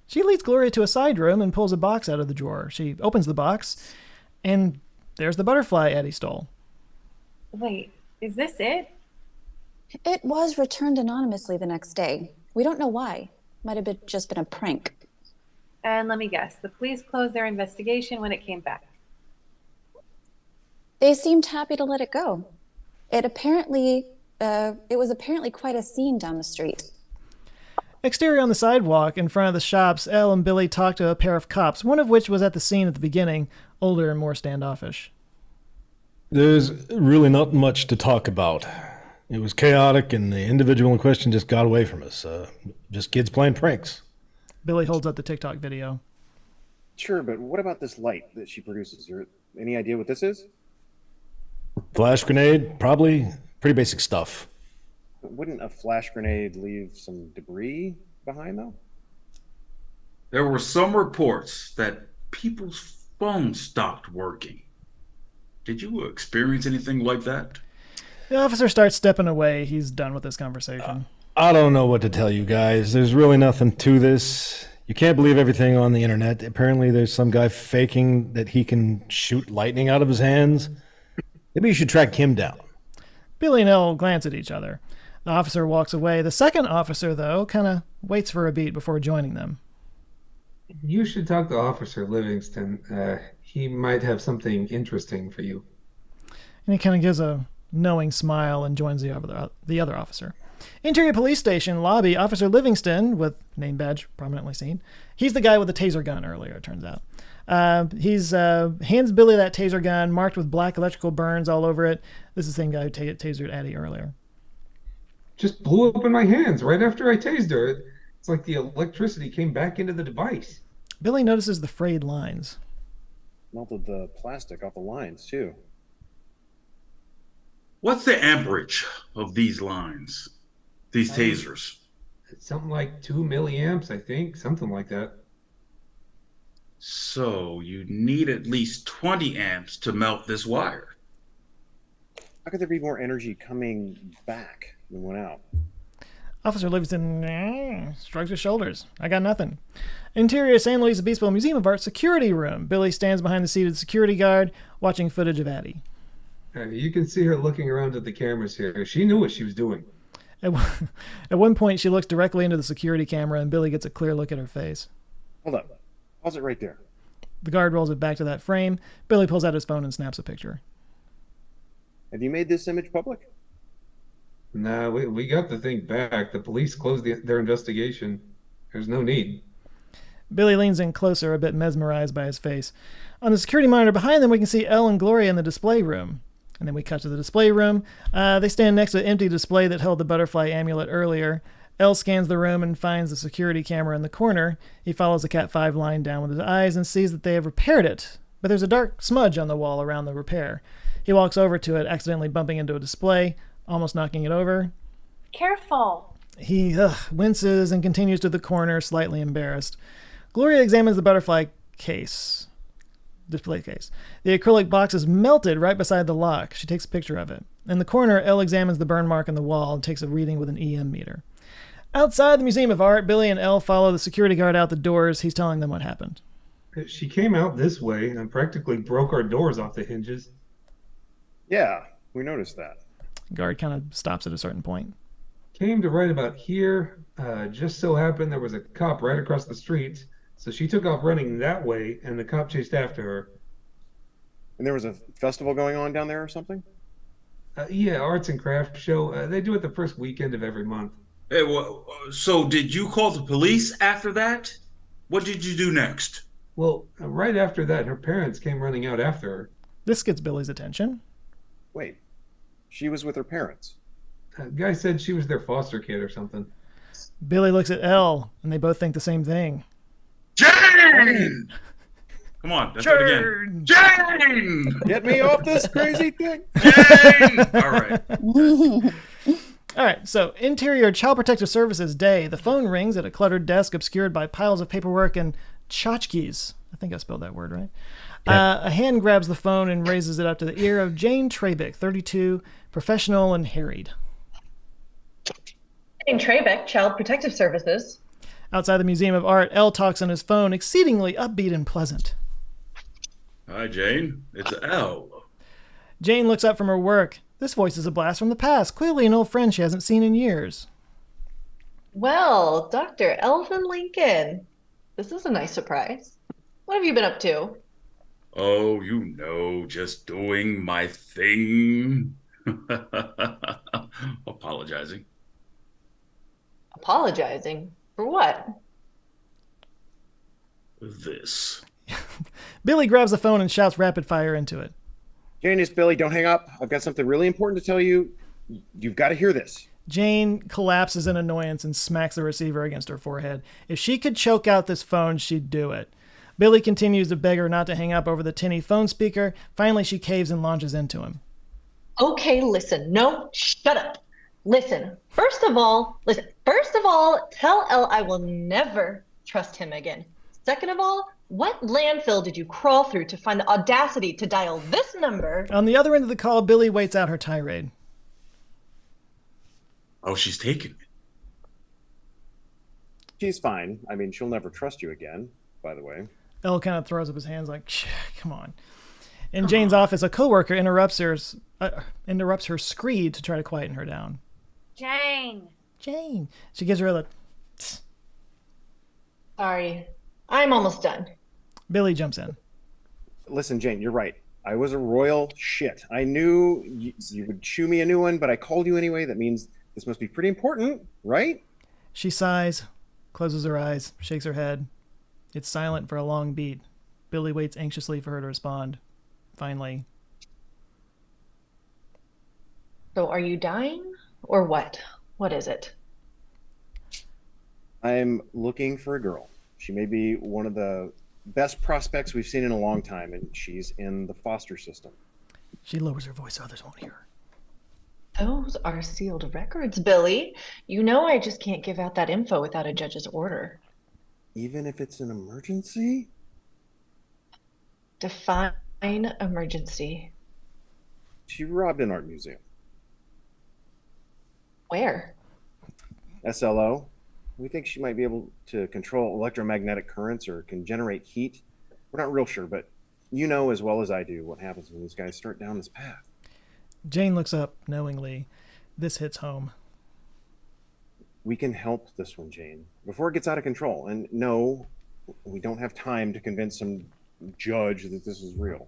She leads Gloria to a side room and pulls a box out of the drawer. She opens the box, and there's the butterfly Addie stole. Wait, is this it? It was returned anonymously the next day. We don't know why. Might have just been a prank. And let me guess, the police closed their investigation when it came back. They seemed happy to let it go. It was apparently quite a scene down the street. Exterior on the sidewalk in front of the shops, Elle and Billy talk to a pair of cops, one of which was at the scene at the beginning, older and more standoffish. There's really not much to talk about. It was chaotic, and the individual in question just got away from us. Just kids playing pranks. Billy holds up the TikTok video. Sure, but what about this light that she produces? Any idea what this is? Flash grenade, probably. Pretty basic stuff. But wouldn't a flash grenade leave some debris behind, though? There were some reports that people's phones stopped working. Did you experience anything like that? The officer starts stepping away. He's done with this conversation. I don't know what to tell you guys. There's really nothing to this. You can't believe everything on the internet. Apparently there's some guy faking that he can shoot lightning out of his hands. Maybe you should track him down. Billy and Elle glance at each other. The officer walks away. The second officer, though, kind of waits for a beat before joining them. You should talk to Officer Livingston. He might have something interesting for you. And he kind of gives a knowing smile and joins the other officer. Interior police station lobby, Officer Livingston, with name badge prominently seen. He's the guy with the taser gun earlier, it turns out. He's hands Billy that taser gun, marked with black electrical burns all over it. This is the same guy who tasered Addie earlier. Just blew up in my hands right after I tased her. It's like the electricity came back into the device. Billy notices the frayed lines. Melted the plastic off the lines, too. What's the amperage of these lines? These tasers? It's something like 2 milliamps, I think. Something like that. So you need at least 20 amps to melt this wire. How could there be more energy coming back than went out? Officer Livingston shrugs his shoulders. I got nothing. Interior San Luis Obispo Museum of Art security room. Billy stands behind the seated security guard. watching footage of Addie. You can see her looking around at the cameras here. She knew what she was doing. At one point, she looks directly into the security camera, and Billy gets a clear look at her face. Hold up. Pause it right there. The guard rolls it back to that frame. Billy pulls out his phone and snaps a picture. Have you made this image public? Nah, we got the thing back. The police closed their investigation. There's no need. Billy leans in closer, a bit mesmerized by his face. On the security monitor behind them, we can see Elle and Gloria in the display room. And then we cut to the display room. They stand next to an empty display that held the butterfly amulet earlier. Elle scans the room and finds the security camera in the corner. He follows the Cat 5 line down with his eyes and sees that they have repaired it. But there's a dark smudge on the wall around the repair. He walks over to it, accidentally bumping into a display, almost knocking it over. Careful. He winces and continues to the corner, slightly embarrassed. Gloria examines the butterfly display case. The acrylic box is melted right beside the lock. She takes a picture of it. In the corner, Elle examines the burn mark on the wall and takes a reading with an EM meter. Outside the Museum of Art, Billy and Elle follow the security guard out the doors. He's telling them what happened. She came out this way and practically broke our doors off the hinges. Yeah, we noticed that. Guard kind of stops at a certain point. Came to right about here. Just so happened there was a cop right across the street. So she took off running that way, and the cop chased after her. And there was a festival going on down there or something? Yeah, arts and crafts show. They do it the first weekend of every month. Hey, well, so did you call the police after that? What did you do next? Well, right after that, her parents came running out after her. This gets Billy's attention. Wait, she was with her parents? Guy said she was their foster kid or something. Billy looks at Elle, and they both think the same thing. Jane! Come on, let's do it again. Jane! Get me off this crazy thing! Jane! All right. All right, so interior Child Protective Services day. The phone rings at a cluttered desk obscured by piles of paperwork and tchotchkes. I think I spelled that word right. A hand grabs the phone and raises it up to the ear of Jane Trabick, 32, professional and harried. Jane Trabick, Child Protective Services. Outside the Museum of Art, Elle talks on his phone, exceedingly upbeat and pleasant. Hi, Jane. It's Elle. Jane looks up from her work. This voice is a blast from the past, clearly an old friend she hasn't seen in years. Well, Dr. Elvin Lincoln. This is a nice surprise. What have you been up to? Oh, you know, just doing my thing. Apologizing. Apologizing? For what? This. Billy grabs the phone and shouts rapid fire into it. Jane, it's Billy. Don't hang up. I've got something really important to tell you. You've got to hear this. Jane collapses in annoyance and smacks the receiver against her forehead. If she could choke out this phone, she'd do it. Billy continues to beg her not to hang up over the tinny phone speaker. Finally, she caves and launches into him. Okay, listen. No, shut up. Listen. First of all, tell Elle I will never trust him again. Second of all, what landfill did you crawl through to find the audacity to dial this number? On the other end of the call, Billy waits out her tirade. Oh, she's taking it. She's fine. I mean, she'll never trust you again, by the way. Elle kind of throws up his hands like, come on. In Jane's office, a coworker interrupts her screed to try to quieten her down. Jane. She gives her a... Sorry, I'm almost done. Billy jumps in. Listen, Jane, you're right. I was a royal shit. I knew you would chew me a new one, but I called you anyway. That means this must be pretty important, right? She sighs, closes her eyes, shakes her head. It's silent for a long beat. Billy waits anxiously for her to respond. Finally. So are you dying? Or what? What is it? I'm looking for a girl. She may be one of the best prospects we've seen in a long time, and she's in the foster system. She lowers her voice so others won't hear her. Those are sealed records, Billy. You know I just can't give out that info without a judge's order. Even if it's an emergency? Define emergency. She robbed an art museum. Where? SLO. We think she might be able to control electromagnetic currents or can generate heat. We're not real sure, but You know as well as I do what happens when these guys start down this path. Jane looks up knowingly. This hits home. We can help this one, Jane, before it gets out of control. And no, we don't have time to convince some judge that this is real.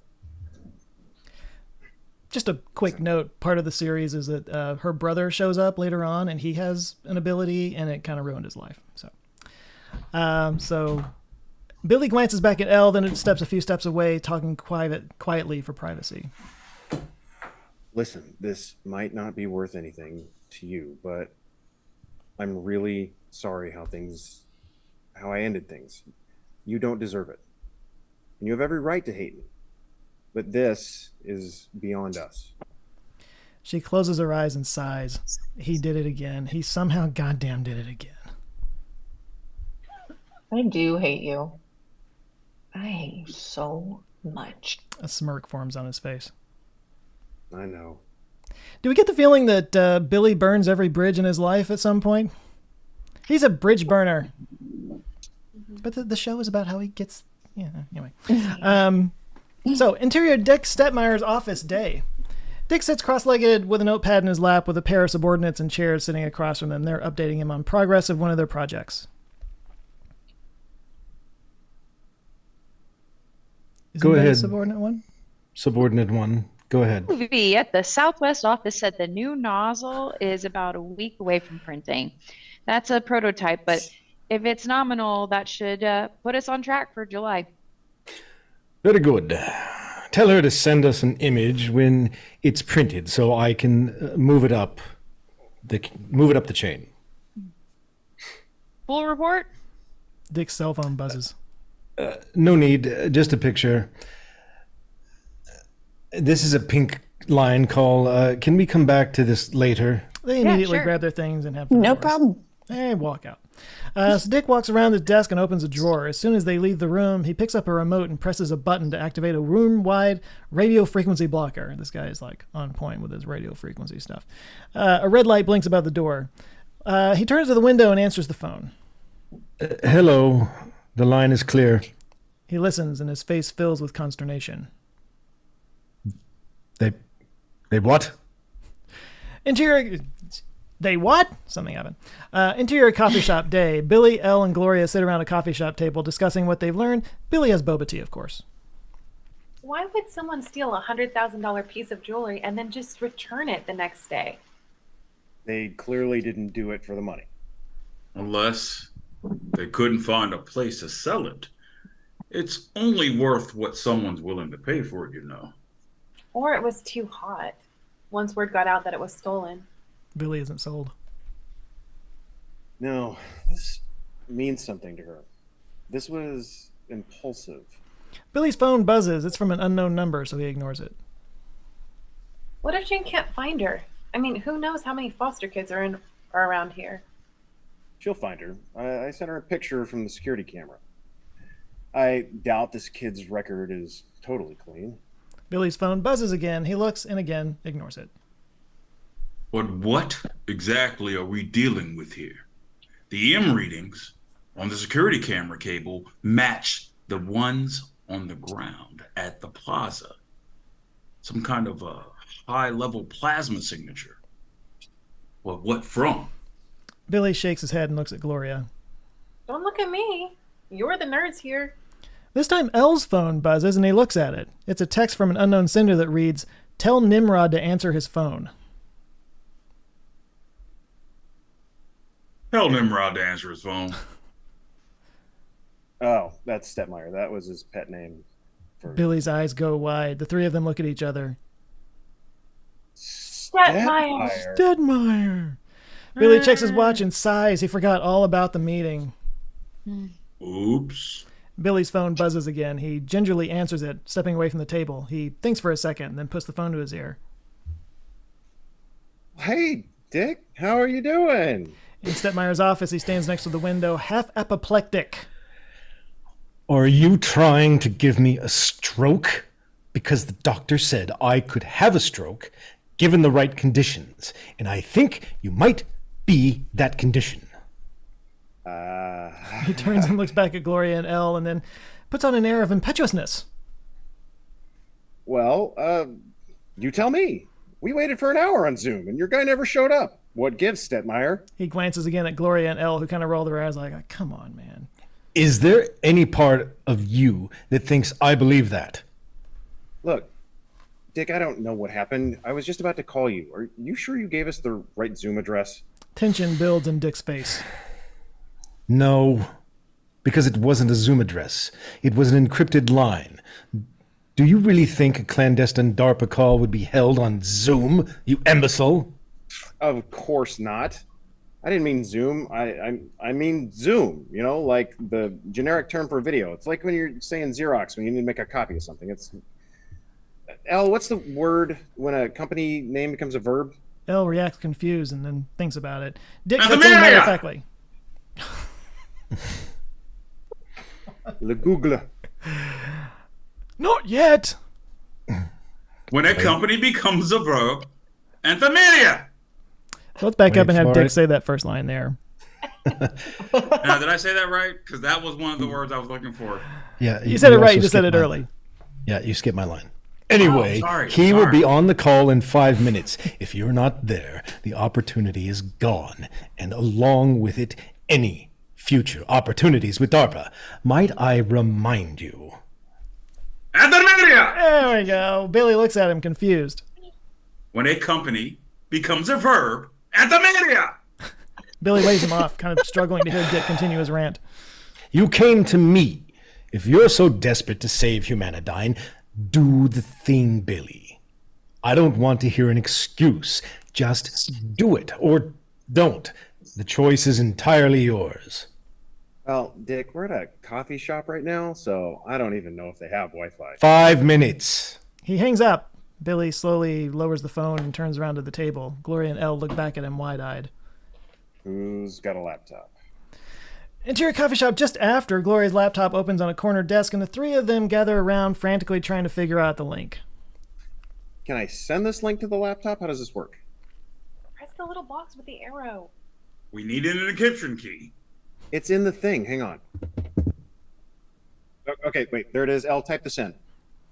Just a quick note, part of the series is that her brother shows up later on, and he has an ability, and it kind of ruined his life. So Billy glances back at Elle, then it steps a few steps away, talking quietly for privacy. Listen, this might not be worth anything to you, but I'm really sorry how I ended things. You don't deserve it. And you have every right to hate me. But this is beyond us. She closes her eyes and sighs. He did it again. He somehow goddamn did it again. I do hate you. I hate you so much. A smirk forms on his face. I know. Do we get the feeling that Billy burns every bridge in his life at some point? He's a bridge burner. But the show is about how he gets... Yeah, anyway. So, interior Dick Stetmeyer's office day. Dick sits cross-legged with a notepad in his lap with a pair of subordinates in chairs sitting across from them. They're updating him on progress of one of their projects. Go ahead. Subordinate one? Subordinate one. Go ahead. Movie at the Southwest office said the new nozzle is about a week away from printing. That's a prototype, but if it's nominal, that should put us on track for July. Very good. Tell her to send us an image when it's printed so I can move it up the chain. Full report? Dick's cell phone buzzes. No need, just a picture. This is a pink line call. Can we come back to this later? They immediately grab their things and have no problem. And walk out. So Dick walks around his desk and opens a drawer. As soon as they leave the room, he picks up a remote and presses a button to activate a room-wide radio frequency blocker. This guy is like on point with his radio frequency stuff. A red light blinks above the door. He turns to the window and answers the phone. Hello. The line is clear. He listens and his face fills with consternation. They what? Interior... They what? Something happened. Interior coffee shop day. Billy, Elle, and Gloria sit around a coffee shop table discussing what they've learned. Billy has boba tea, of course. Why would someone steal a $100,000 piece of jewelry and then just return it the next day? They clearly didn't do it for the money. Unless they couldn't find a place to sell it. It's only worth what someone's willing to pay for it, you know. Or it was too hot. Once word got out that it was stolen. Billy isn't sold. No, this means something to her. This was impulsive. Billy's phone buzzes. It's from an unknown number, so he ignores it. What if Jane can't find her? I mean, who knows how many foster kids are around here? She'll find her. I sent her a picture from the security camera. I doubt this kid's record is totally clean. Billy's phone buzzes again. He looks and again ignores it. But what exactly are we dealing with here? The EM readings on the security camera cable match the ones on the ground at the plaza. Some kind of a high-level plasma signature. Well, what from? Billy shakes his head and looks at Gloria. Don't look at me. You're the nerds here. This time Elle's phone buzzes and he looks at it. It's a text from an unknown sender that reads, "Tell Nimrod to answer his phone." Tell Nimrod to answer his phone. Oh, that's Stetmeyer. That was his pet name. Billy's eyes go wide. The three of them look at each other. Stetmeyer. Stetmeyer. Billy checks his watch and sighs. He forgot all about the meeting. Oops. Billy's phone buzzes again. He gingerly answers it, stepping away from the table. He thinks for a second, then puts the phone to his ear. Hey, Dick. How are you doing? In Stetmeyer's office, he stands next to the window, half apoplectic. Are you trying to give me a stroke? Because the doctor said I could have a stroke given the right conditions, and I think you might be that condition. He turns and looks back at Gloria and Elle and then puts on an air of impetuousness. Well, you tell me. We waited for an hour on Zoom, and your guy never showed up. What gives, Stetmeyer? He glances again at Gloria and Elle, who kind of roll their eyes like, come on, man. Is there any part of you that thinks I believe that? Look, Dick, I don't know what happened. I was just about to call you. Are you sure you gave us the right Zoom address? Tension builds in Dick's face. No, because it wasn't a Zoom address. It was an encrypted line. Do you really think a clandestine DARPA call would be held on Zoom, you imbecile? Of course not. I didn't mean Zoom. I mean Zoom, you know, like the generic term for video. It's like when you're saying Xerox when you need to make a copy of something. It's Elle, what's the word when a company name becomes a verb? Elle reacts confused and then thinks about it. Dick cuts in matter-of-factly. Le Google. Not yet. When a company becomes a verb, and familiar. So let's back up and have Dick say that first line there. Now, did I say that right? Because that was one of the words I was looking for. Yeah, you said it right. You just said it early. Yeah, you skipped my line. Anyway, sorry. He will be on the call in 5 minutes. If you're not there, the opportunity is gone, and along with it, any future opportunities with DARPA. Might I remind you? There we go. Billy looks at him confused. When a company becomes a verb, anthemania. Billy waves him off, kind of struggling to hear Dick continue his rant. You came to me. If you're so desperate to save Humanityne, do the thing, Billy. I don't want to hear an excuse. Just do it, or don't. The choice is entirely yours. Well, Dick, we're at a coffee shop right now, so I don't even know if they have Wi-Fi. 5 minutes. He hangs up. Billy slowly lowers the phone and turns around to the table. Gloria and Elle look back at him wide-eyed. Who's got a laptop? Interior coffee shop just after Gloria's laptop opens on a corner desk, and the three of them gather around frantically trying to figure out the link. Can I send this link to the laptop? How does this work? Press the little box with the arrow. We need an encryption key. It's in the thing. Hang on. Okay, wait. There it is. L, type this in.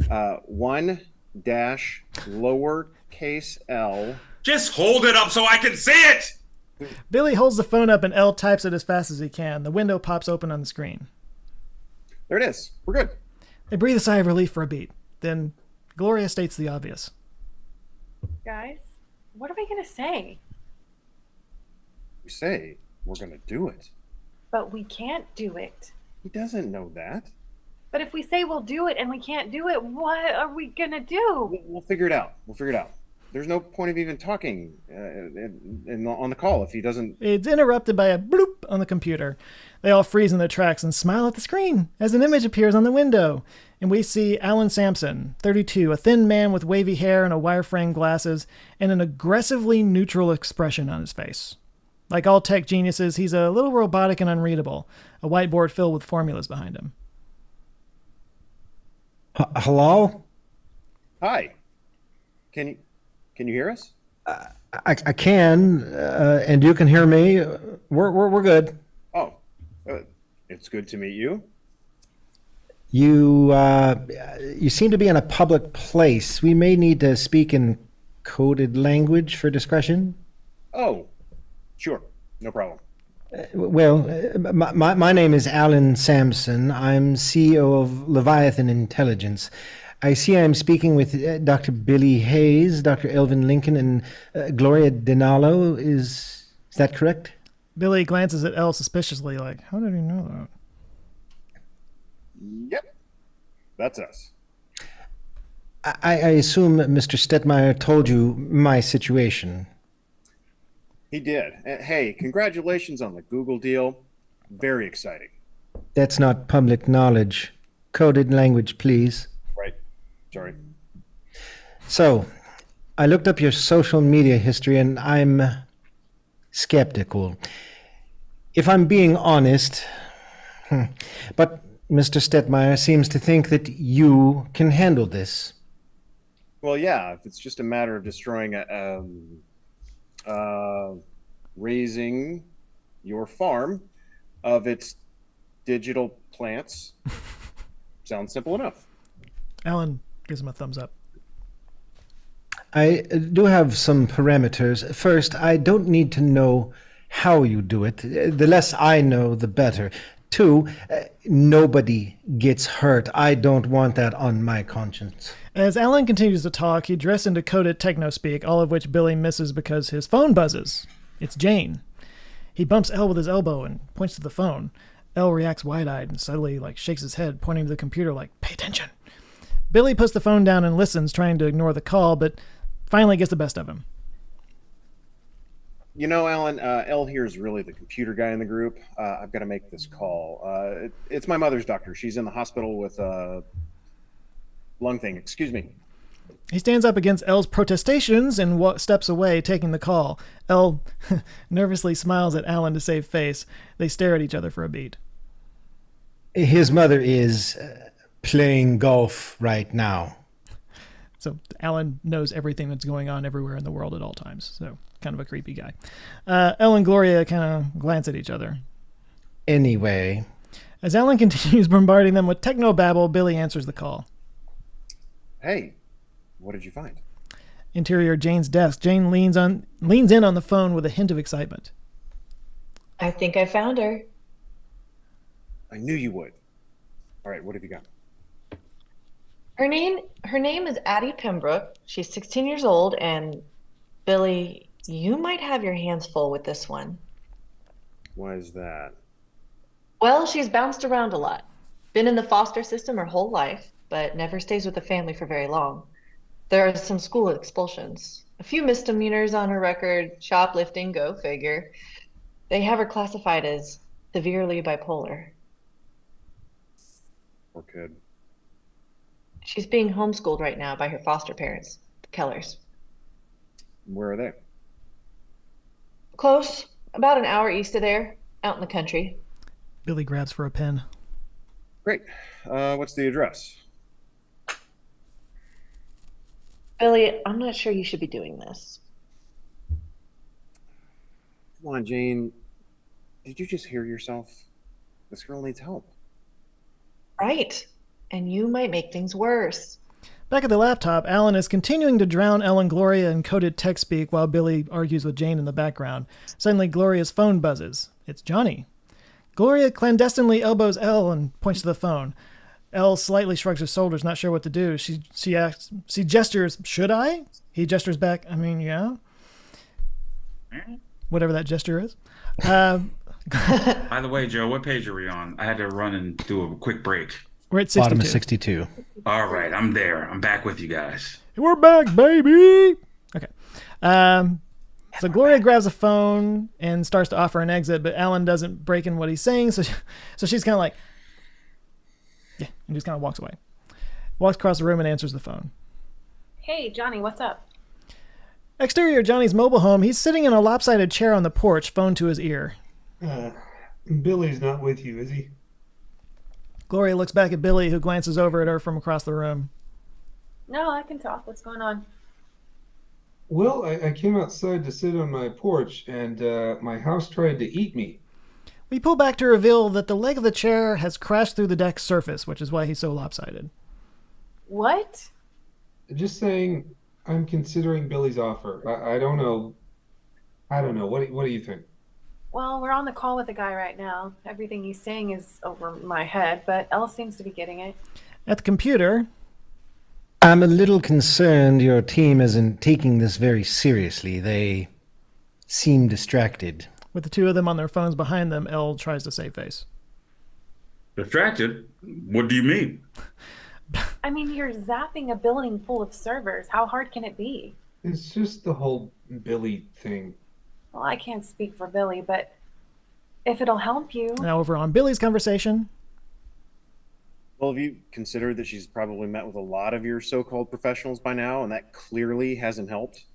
1-lowercase L. Just hold it up so I can see it. Billy holds the phone up and Elle types it as fast as he can. The window pops open on the screen. There it is. We're good. They breathe a sigh of relief for a beat. Then Gloria states the obvious. Guys, what are we going to say? We say we're going to do it. But we can't do it. He doesn't know that. But if we say we'll do it and we can't do it, what are we going to do? We'll figure it out. There's no point of even talking on the call if he doesn't... It's interrupted by a bloop on the computer. They all freeze in their tracks and smile at the screen as an image appears on the window. And we see Alan Sampson, 32, a thin man with wavy hair and a wire-frame glasses, and an aggressively neutral expression on his face. Like all tech geniuses, he's a little robotic and unreadable, a whiteboard filled with formulas behind him. Hello? Hi. Can you hear us? I can, and you can hear me. We're good. Oh, it's good to meet you. You seem to be in a public place. We may need to speak in coded language for discretion. Oh, sure, no problem. My name is Alan Sampson. I'm CEO of Leviathan Intelligence. I see I'm speaking with Dr. Billy Hayes, Dr. Elvin Lincoln, and Gloria Denalo. Is that correct? Billy glances at Elle suspiciously, like, how did he know that? Yep, that's us. I assume that Mr. Stetmeyer told you my situation. He did. Hey, congratulations on the Google deal. Very exciting. That's not public knowledge. Coded language, please. Right. Sorry. So, I looked up your social media history and I'm skeptical. If I'm being honest, but Mr. Stetmeyer seems to think that you can handle this. Well, yeah, if it's just a matter of destroying raising your farm of its digital plants, sounds simple enough. Alan gives him a thumbs up. I do have some parameters. First, I don't need to know how you do it. The less I know, the better. Two, nobody gets hurt. I don't want that on my conscience. As Alan continues to talk, he drifts into coded techno-speak, all of which Billy misses because his phone buzzes. It's Jane. He bumps Elle with his elbow and points to the phone. Elle reacts wide-eyed and suddenly shakes his head, pointing to the computer like, "Pay attention." Billy puts the phone down and listens, trying to ignore the call, but finally gets the best of him. You know, Alan, Elle here is really the computer guy in the group. I've got to make this call. It's my mother's doctor. She's in the hospital with a lung thing. Excuse me. He stands up against Elle's protestations and steps away, taking the call. Elle nervously smiles at Alan to save face. They stare at each other for a beat. His mother is playing golf right now. So Alan knows everything that's going on everywhere in the world at all times. So kind of a creepy guy. Elle and Gloria kind of glance at each other. Anyway. As Alan continues bombarding them with technobabble, Billy answers the call. Hey, what did you find? Interior Jane's desk. Jane leans in on the phone with a hint of excitement. I think I found her. I knew you would. All right, what have you got? Her name is Addie Pembroke. She's 16 years old, and Billy, you might have your hands full with this one. Why is that? Well, she's bounced around a lot. Been in the foster system her whole life, but never stays with the family for very long. There are some school expulsions. A few misdemeanors on her record, shoplifting, go figure. They have her classified as severely bipolar. Poor kid. She's being homeschooled right now by her foster parents, the Kellers. Where are they? Close, about an hour east of there, out in the country. Billy grabs for a pen. Great. What's the address? Billy, I'm not sure you should be doing this. Come on, Jane. Did you just hear yourself? This girl needs help. Right. And you might make things worse. Back at the laptop, Alan is continuing to drown Elle and Gloria in coded text speak while Billy argues with Jane in the background. Suddenly, Gloria's phone buzzes. It's Johnny. Gloria clandestinely elbows Elle and points to the phone. Elle slightly shrugs her shoulders, not sure what to do. She gestures, "Should I?" He gestures back, "I mean, yeah." Whatever that gesture is. By the way, Joe, what page are we on? I had to run and do a quick break. We're at 62. Bottom of 62. All right, I'm there. I'm back with you guys. We're back, baby! Okay. So Gloria grabs a phone and starts to offer an exit, but Alan doesn't break in what he's saying, so she's kind of like, yeah, and just kind of walks away. Walks across the room and answers the phone. Hey, Johnny, what's up? Exterior Johnny's mobile home. He's sitting in a lopsided chair on the porch, phone to his ear. Billy's not with you, is he? Gloria looks back at Billy, who glances over at her from across the room. No, I can talk. What's going on? Well, I came outside to sit on my porch, and my house tried to eat me. We pull back to reveal that the leg of the chair has crashed through the deck's surface, which is why he's so lopsided. What? Just saying, I'm considering Billy's offer. I don't know. I don't know. What do you think? Well, we're on the call with the guy right now. Everything he's saying is over my head, but Elle seems to be getting it. At the computer, I'm a little concerned your team isn't taking this very seriously. They seem distracted. with the two of them on their phones behind them, Elle tries to save face. Distracted? What do you mean? I mean, you're zapping a building full of servers. How hard can it be? It's just the whole Billy thing. Well, I can't speak for Billy, but if it'll help you. Now over on Billy's conversation. Well, have you considered that she's probably met with a lot of your so-called professionals by now, and that clearly hasn't helped?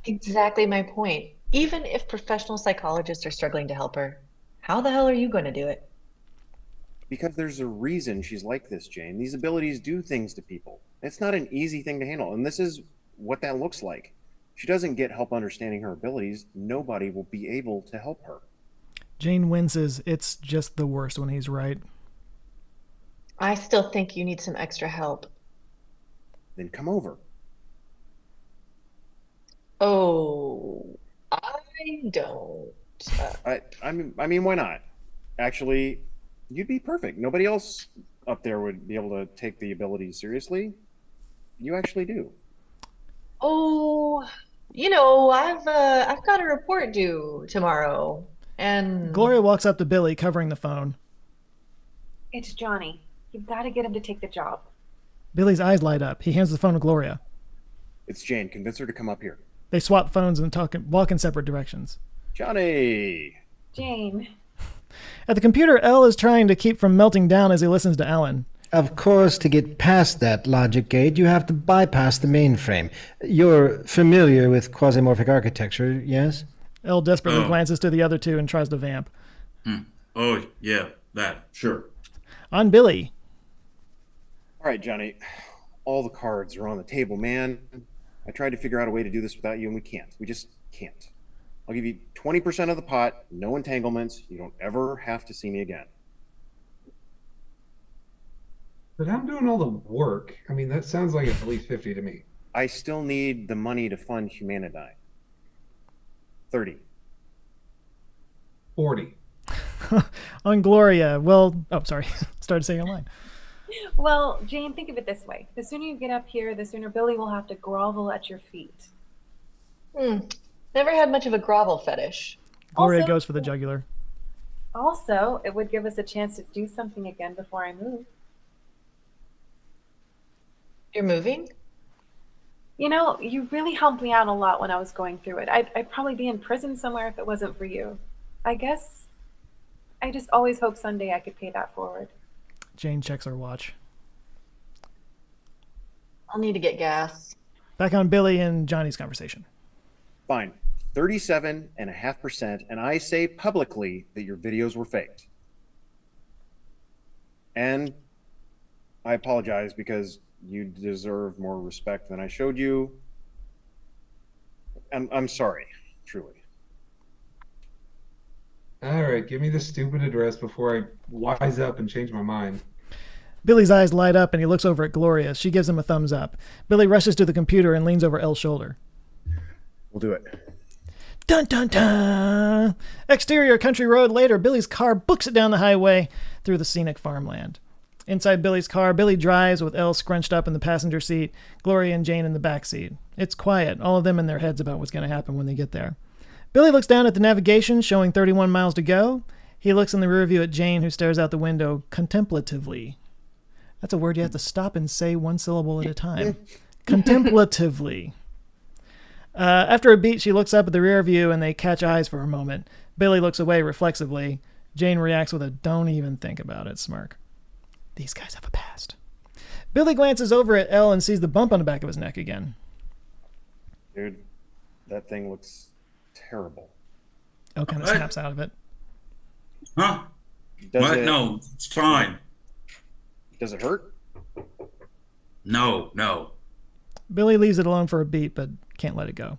Exactly my point. Even if professional psychologists are struggling to help her, how the hell are you going to do it? Because there's a reason she's like this, Jane. These abilities do things to people. It's not an easy thing to handle, and this is what that looks like. If she doesn't get help understanding her abilities, nobody will be able to help her. Jane winces. It's just the worst when he's right. I still think you need some extra help. Then come over. Oh, I don't. I mean, why not? Actually, you'd be perfect. Nobody else up there would be able to take the ability seriously. You actually do. Oh, I've got a report due tomorrow, and Gloria walks up to Billy, covering the phone. It's Johnny. You've got to get him to take the job. Billy's eyes light up. He hands the phone to Gloria. It's Jane. Convince her to come up here. They swap phones and walk in separate directions. Johnny! Jane. At the computer, Elle is trying to keep from melting down as he listens to Alan. Of course, to get past that logic gate, you have to bypass the mainframe. You're familiar with quasimorphic architecture, yes? Elle desperately glances to the other two and tries to vamp. Oh, yeah, that, sure. On Billy. All right, Johnny. All the cards are on the table, man. I tried to figure out a way to do this without you, and we can't. We just can't. I'll give you 20% of the pot, no entanglements. You don't ever have to see me again. But I'm doing all the work. I mean, that sounds like at least 50 to me. I still need the money to fund Humanidy. 30. 40. On Gloria. Well, sorry. Started saying online. Well, Jane, think of it this way. The sooner you get up here, the sooner Billy will have to grovel at your feet. Never had much of a grovel fetish. Gloria goes for the jugular. Also, it would give us a chance to do something again before I move. You're moving? You really helped me out a lot when I was going through it. I'd probably be in prison somewhere if it wasn't for you. I guess I just always hope someday I could pay that forward. Jane checks her watch. I'll need to get gas. Back on Billy and Johnny's conversation. Fine. 37.5%, and I say publicly that your videos were faked. And I apologize because you deserve more respect than I showed you. I'm sorry, truly. All right, give me the stupid address before I wise up and change my mind. Billy's eyes light up and he looks over at Gloria. She gives him a thumbs up. Billy rushes to the computer and leans over Elle's shoulder. We'll do it. Dun dun dun! Exterior country road later, Billy's car books it down the highway through the scenic farmland. Inside Billy's car, Billy drives with Elle scrunched up in the passenger seat, Gloria and Jane in the back seat. It's quiet, all of them in their heads about what's going to happen when they get there. Billy looks down at the navigation, showing 31 miles to go. He looks in the rear view at Jane, who stares out the window contemplatively. That's a word you have to stop and say one syllable at a time. Contemplatively. After a beat, she looks up at the rear view and they catch eyes for a moment. Billy looks away reflexively. Jane reacts with a "don't even think about it" smirk. These guys have a past. Billy glances over at Elle and sees the bump on the back of his neck again. Dude, that thing looks terrible. Elle kind of snaps out of it. Huh? Does it, No, it's fine. Does it hurt? No. Billy leaves it alone for a beat, but can't let it go.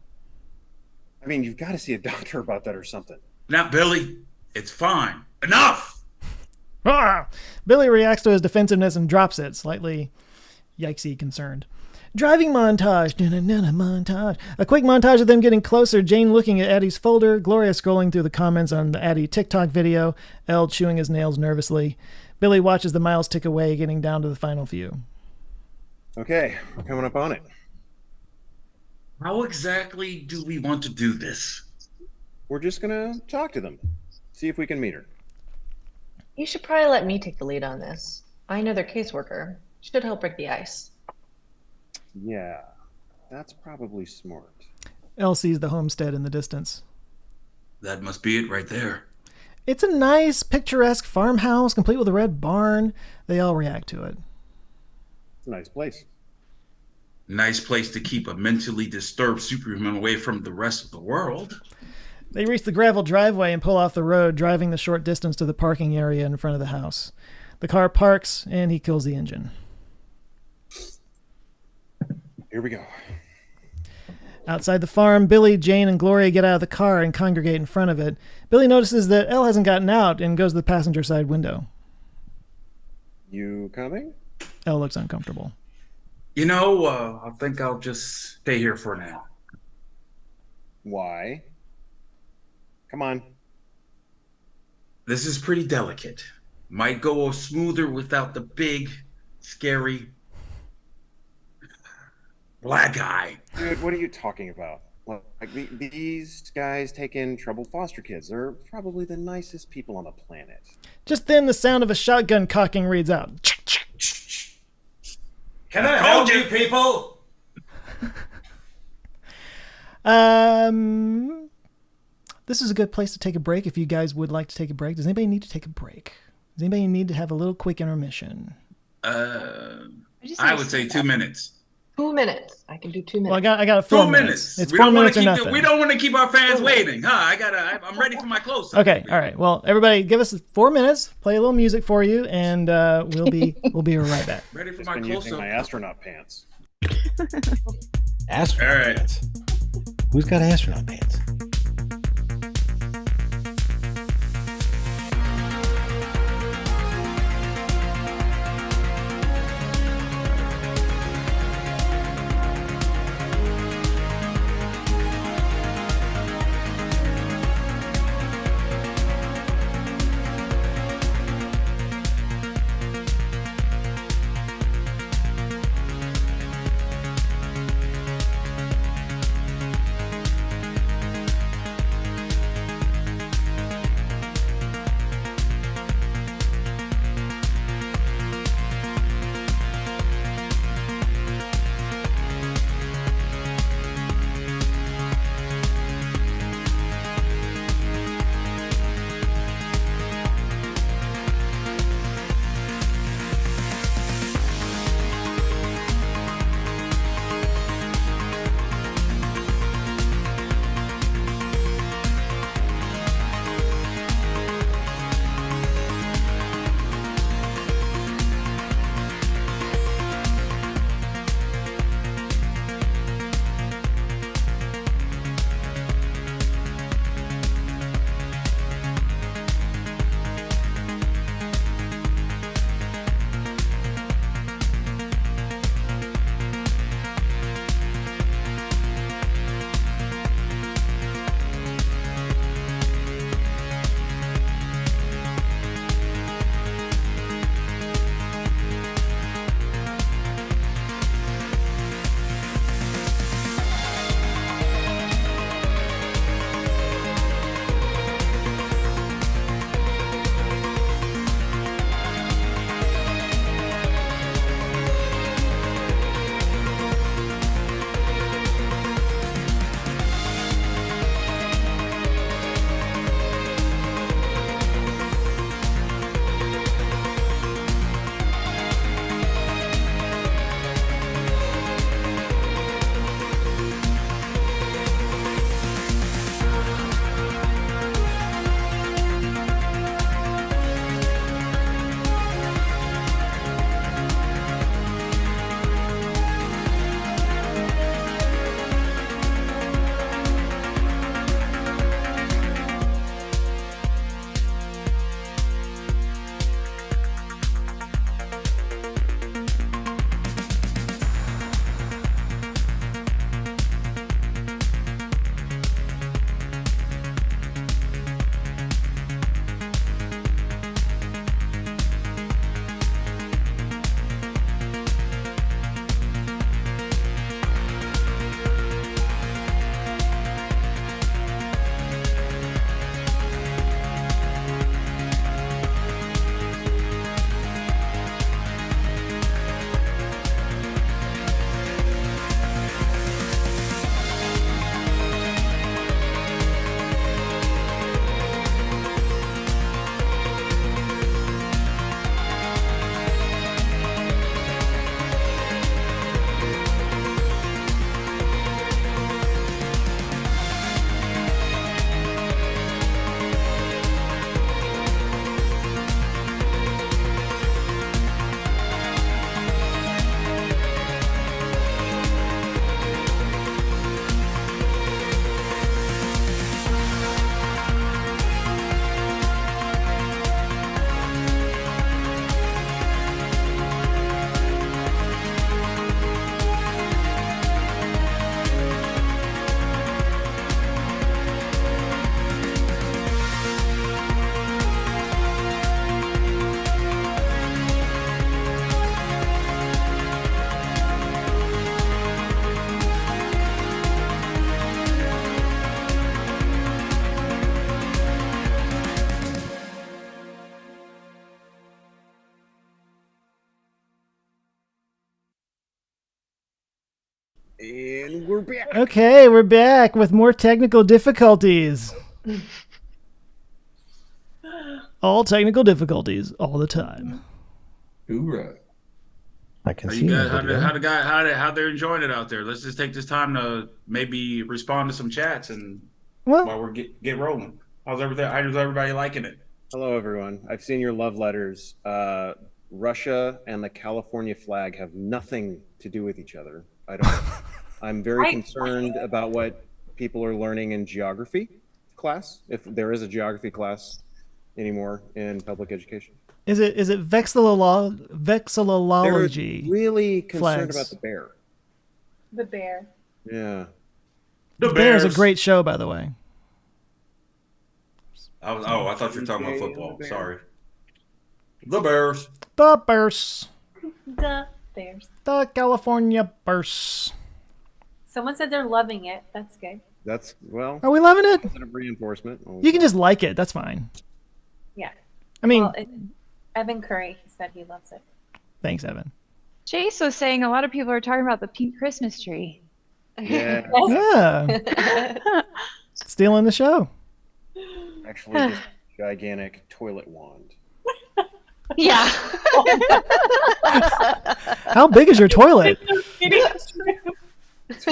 I mean, you've got to see a doctor about that or something. Now, Billy, it's fine. Enough! Ah! Billy reacts to his defensiveness and drops it, slightly yikesy concerned. Driving montage. Montage. A quick montage of them getting closer, Jane looking at Addie's folder, Gloria scrolling through the comments on the Addie TikTok video, Elle chewing his nails nervously. Billy watches the miles tick away, getting down to the final few. Okay, we're coming up on it. How exactly do we want to do this? We're just going to talk to them, see if we can meet her. You should probably let me take the lead on this. I know their caseworker. Should help break the ice. Yeah, that's probably smart. Elle sees the homestead in the distance. That must be it right there. It's a nice, picturesque farmhouse, complete with a red barn. They all react to it. It's a nice place. Nice place to keep a mentally disturbed superhuman away from the rest of the world. They reach the gravel driveway and pull off the road, driving the short distance to the parking area in front of the house. The car parks, and he kills the engine. Here we go. Outside the farm, Billy, Jane, and Gloria get out of the car and congregate in front of it. Billy notices that Elle hasn't gotten out and goes to the passenger side window. You coming? Elle looks uncomfortable. I think I'll just stay here for now. Why? Come on. This is pretty delicate. Might go smoother without the big, scary black guy. Dude, what are you talking about? Like these guys take in troubled foster kids. They're probably the nicest people on the planet. Just then the sound of a shotgun cocking reads out. Can I help you people? This is a good place to take a break if you guys would like to take a break. Does anybody need to take a break? Does anybody need to have a little quick intermission? I would say 2 minutes. 2 minutes. I can do 2 minutes. Well, I got 4 minutes. It's 4 minutes or nothing. We don't want to keep our fans waiting, huh? I'm ready for my close-up. Okay, all right. Well, everybody, give us 4 minutes. Play a little music for you, and we'll be right back. Ready for Just my been using close-up. my astronaut pants. Astronaut All right. pants. Who's got astronaut pants? And we're back. Okay, we're back with more technical difficulties. All technical difficulties, all the time. Hoorah. I can How see you guys? that. How they're enjoying it out there? Let's just take this time to maybe respond to some chats and Well, while we're get rolling. How's everything? How's everybody liking it? Hello, everyone. I've seen your love letters. Russia and the California flag have nothing to do with each other. I'm very concerned about what people are learning in geography class, if there is a geography class anymore in public education. is it vexillology? They're really concerned flags. about the bear. The bear. Yeah. The Bear is a great show, by the way. I thought you were talking about football. Sorry. The Bears. The Bears. The bears. The California Bears. Someone said they're loving it. That's good. That's, well. Are we loving it? Positive reinforcement. You can just like it. That's fine. Yeah. I mean, Well, Evan Curry said he loves it. thanks, Evan. Chase was saying a lot of people are talking about the pink Christmas tree. Yeah. Yeah. Stealing the show. Actually, just gigantic toilet wand. Yeah. How big is your toilet? It's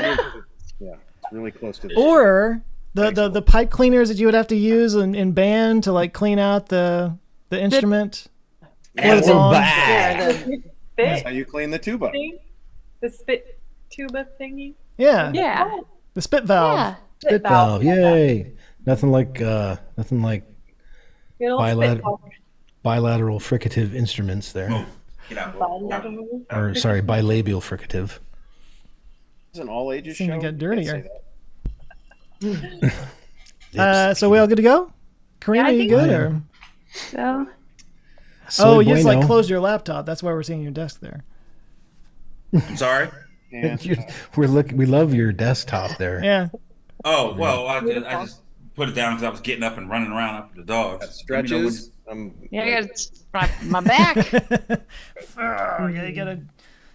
really close to the Or the pipe cleaners that you would have to use in band to like clean out the instrument. And Close we're on. back. That's how you clean the tuba. The spit tuba thingy. Yeah. Yeah. The spit valve. Yeah. Spit valve, yay! Nothing like Good old bilateral, spit valve. bilateral fricative instruments there. Oh, get out. Bilateral. Or sorry, bilabial fricative. It's an all ages Seem show. to get You dirtier. can't say So we all good to go? Karina, I you think good? so. Or? So Oh, you just like bueno. closed your laptop. That's why we're seeing your desk there. I'm sorry. that. We love your desktop there. Yeah. Oh well, I just put it down because I was getting up and running around after the dogs. Got stretches. yeah, I got my back. Oh, yeah, you gotta.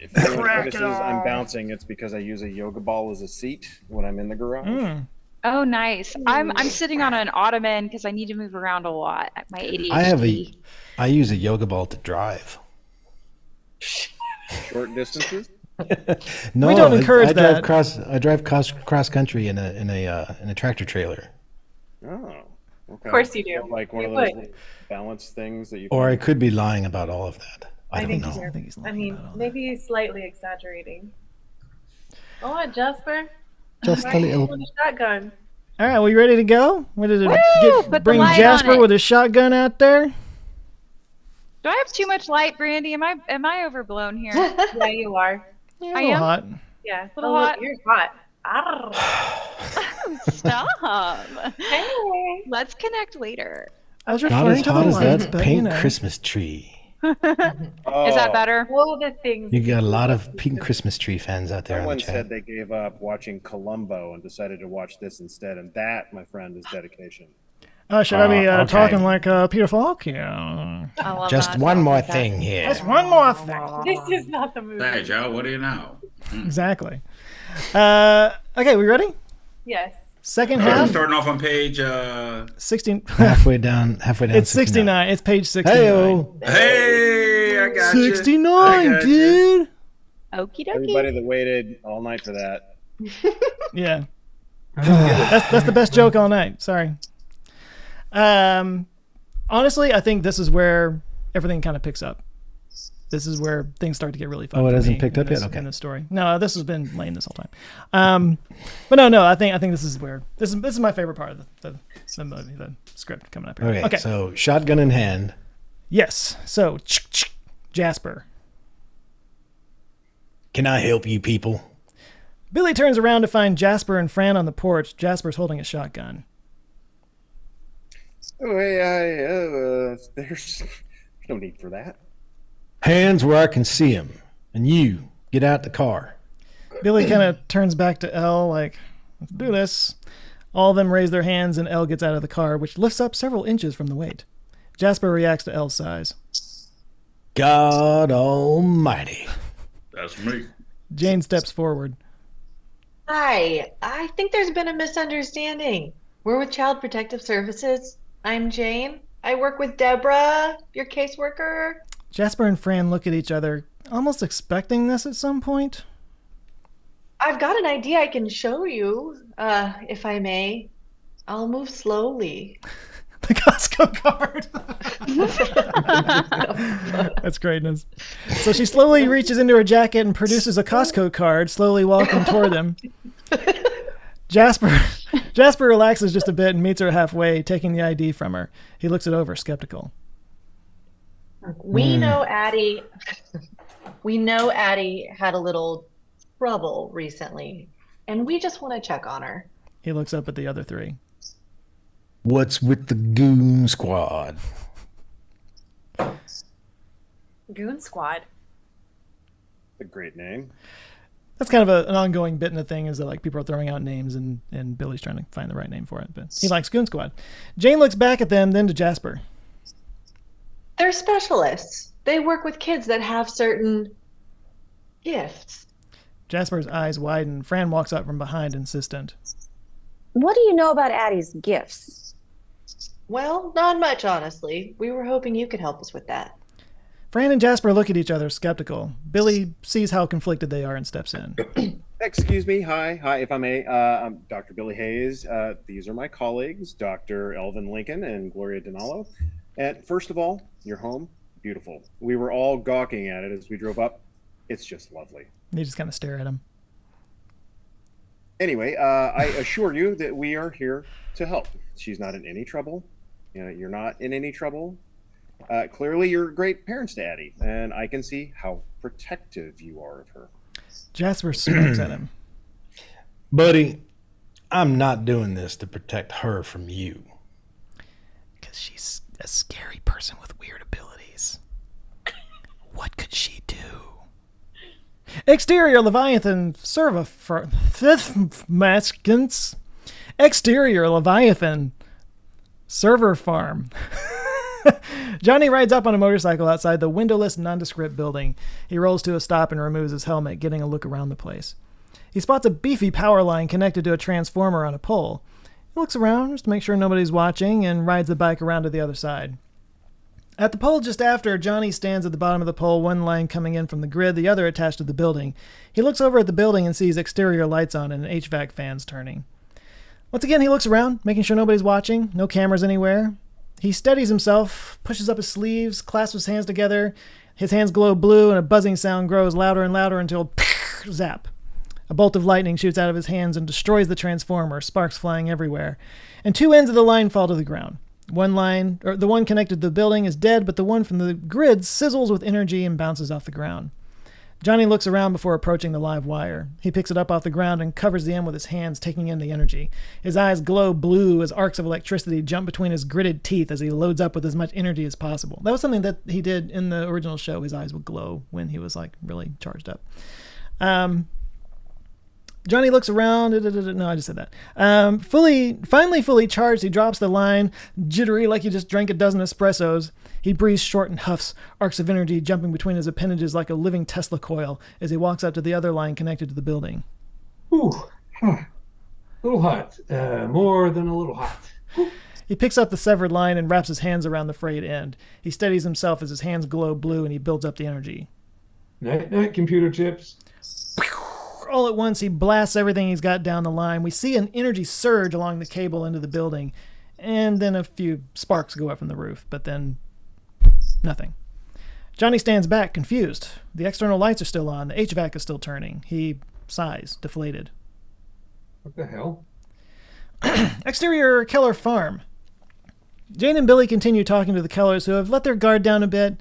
If anyone Crack it notices I'm all. bouncing, it's because I use a yoga ball as a seat when I'm in the garage. Mm. Oh, nice. I'm sitting on an ottoman because I need to move around a lot. My ADHD. I use a yoga ball to drive. Short distances. No, We don't encourage I that. drive cross country in a tractor trailer. Oh, okay. Of course you do. Like one You of those would. little balance things that you. Or I could be lying about all of that. I don't think know. you're- I think he's I lying mean, about all maybe he's slightly exaggerating. Oh, what, Jasper? Just Why a are you little. holding a shotgun? All right, we ready to go? We did Woo! Put the bring light on Jasper it. with his shotgun out there. Do I have too much light, Brandy? Am I overblown here? Yeah, you are. Yeah, I a little am? hot. Yeah, Little hot. You're hot. Arr. Stop. Hey. Let's connect later. I was Not referring as to the hot as lights, that but pink you know. Christmas tree. Is that better? All the things. You got a lot of pink Christmas tree fans out there on the Someone chat. said they gave up watching Columbo and decided to watch this instead, and that, my friend, is dedication. Should I be okay. talking like Peter Falk? Yeah. I love Just that. one I more like that. thing here. Just one more thing. This is not the movie. Hey Joe, what do you know? Exactly. Okay, we ready? Yes. Second We're half. starting off on page 16. halfway down. It's 69. It's page 69. Hey-o. Hey, I got you. 69, I got you. dude. Okie dokie. Everybody that waited all night for that. Yeah. That's the best joke all night. Sorry. Honestly, I think this is where everything kind of picks up. This is where things start to get really fun. Oh, it for hasn't me picked in up yet? this- Okay. In the story, no, this has been lame this whole time. But no, I think this is where this is my favorite part of the movie, the script coming up here. Okay, so shotgun in hand. Yes. So Jasper. Can I help you people? Billy turns around to find Jasper and Fran on the porch. Jasper's holding a shotgun. Oh, hey, there's no need for that. Hands where I can see them. And you, get out the car. Billy kind of turns back to Elle like, let's do this. All of them raise their hands and Elle gets out of the car, which lifts up several inches from the weight. Jasper reacts to Elle's size. God almighty. That's me. Jane steps forward. Hi, I think there's been a misunderstanding. We're with Child Protective Services. I'm Jane. I work with Deborah, your caseworker. Jasper and Fran look at each other, almost expecting this at some point. I've got an idea I can show you, if I may. I'll move slowly. The Costco card. That's greatness. So she slowly reaches into her jacket and produces a Costco card, slowly walking toward them. Jasper relaxes just a bit and meets her halfway, taking the ID from her. He looks it over, skeptical. We know Addie had a little trouble recently, and we just want to check on her. He looks up at the other three. What's with the goon squad? Goon Squad. A great name. That's kind of an ongoing bit in the thing, is that like people are throwing out names and Billy's trying to find the right name for it. But he likes Goon Squad. Jane looks back at them, then to Jasper. They're specialists. They work with kids that have certain gifts. Jasper's eyes widen. Fran walks up from behind, insistent. What do you know about Addie's gifts? Well, not much, honestly. We were hoping you could help us with that. Fran and Jasper look at each other, skeptical. Billy sees how conflicted they are and steps in. Excuse me. Hi, if I may. I'm Dr. Billy Hayes. These are my colleagues, Dr. Elvin Lincoln and Gloria Donalo. And first of all, your home, beautiful. We were all gawking at it as we drove up. It's just lovely. They just kind of stare at him. Anyway, I assure you that we are here to help. She's not in any trouble. You're not in any trouble. Clearly, you're great parents to Addie, and I can see how protective you are of her. Jasper smirks at him. Buddy, I'm not doing this to protect her from you. Because she's a scary person with weird abilities. What could she do? Exterior Leviathan Exterior Leviathan server farm. Johnny rides up on a motorcycle outside the windowless, nondescript building. He rolls to a stop and removes his helmet, getting a look around the place. He spots a beefy power line connected to a transformer on a pole. He looks around just to make sure nobody's watching and rides the bike around to the other side. At the pole just after, Johnny stands at the bottom of the pole, one line coming in from the grid, the other attached to the building. He looks over at the building and sees exterior lights on and HVAC fans turning. Once again, he looks around, making sure nobody's watching, no cameras anywhere. He steadies himself, pushes up his sleeves, clasps his hands together. His hands glow blue, and a buzzing sound grows louder and louder until zap. A bolt of lightning shoots out of his hands and destroys the transformer, sparks flying everywhere. And two ends of the line fall to the ground. The one connected to the building is dead, but the one from the grid sizzles with energy and bounces off the ground. Johnny looks around before approaching the live wire. He picks it up off the ground and covers the end with his hands, taking in the energy. His eyes glow blue as arcs of electricity jump between his gritted teeth as he loads up with as much energy as possible. That was something that he did in the original show. His eyes would glow when he was like really charged up. Johnny looks around. No, I just said that. Finally fully charged, he drops the line, jittery like he just drank a dozen espressos. He breathes short and huffs, arcs of energy jumping between his appendages like a living Tesla coil as he walks up to the other line connected to the building. Ooh, a little hot. More than a little hot. He picks up the severed line and wraps his hands around the frayed end. He steadies himself as his hands glow blue and he builds up the energy. Night, computer chips. All at once, he blasts everything he's got down the line. We see an energy surge along the cable into the building, and then a few sparks go up from the roof, but then nothing. Johnny stands back, confused. The external lights are still on. The HVAC is still turning. He sighs, deflated. What the hell? Exterior Keller Farm. Jane and Billy continue talking to the Kellers, who have let their guard down a bit.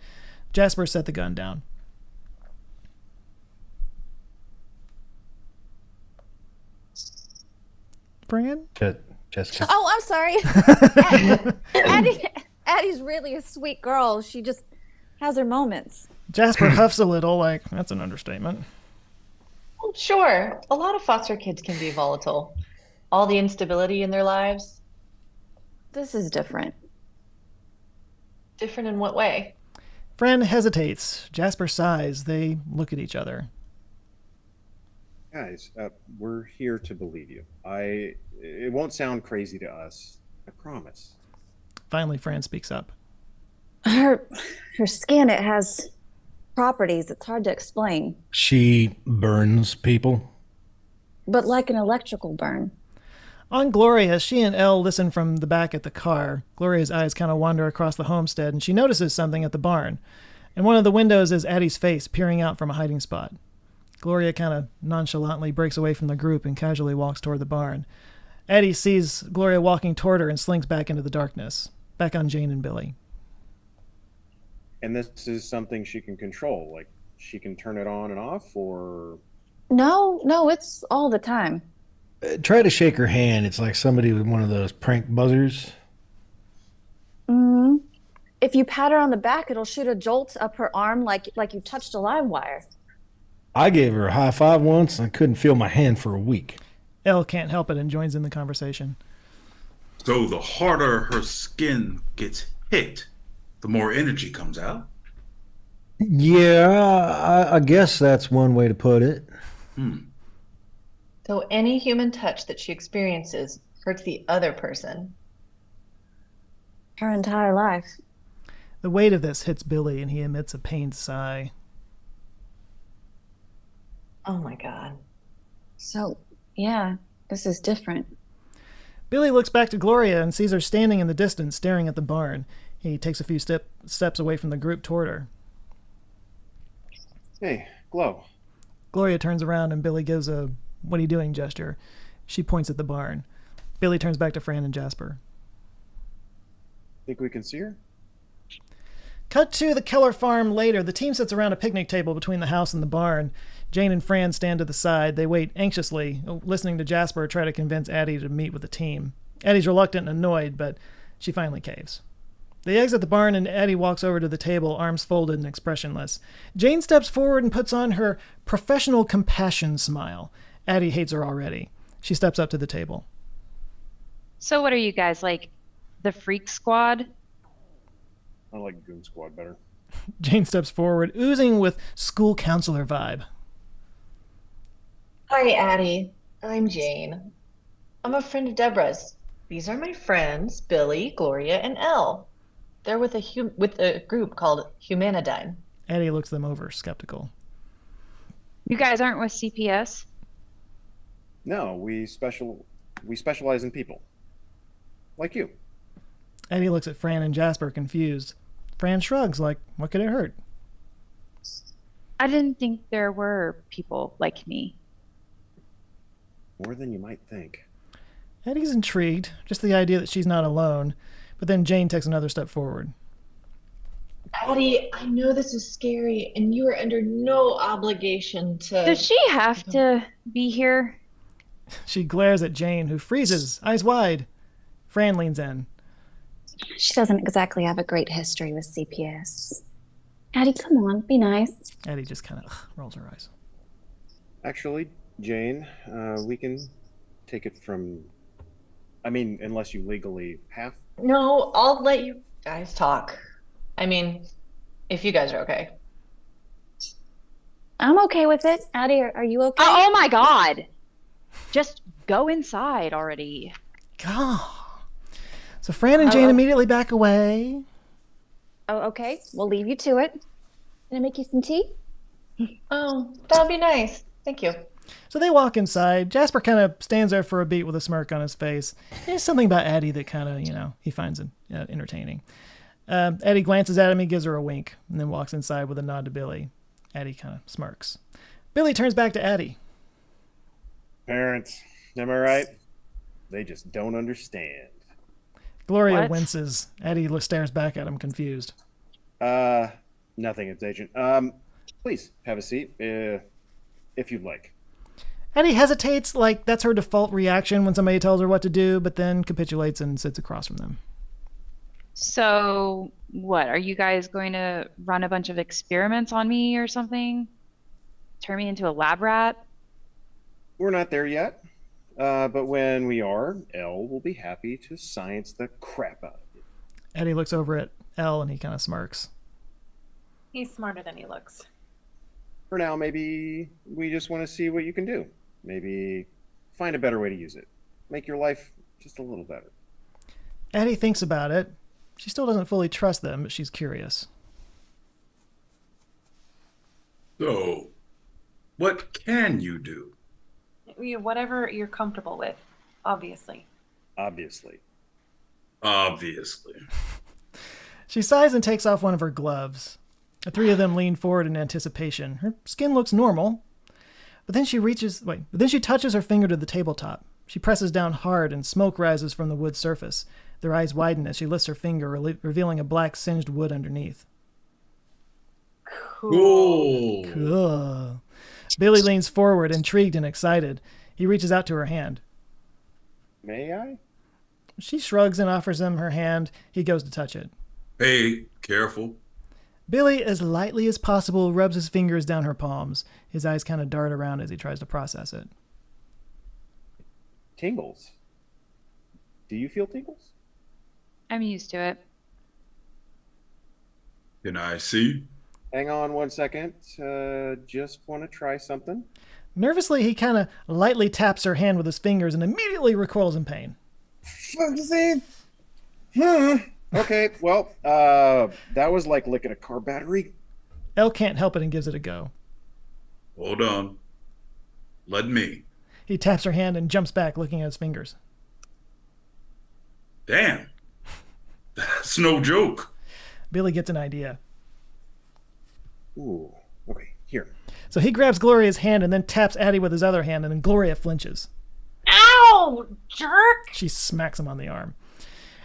Jasper set the gun down. Fran? Jessica. Oh, I'm sorry. Addie's really a sweet girl. She just has her moments. Jasper huffs a little, like, that's an understatement. Well, sure. A lot of foster kids can be volatile. All the instability in their lives. This is different. Different in what way? Fran hesitates. Jasper sighs. They look at each other. Guys, we're here to believe you. It won't sound crazy to us. I promise. Finally, Fran speaks up. Her skin, it has properties. It's hard to explain. She burns people. But like an electrical burn. On Gloria, she and Elle listen from the back at the car. Gloria's eyes kind of wander across the homestead, and she notices something at the barn. In one of the windows is Addie's face peering out from a hiding spot. Gloria kind of nonchalantly breaks away from the group and casually walks toward the barn. Addie sees Gloria walking toward her and slinks back into the darkness, back on Jane and Billy. And this is something she can control. Like, she can turn it on and off, or... No, it's all the time. Try to shake her hand. It's like somebody with one of those prank buzzers. Mm-hmm. If you pat her on the back, it'll shoot a jolt up her arm like you touched a live wire. I gave her a high five once and I couldn't feel my hand for a week. Elle can't help it and joins in the conversation. So the harder her skin gets hit, the more energy comes out. Yeah, I guess that's one way to put it. So any human touch that she experiences hurts the other person. Her entire life. The weight of this hits Billy, and he emits a pained sigh. Oh my God. So, yeah, this is different. Billy looks back to Gloria and sees her standing in the distance, staring at the barn. He takes a few steps away from the group toward her. Hey, Glow. Gloria turns around and Billy gives a "what are you doing" gesture. She points at the barn. Billy turns back to Fran and Jasper. Think we can see her? Cut to the Keller farm later. The team sits around a picnic table between the house and the barn. Jane and Fran stand to the side. They wait anxiously, listening to Jasper try to convince Addie to meet with the team. Addie's reluctant and annoyed, but she finally caves. They exit the barn and Addie walks over to the table, arms folded and expressionless. Jane steps forward and puts on her professional compassion smile. Addie hates her already. She steps up to the table. So what are you guys, like the Freak Squad? I like Goon Squad better. Jane steps forward, oozing with school counselor vibe. Hi, Addie. I'm Jane. I'm a friend of Deborah's. These are my friends, Billy, Gloria, and Elle. They're with a group called Humanidyne. Addie looks them over, skeptical. You guys aren't with CPS? No, we specialize in people. Like you. Addie looks at Fran and Jasper, confused. Fran shrugs, like, what could it hurt? I didn't think there were people like me. More than you might think. Addie's intrigued, just the idea that she's not alone. But then Jane takes another step forward. Addie, I know this is scary, and you are under no obligation to... Does she have to be here? She glares at Jane, who freezes, eyes wide. Fran leans in. She doesn't exactly have a great history with CPS. Addie, come on, be nice. Addie just kind of rolls her eyes. Actually, Jane, we can take it from... I mean, unless you legally have... No, I'll let you guys talk. I mean, if you guys are okay. I'm okay with it. Addie, are you okay? Oh my God. Just go inside already. God. So Fran and Jane immediately back away. Oh, okay. We'll leave you to it. Can I make you some tea? Oh, that'd be nice. Thank you. So they walk inside. Jasper kind of stands there for a beat with a smirk on his face. There's something about Addie that kind of, he finds entertaining. Addie glances at him. He gives her a wink and then walks inside with a nod to Billy. Addie kind of smirks. Billy turns back to Addie. Parents, am I right? They just don't understand. Gloria winces. Addie stares back at him, confused. Nothing, it's Agent. Please, have a seat, if you'd like. Addie hesitates, like that's her default reaction when somebody tells her what to do, but then capitulates and sits across from them. So, what? Are you guys going to run a bunch of experiments on me or something? Turn me into a lab rat? We're not there yet, but when we are, Elle will be happy to science the crap out of you. Addie looks over at Elle and he kind of smirks. He's smarter than he looks. For now, maybe we just want to see what you can do. Maybe find a better way to use it. Make your life just a little better. Addie thinks about it. She still doesn't fully trust them, but she's curious. So, what can you do? Whatever you're comfortable with, obviously. Obviously. Obviously. She sighs and takes off one of her gloves. The three of them lean forward in anticipation. Her skin looks normal, but then she touches her finger to the tabletop. She presses down hard and smoke rises from the wood surface. Their eyes widen as she lifts her finger, revealing a black singed wood underneath. Cool. Cool. Billy leans forward, intrigued and excited. He reaches out to her hand. May I? She shrugs and offers him her hand. He goes to touch it. Hey, careful. Billy, as lightly as possible, rubs his fingers down her palms. His eyes kind of dart around as he tries to process it. Tingles. Do you feel tingles? I'm used to it. Can I see? Hang on 1 second. Just want to try something. Nervously, he kind of lightly taps her hand with his fingers and immediately recoils in pain. Okay, well, that was like licking a car battery. Elle can't help it and gives it a go. Hold on. Let me. He taps her hand and jumps back, looking at his fingers. Damn. That's no joke. Billy gets an idea. Ooh, okay, here. So he grabs Gloria's hand and then taps Addie with his other hand, and then Gloria flinches. Ow, jerk! She smacks him on the arm.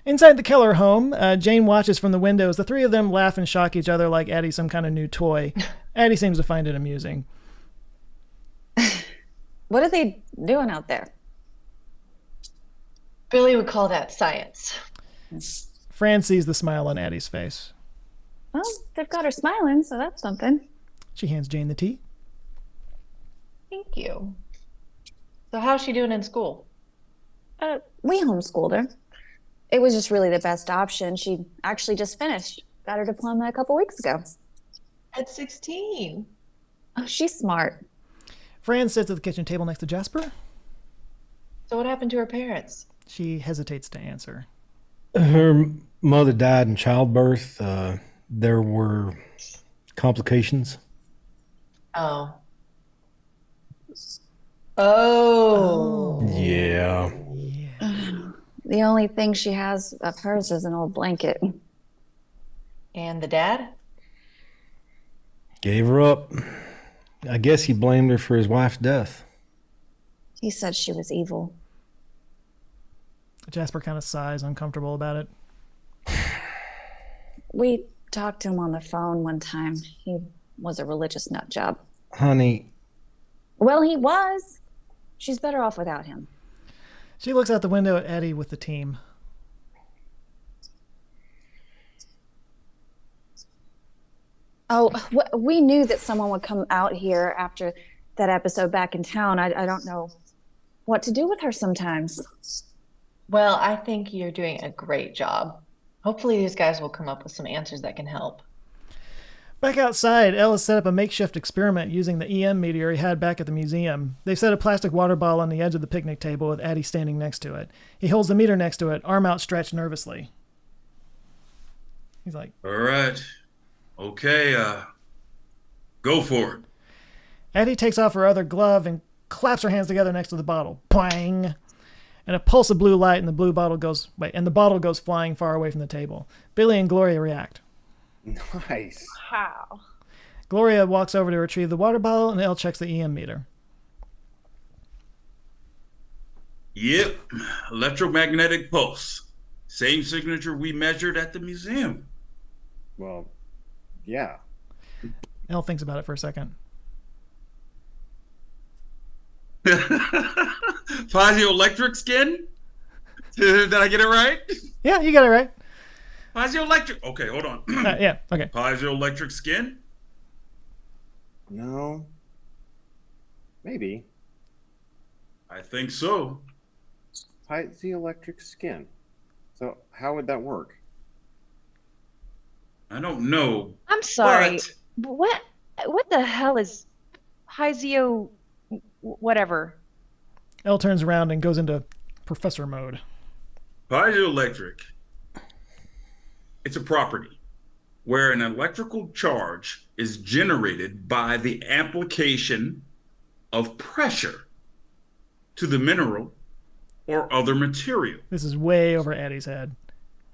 Inside the Keller home, Jane watches from the windows. The three of them laugh and shock each other like Addie's some kind of new toy. Addie seems to find it amusing. What are they doing out there? Billy would call that science. Fran sees the smile on Addie's face. Well, they've got her smiling, so that's something. She hands Jane the tea. Thank you. So how's she doing in school? We homeschooled her. It was just really the best option. She actually just finished. Got her diploma a couple weeks ago. At 16. Oh, she's smart. Fran sits at the kitchen table next to Jasper. So what happened to her parents? She hesitates to answer. Her mother died in childbirth. There were complications. Oh. Oh. Yeah. The only thing she has of hers is an old blanket. And the dad? Gave her up. I guess he blamed her for his wife's death. He said she was evil. Jasper kind of sighs, uncomfortable about it. We talked to him on the phone one time. He was a religious nut job. Honey. Well, he was. She's better off without him. She looks out the window at Eddie with the team. Oh, we knew that someone would come out here after that episode back in town. I don't know what to do with her sometimes. Well, I think you're doing a great job. Hopefully these guys will come up with some answers that can help. Back outside, Ellis set up a makeshift experiment using the EM meter he had back at the museum. They've set a plastic water bottle on the edge of the picnic table with Addie standing next to it. He holds the meter next to it, arm outstretched nervously. He's like, all right. Okay, go for it. Addie takes off her other glove and claps her hands together next to the bottle. Poing! And a pulse of blue light and the bottle goes flying far away from the table. Billy and Gloria react. Nice. How? Gloria walks over to retrieve the water bottle and Elle checks the EM meter. Yep, electromagnetic pulse. Same signature we measured at the museum. Well, yeah. Elle thinks about it for a second. Piezoelectric skin? Did I get it right? Yeah, you got it right. Piezoelectric. Okay, hold on. Yeah, okay. Piezoelectric skin? No. Maybe. I think so. Piezoelectric skin. So how would that work? I don't know. I'm sorry. But What the hell is Piezo whatever? Elle turns around and goes into professor mode. Piezoelectric. It's a property where an electrical charge is generated by the application of pressure to the mineral or other material. This is way over Addie's head.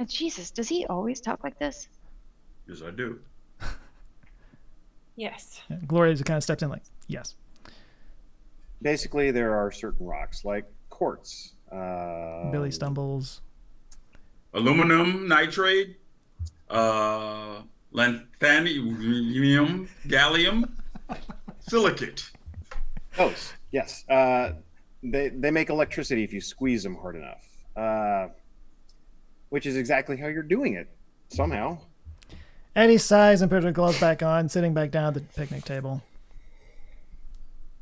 Jesus, does he always talk like this? Yes, I do. Yes. Yeah, Gloria just kind of steps in like, yes. Basically, there are certain rocks like quartz. Billy stumbles. Aluminum nitrate, lanthanum, gallium, silicate. Those, yes. They make electricity if you squeeze them hard enough. Which is exactly how you're doing it, somehow. Addie sighs and puts her gloves back on, sitting back down at the picnic table.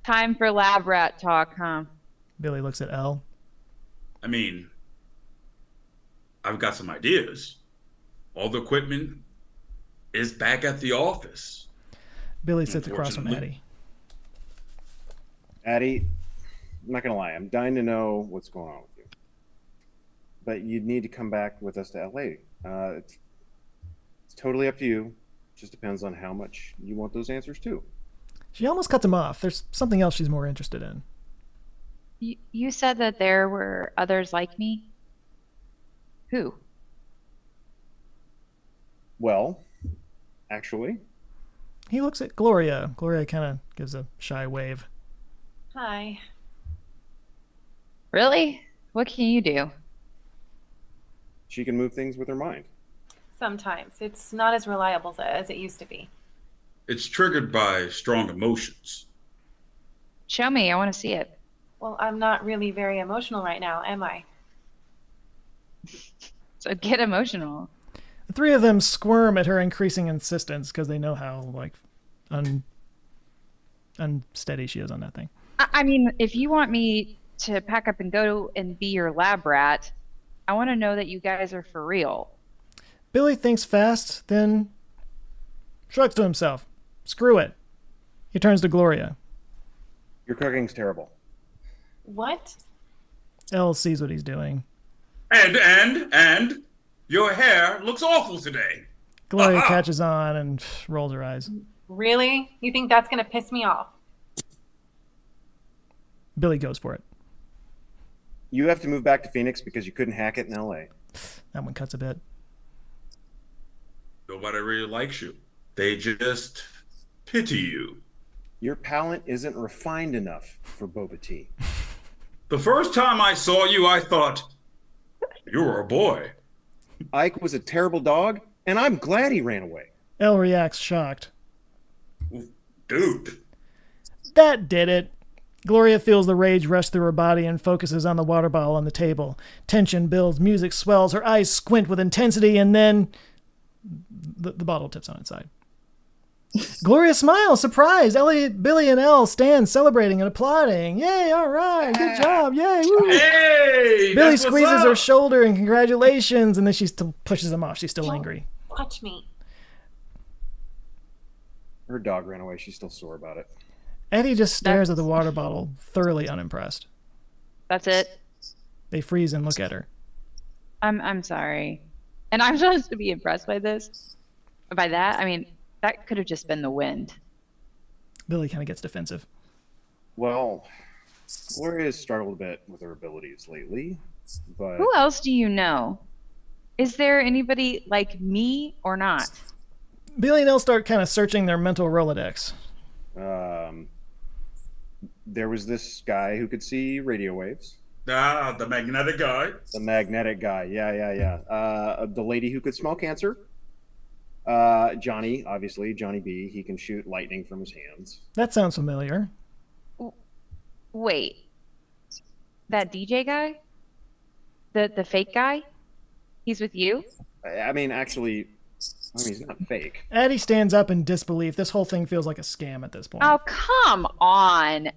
Time for lab rat talk, huh? Billy looks at Elle. I mean, I've got some ideas. All the equipment is back at the office. Billy sits across from Addie. Addie, I'm not going to lie. I'm dying to know what's going on with you. But you need to come back with us to LA. It's totally up to you. Just depends on how much you want those answers too. She almost cuts him off. There's something else she's more interested in. You said that there were others like me? Who? Well, actually. He looks at Gloria. Gloria kind of gives a shy wave. Hi. Really? What can you do? She can move things with her mind. Sometimes. It's not as reliable as it used to be. It's triggered by strong emotions. Show me. I want to see it. Well, I'm not really very emotional right now, am I? So get emotional. The three of them squirm at her increasing insistence because they know how unsteady she is on that thing. I mean, if you want me to pack up and go and be your lab rat, I want to know that you guys are for real. Billy thinks fast, then shrugs to himself. Screw it. He turns to Gloria. Your cooking's terrible. What? Elle sees what he's doing. And your hair looks awful today. Gloria catches on and rolls her eyes. Really? You think that's going to piss me off? Billy goes for it. You have to move back to Phoenix because you couldn't hack it in LA. That one cuts a bit. Nobody really likes you. They just pity you. Your palate isn't refined enough for boba tea. The first time I saw you, I thought, you were a boy. Ike was a terrible dog, and I'm glad he ran away. Elle reacts shocked. Dude. That did it. Gloria feels the rage rush through her body and focuses on the water bottle on the table. Tension builds, music swells, her eyes squint with intensity, and then the bottle tips on its side. Gloria smiles, surprised. Billy and Elle stand celebrating and applauding. Yay, all right, good job, yay, woo. Hey, Billy squeezes her shoulder in congratulations, and then she still pushes him off. She's still angry. Touch me. Her dog ran away. She's still sore about it. Eddie just stares at the water bottle, thoroughly unimpressed. That's it? They freeze and look at her. I'm sorry. And I'm supposed to be impressed by this? By that? I mean, that could have just been the wind. Billy kind of gets defensive. Well, Gloria has struggled a bit with her abilities lately, but... Who else do you know? Is there anybody like me or not? Billy and Elle start kind of searching their mental Rolodex. There was this guy who could see radio waves. Ah, the magnetic guy. The magnetic guy, yeah. The lady who could smell cancer. Johnny, obviously, Johnny B. He can shoot lightning from his hands. That sounds familiar. Wait. That DJ guy? The fake guy? He's with you? I mean, actually, he's not fake. Addie stands up in disbelief. This whole thing feels like a scam at this point. Oh, come on.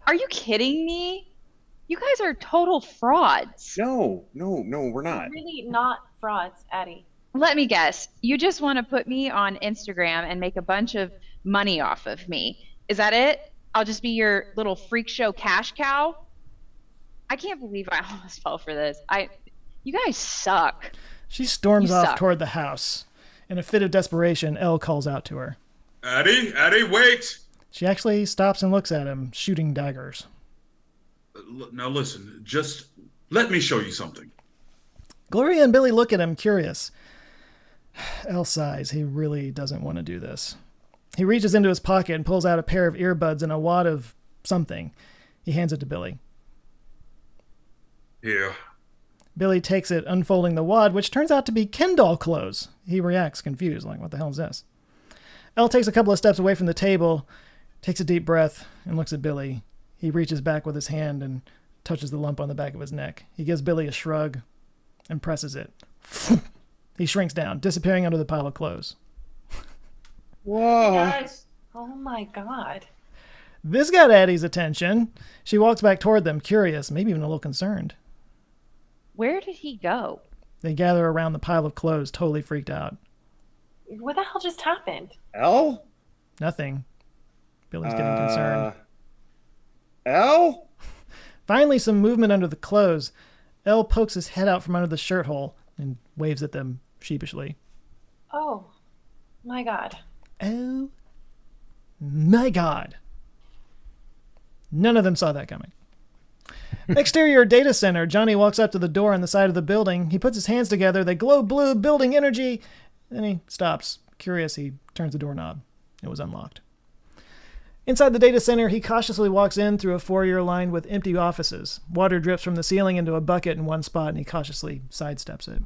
Are you kidding me? You guys are total frauds. No, we're not. We're really not frauds, Addie. Let me guess. You just want to put me on Instagram and make a bunch of money off of me. Is that it? I'll just be your little freak show cash cow? I can't believe I almost fell for this. You guys suck. She storms You off suck. toward the house. In a fit of desperation, Elle calls out to her. Addie, wait! She actually stops and looks at him, shooting daggers. Now listen, just let me show you something. Gloria and Billy look at him, curious. Elle sighs. He really doesn't want to do this. He reaches into his pocket and pulls out a pair of earbuds and a wad of something. He hands it to Billy. Here. Billy takes it, unfolding the wad, which turns out to be Ken doll clothes. He reacts, confused, like, what the hell is this? Elle takes a couple of steps away from the table, takes a deep breath, and looks at Billy. He reaches back with his hand and touches the lump on the back of his neck. He gives Billy a shrug and presses it. He shrinks down, disappearing under the pile of clothes. Whoa. Oh my God. This got Addie's attention. She walks back toward them, curious, maybe even a little concerned. Where did he go? They gather around the pile of clothes, totally freaked out. What the hell just happened? Elle? Nothing. Billy's getting concerned. Elle? Finally, some movement under the clothes. Elle pokes his head out from under the shirt hole and waves at them sheepishly. Oh my God. Oh my God. None of them saw that coming. Exterior data center. Johnny walks up to the door on the side of the building. He puts his hands together. They glow blue, building energy. Then he stops. Curious, he turns the doorknob. It was unlocked. Inside the data center, he cautiously walks in through a foyer lined with empty offices. Water drips from the ceiling into a bucket in one spot, and he cautiously sidesteps it.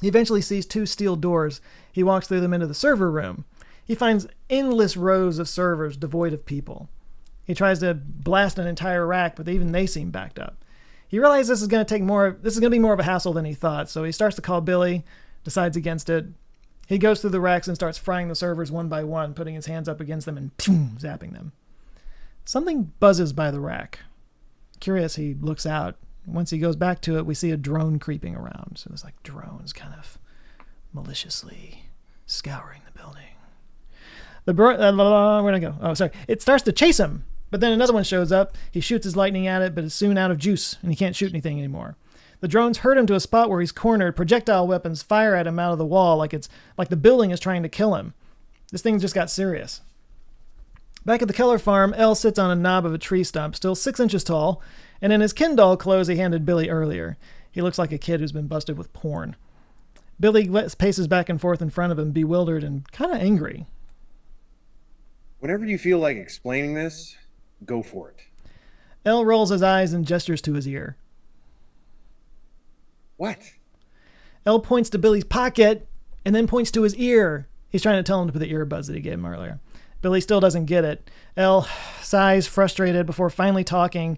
He eventually sees two steel doors. He walks through them into the server room. He finds endless rows of servers devoid of people. He tries to blast an entire rack, but even they seem backed up. He realizes this is going to be more of a hassle than he thought, so he starts to call Billy, decides against it. He goes through the racks and starts frying the servers one by one, putting his hands up against them and zapping them. Something buzzes by the rack. Curious, he looks out. Once he goes back to it, we see a drone creeping around. So there's like drones kind of maliciously scouring the building. Where'd I go? Oh, sorry. It starts to chase him, but then another one shows up. He shoots his lightning at it, but is soon out of juice, and he can't shoot anything anymore. The drones herd him to a spot where he's cornered. Projectile weapons fire at him out of the wall like the building is trying to kill him. This thing just got serious. Back at the Keller farm, Elle sits on a knob of a tree stump, still 6 inches tall, and in his Ken doll clothes he handed Billy earlier. He looks like a kid who's been busted with porn. Billy paces back and forth in front of him, bewildered and kind of angry. Whenever you feel like explaining this, go for it. Elle rolls his eyes and gestures to his ear. What? Elle points to Billy's pocket and then points to his ear. He's trying to tell him to put the earbuds that he gave him earlier. Billy still doesn't get it. Elle sighs, frustrated, before finally talking,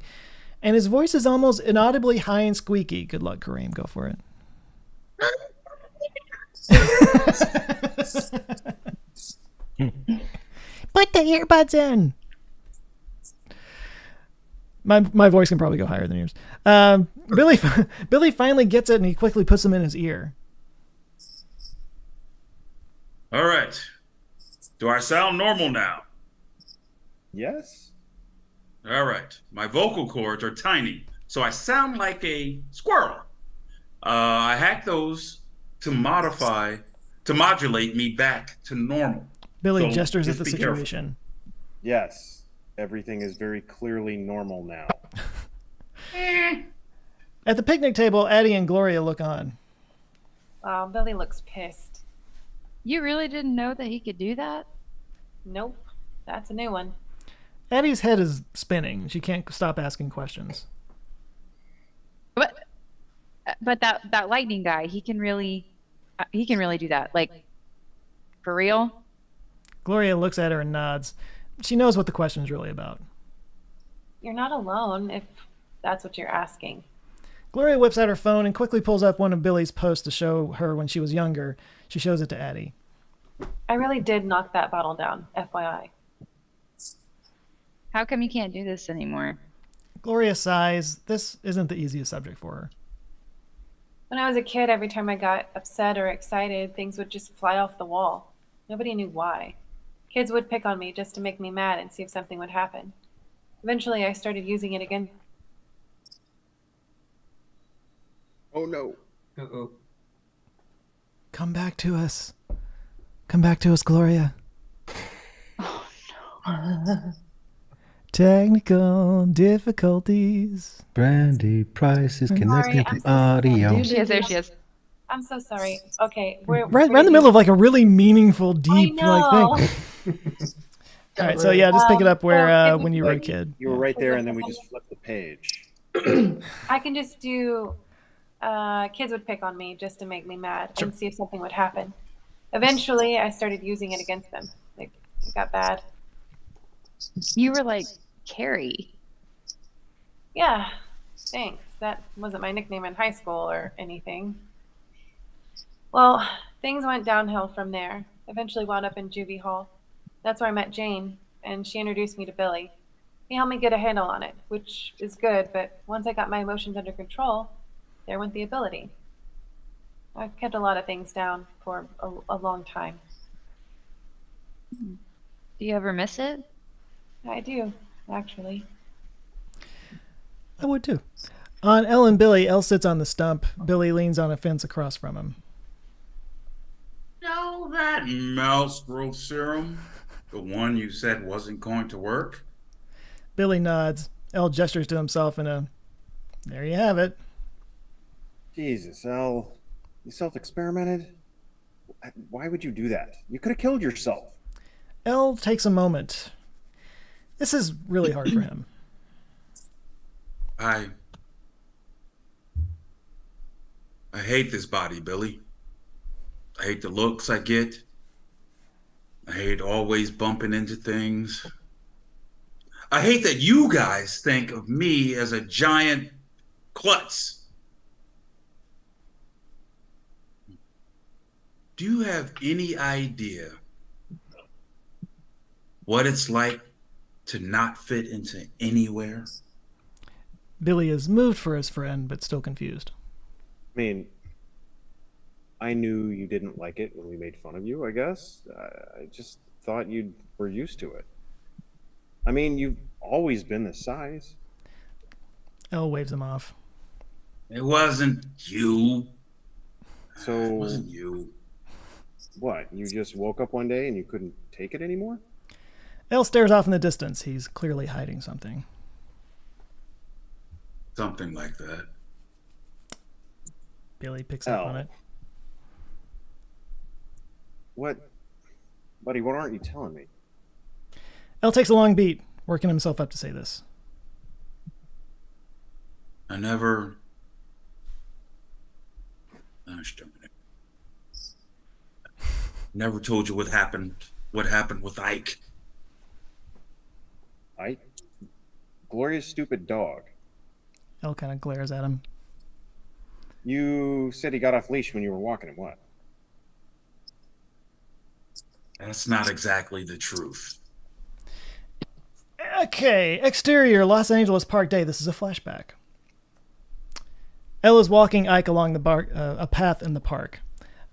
and his voice is almost inaudibly high and squeaky. Good luck, Kareem. Go for it. Put the earbuds in. My voice can probably go higher than yours. Billy finally gets it, and he quickly puts them in his ear. All right. Do I sound normal now? Yes. All right. My vocal cords are tiny, so I sound like a squirrel. I hacked those to modulate me back to normal. Billy So gestures at just the be careful. situation. Yes. Everything is very clearly normal now. At the picnic table, Addie and Gloria look on. Wow, Billy looks pissed. You really didn't know that he could do that? Nope. That's a new one. Addie's head is spinning. She can't stop asking questions. But that lightning guy, he can really do that. Like, for real? Gloria looks at her and nods. She knows what the question is really about. You're not alone, if that's what you're asking. Gloria whips out her phone and quickly pulls up one of Billy's posts to show her when she was younger. She shows it to Addie. I really did knock that bottle down, FYI. How come you can't do this anymore? Gloria sighs. This isn't the easiest subject for her. When I was a kid, every time I got upset or excited, things would just fly off the wall. Nobody knew why. Kids would pick on me just to make me mad and see if something would happen. Eventually, I started using it again. Oh no. Uh-oh. Come back to us. Come back to us, Gloria. Technical difficulties. Brandy Price is Sorry, connected I'm to so sorry. audio. She is. There she is. I'm so sorry. Okay, we're Right in the middle of like a really meaningful, deep like know. thing. All right, so yeah, just pick it up where so when you were a kid. You were right there, and then we just flipped the page. I can just do. Kids would pick on me just to make me mad and see if something would happen. Eventually, I started using it against them. Like, it got bad. You were like Carrie. Yeah, thanks. That wasn't my nickname in high school or anything. Well, things went downhill from there. Eventually wound up in juvie hall. That's where I met Jane, and she introduced me to Billy. He helped me get a handle on it, which is good, but once I got my emotions under control, there went the ability. I've kept a lot of things down for a long time. Do you ever miss it? I do, actually. I would too. On Elle and Billy, Elle sits on the stump. Billy leans on a fence across from him. No, that mouse growth serum, the one you said wasn't going to work. Billy nods. Elle gestures to himself in a, there you have it. Jesus, Elle, you self-experimented? Why would you do that? You could have killed yourself. Elle takes a moment. This is really hard for him. I hate this body, Billy. I hate the looks I get. I hate always bumping into things. I hate that you guys think of me as a giant klutz. Do you have any idea what it's like to not fit into anywhere? Billy is moved for his friend, but still confused. I mean, I knew you didn't like it when we made fun of you, I guess. I just thought you were used to it. I mean, you've always been this size. Elle waves him off. It wasn't you. So, It wasn't you. What? You just woke up one day and you couldn't take it anymore? Elle stares off in the distance. He's clearly hiding something. Something like that. Billy picks up on it. What? Buddy, what aren't you telling me? Elle takes a long beat, working himself up to say this. I never told you what happened with Ike. Ike? Gloria's stupid dog. Elle kind of glares at him. You said he got off leash when you were walking him, what? That's not exactly the truth. Okay, exterior, Los Angeles Park Day. This is a flashback. Elle is walking Ike along a path in the park.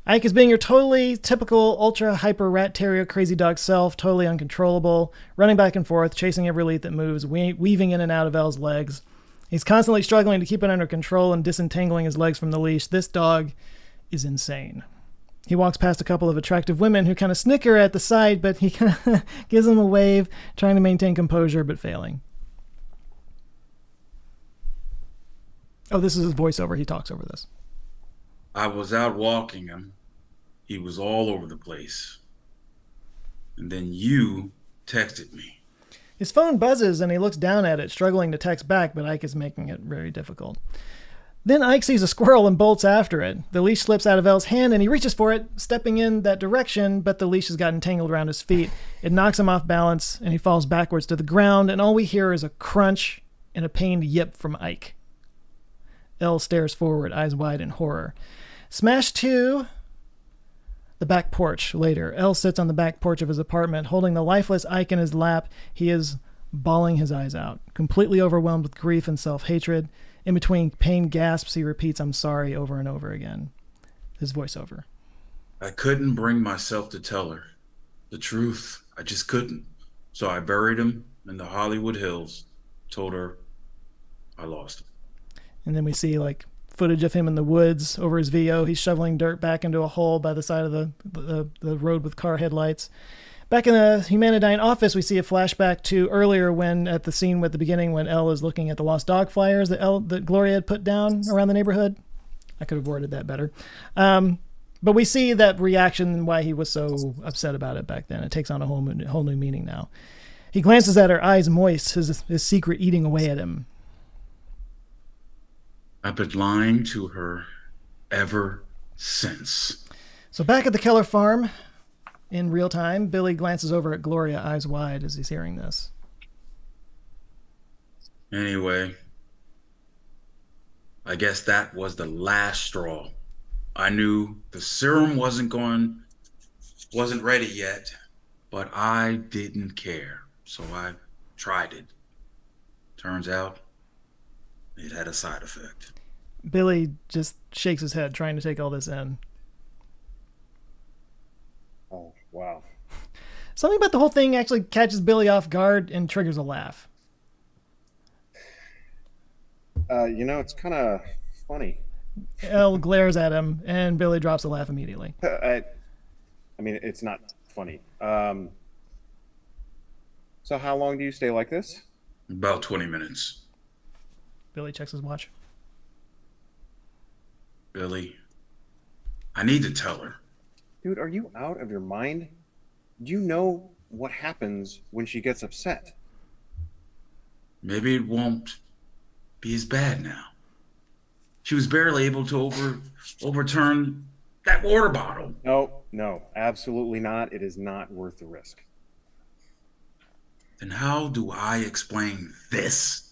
Ike is being your totally typical ultra hyper rat terrier crazy dog self, totally uncontrollable, running back and forth, chasing every lead that moves, weaving in and out of Elle's legs. He's constantly struggling to keep it under control and disentangling his legs from the leash. This dog is insane. He walks past a couple of attractive women who kind of snicker at the sight, but he kind of gives them a wave, trying to maintain composure, but failing. Oh, this is his voiceover. He talks over this. I was out walking him. He was all over the place. And then you texted me. His phone buzzes and he looks down at it, struggling to text back, but Ike is making it very difficult. Then Ike sees a squirrel and bolts after it. The leash slips out of Elle's hand and he reaches for it, stepping in that direction, but the leash has gotten tangled around his feet. It knocks him off balance and he falls backwards to the ground, and all we hear is a crunch and a pained yip from Ike. Elle stares forward, eyes wide in horror. Smash to the back porch later. Elle sits on the back porch of his apartment, holding the lifeless Ike in his lap. He is bawling his eyes out, completely overwhelmed with grief and self-hatred. In between pained gasps, he repeats, "I'm sorry," over and over again. His voiceover. I couldn't bring myself to tell her the truth. I just couldn't. So I buried him in the Hollywood Hills, told her I lost him. And then we see like footage of him in the woods over his VO. He's shoveling dirt back into a hole by the side of the road with car headlights. Back in the Humanidyne office, we see a flashback to earlier when, at the scene at the beginning, when Elle is looking at the lost dog flyers that Gloria had put down around the neighborhood. I could have worded that better. But we see that reaction and why he was so upset about it back then. It takes on a whole new meaning now. He glances at her, eyes moist, his secret eating away at him. I've been lying to her ever since. So back at the Keller farm, in real time, Billy glances over at Gloria, eyes wide, as he's hearing this. Anyway, I guess that was the last straw. I knew the serum wasn't ready yet, but I didn't care. So I tried it. Turns out it had a side effect. Billy just shakes his head, trying to take all this in. Oh, wow. Something about the whole thing actually catches Billy off guard and triggers a laugh. It's kind of funny. Elle glares at him, and Billy drops a laugh immediately. I mean, it's not funny. So how long do you stay like this? About 20 minutes. Billy checks his watch. Billy, I need to tell her. Dude, are you out of your mind? Do you know what happens when she gets upset? Maybe it won't be as bad now. She was barely able to overturn that water bottle. No, absolutely not. It is not worth the risk. Then how do I explain this?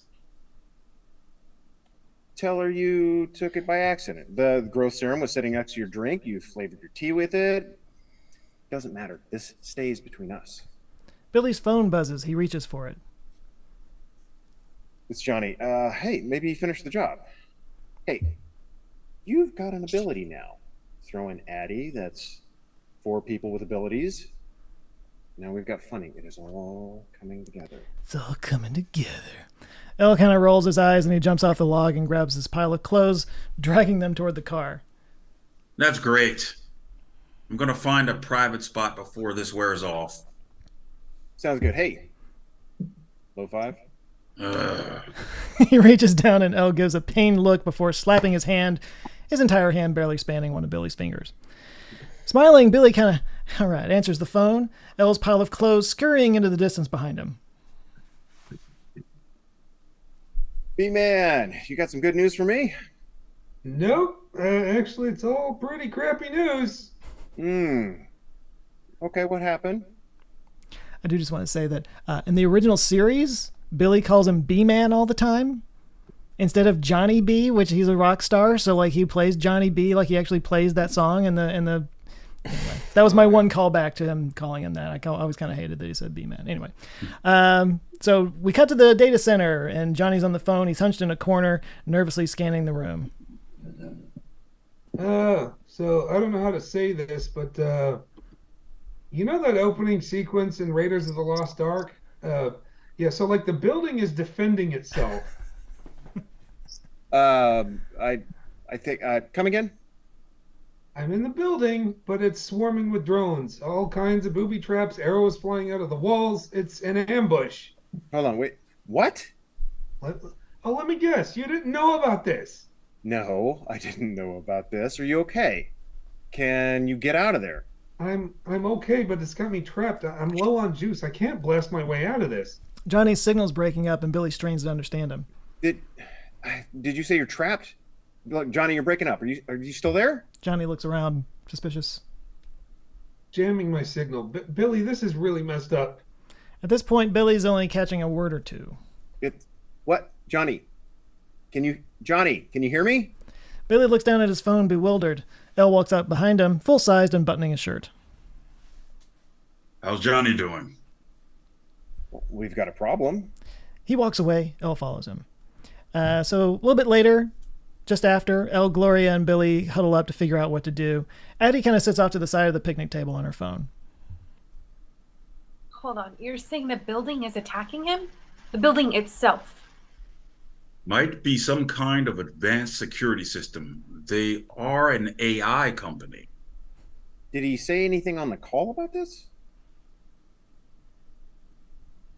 Tell her you took it by accident. The growth serum was sitting next to your drink. You flavored your tea with it. Doesn't matter. This stays between us. Billy's phone buzzes. He reaches for it. It's Johnny. Hey, maybe you finished the job. Hey, you've got an ability now. Throw in Addie. That's 4 people with abilities. Now we've got funding. It is all coming together. It's all coming together. Elle kind of rolls his eyes and he jumps off the log and grabs his pile of clothes, dragging them toward the car. That's great. I'm going to find a private spot before this wears off. Sounds good. Hey, low 5. He reaches down and Elle gives a pained look before slapping his hand, his entire hand barely spanning one of Billy's fingers. Smiling, Billy kind of, all right, answers the phone, Elle's pile of clothes scurrying into the distance behind him. B-Man, you got some good news for me? Nope. Actually, it's all pretty crappy news. Okay, what happened? I do just want to say that in the original series, Billy calls him B-Man all the time instead of Johnny B, which he's a rock star. So like he plays Johnny B, like he actually plays that song in the. Anyway, that was my one callback to him calling him that. I always kind of hated that he said B-Man. Anyway, so we cut to the data center and Johnny's on the phone. He's hunched in a corner, nervously scanning the room. So I don't know how to say this, but you know that opening sequence in Raiders of the Lost Ark? Yeah, so like the building is defending itself. I think, come again? I'm in the building, but it's swarming with drones. All kinds of booby traps, arrows flying out of the walls. It's an ambush. Hold on, wait. What? Let me guess. You didn't know about this. No, I didn't know about this. Are you okay? Can you get out of there? I'm okay, but it's got me trapped. I'm low on juice. I can't blast my way out of this. Johnny's signal's breaking up and Billy strains to understand him. Did you say you're trapped? Look, Johnny, you're breaking up. Are you still there? Johnny looks around, suspicious. Jamming my signal. Billy, this is really messed up. At this point, Billy's only catching a word or two. What? Johnny, can you hear me? Billy looks down at his phone, bewildered. Elle walks up behind him, full-sized and buttoning his shirt. How's Johnny doing? We've got a problem. He walks away. Elle follows him. So a little bit later, just after, Elle, Gloria, and Billy huddle up to figure out what to do. Addie kind of sits off to the side of the picnic table on her phone. Hold on. You're saying the building is attacking him? The building itself? Might be some kind of advanced security system. They are an AI company. Did he say anything on the call about this?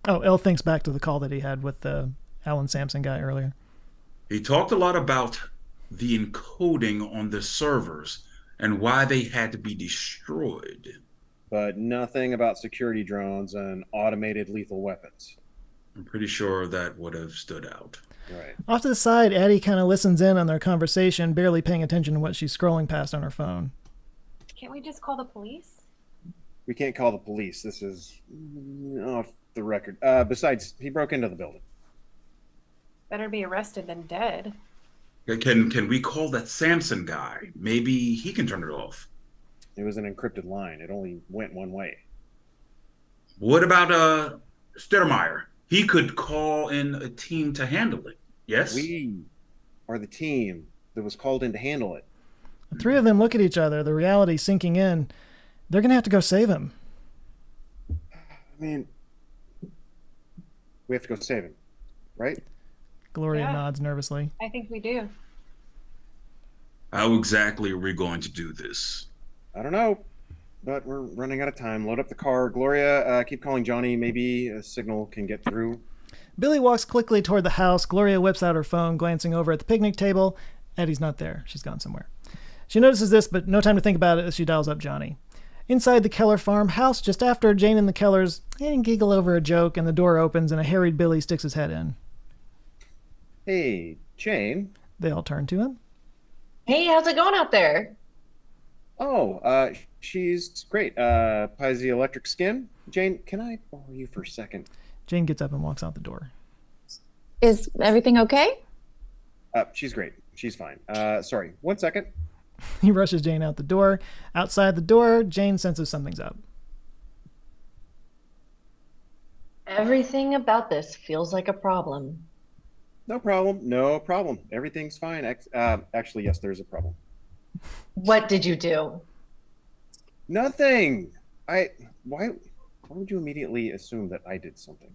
Oh, Elle thinks back to the call that he had with the Alan Sampson guy earlier. He talked a lot about the encoding on the servers and why they had to be destroyed. But nothing about security drones and automated lethal weapons. I'm pretty sure that would have stood out. Right. Off to the side, Addie kind of listens in on their conversation, barely paying attention to what she's scrolling past on her phone. Can't we just call the police? We can't call the police. This is off the record. Besides, he broke into the building. Better be arrested than dead. Can we call that Samson guy? Maybe he can turn it off. It was an encrypted line. It only went one way. What about Stedmeyer? He could call in a team to handle it. Yes? We are the team that was called in to handle it. The three of them look at each other, the reality sinking in. They're going to have to go save him. I mean, we have to go save him, right? Gloria nods nervously. I think we do. How exactly are we going to do this? I don't know, but we're running out of time. Load up the car. Gloria, keep calling Johnny. Maybe a signal can get through. Billy walks quickly toward the house. Gloria whips out her phone, glancing over at the picnic table. Eddie's not there. She's gone somewhere. She notices this, but no time to think about it as she dials up Johnny. Inside the Keller farmhouse, just after Jane and the Kellers giggle over a joke, and the door opens and a harried Billy sticks his head in. Hey, Jane. They all turn to him. Hey, how's it going out there? Oh, she's great. Piezoelectric skin. Jane, can I borrow you for a second? Jane gets up and walks out the door. Is everything okay? She's great. She's fine. Sorry, 1 second. He rushes Jane out the door. Outside the door, Jane senses something's up. Everything about this feels like a problem. No problem. No problem. Everything's fine. Actually, yes, there's a problem. What did you do? Nothing. Why would you immediately assume that I did something?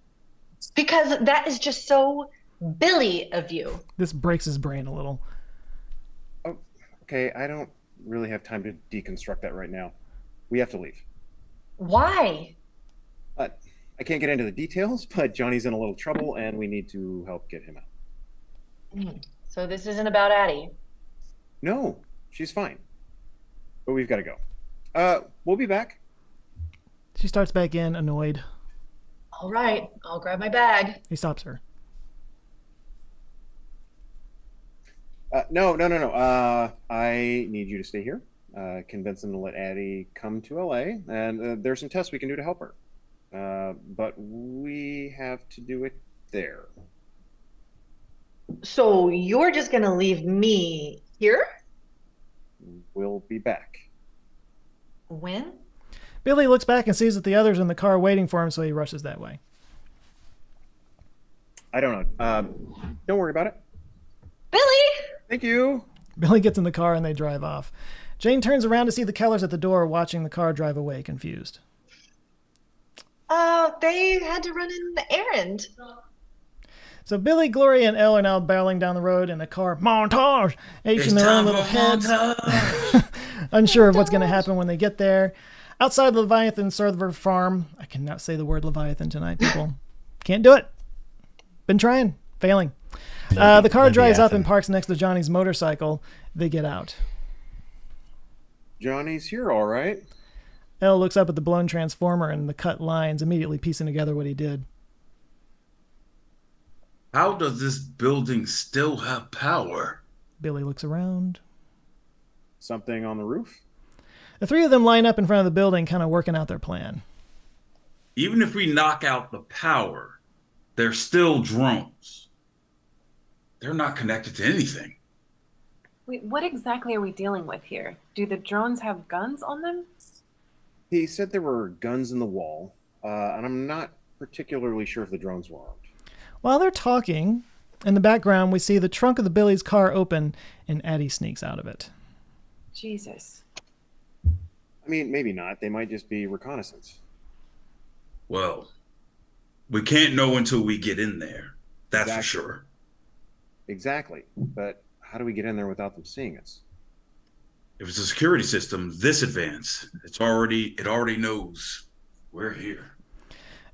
Because that is just so Billy of you. This breaks his brain a little. Oh, okay. I don't really have time to deconstruct that right now. We have to leave. Why? I can't get into the details, but Johnny's in a little trouble and we need to help get him out. So this isn't about Addie. No, she's fine. But we've got to go. We'll be back. She starts back in, annoyed. All right, I'll grab my bag. He stops her. No. I need you to stay here. Convince them to let Addie come to LA, and there's some tests we can do to help her. But we have to do it there. So you're just gonna leave me here? We'll be back. When? Billy looks back and sees that the others are in the car waiting for him, so he rushes that way. I don't know. Don't worry about it. Billy! Thank you. Billy gets in the car and they drive off. Jane turns around to see the Kellers at the door watching the car drive away, confused. They had to run an errand. So Billy, Gloria, and Elle are now barreling down the road in a car montage, each in their own little heads, unsure of what's going to happen when they get there. Outside the Leviathan server farm, I cannot say the word Leviathan tonight, people. Can't do it. Been trying, failing. The car drives up and parks next to Johnny's motorcycle. They get out. Johnny's here, all right. Elle looks up at the blown transformer and the cut lines, immediately piecing together what he did. How does this building still have power? Billy looks around. Something on the roof? The three of them line up in front of the building, kind of working out their plan. Even if we knock out the power, they're still drones. They're not connected to anything. Wait, what exactly are we dealing with here? Do the drones have guns on them? He said there were guns in the wall, and I'm not particularly sure if the drones were armed. While they're talking, in the background we see the trunk of the Billy's car open and Addie sneaks out of it. Jesus. I mean, maybe not. They might just be reconnaissance. Well, we can't know until we get in there. That's for sure. Exactly. But how do we get in there without them seeing us? If it's a security system this advanced, it already knows we're here.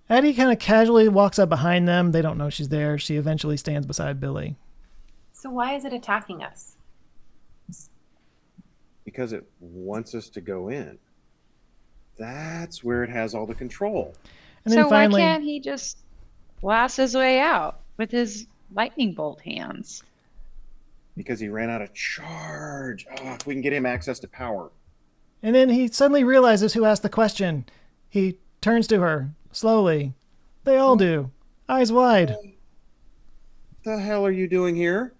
Addie kind of casually walks up behind them. They don't know she's there. She eventually stands beside Billy. So why is it attacking us? Because it wants us to go in. That's where it has all the control. And then So finally, why can't he just blast his way out with his lightning bolt hands? Because he ran out of charge. If we can get him access to power. and then he suddenly realizes who asked the question. He turns to her slowly. They all do, eyes wide. What the hell are you doing here?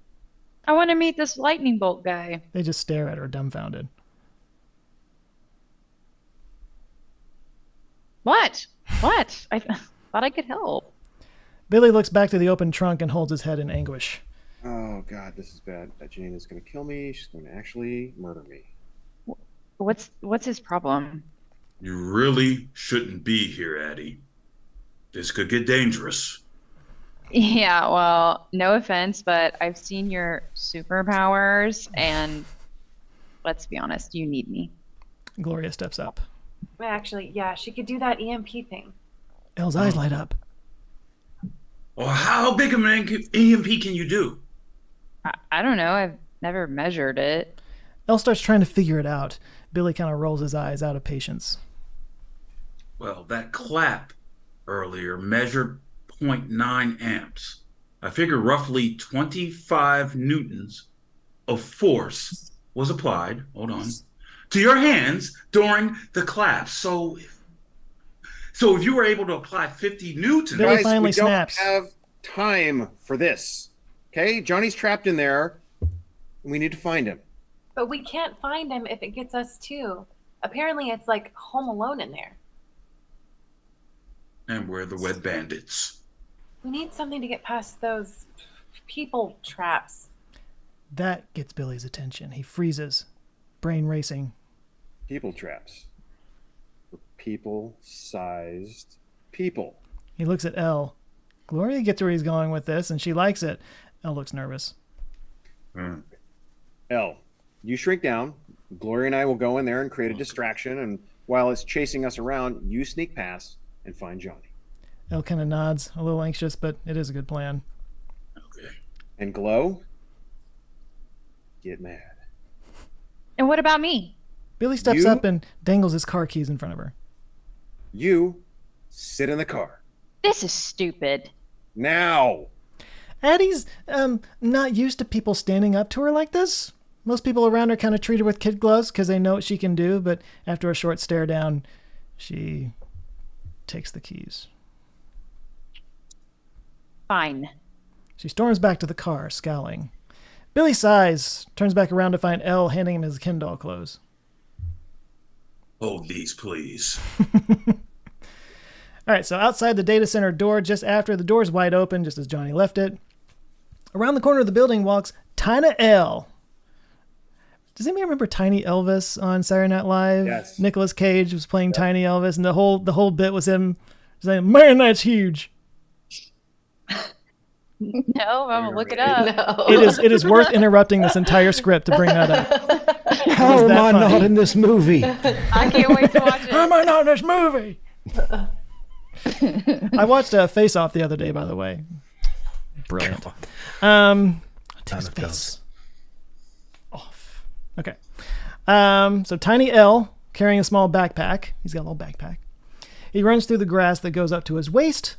I want to meet this lightning bolt guy. They just stare at her, dumbfounded. What? What? I thought I could help. Billy looks back to the open trunk and holds his head in anguish. Oh, God, this is bad. That Jane is going to kill me. She's going to actually murder me. What's his problem? You really shouldn't be here, Addie. This could get dangerous. Yeah, well, no offense, but I've seen your superpowers, and let's be honest, you need me. Gloria steps up. Actually, yeah, she could do that EMP thing. Elle's eyes light up. Well, how big of an EMP can you do? I don't know. I've never measured it. Elle starts trying to figure it out. Billy kind of rolls his eyes out of patience. Well, that clap earlier measured 0.9 amps. I figure roughly 25 newtons of force was applied, hold on, to your hands during the clap. So if you were able to apply 50 newtons... Billy Guys, finally we don't snaps. have time for this. Okay? Johnny's trapped in there. We need to find him. But we can't find him if it gets us too. Apparently it's like Home Alone in there. And we're the wet bandits. We need something to get past those people traps. That gets Billy's attention. He freezes, brain racing. People traps. For people-sized people. He looks at Elle. Gloria gets where he's going with this, and she likes it. Elle looks nervous. Elle, you shrink down. Gloria and I will go in there and create a distraction, and while it's chasing us around, you sneak past and find Johnny. Elle kind of nods, a little anxious, but it is a good plan. Okay. And Glow, get mad. And what about me? Billy steps up and dangles his car keys in front of her. You sit in the car. This is stupid. Now! Addie's not used to people standing up to her like this. Most people around her kind of treat her with kid gloves because they know what she can do, but after a short stare down, she takes the keys. Fine. She storms back to the car, scowling. Billy sighs, turns back around to find Elle handing him his Ken doll clothes. Hold these, please. All right, so outside the data center door, just after the door's wide open, just as Johnny left it, around the corner of the building walks Tina Elle. Does anybody remember Tiny Elvis on Saturday Night Live? Yes. Nicolas Cage was playing Tiny Elvis, and the whole bit was him saying, "Man, that's huge." No, I'm gonna look it up. No. It is worth interrupting this entire script to bring that up. How am I funny? not in this movie? I can't wait to watch it. How am I not in this movie? I watched Face Off the other day, by the way. Brilliant. Take his face off. Okay. So Tiny L carrying a small backpack. He's got a little backpack. He runs through the grass that goes up to his waist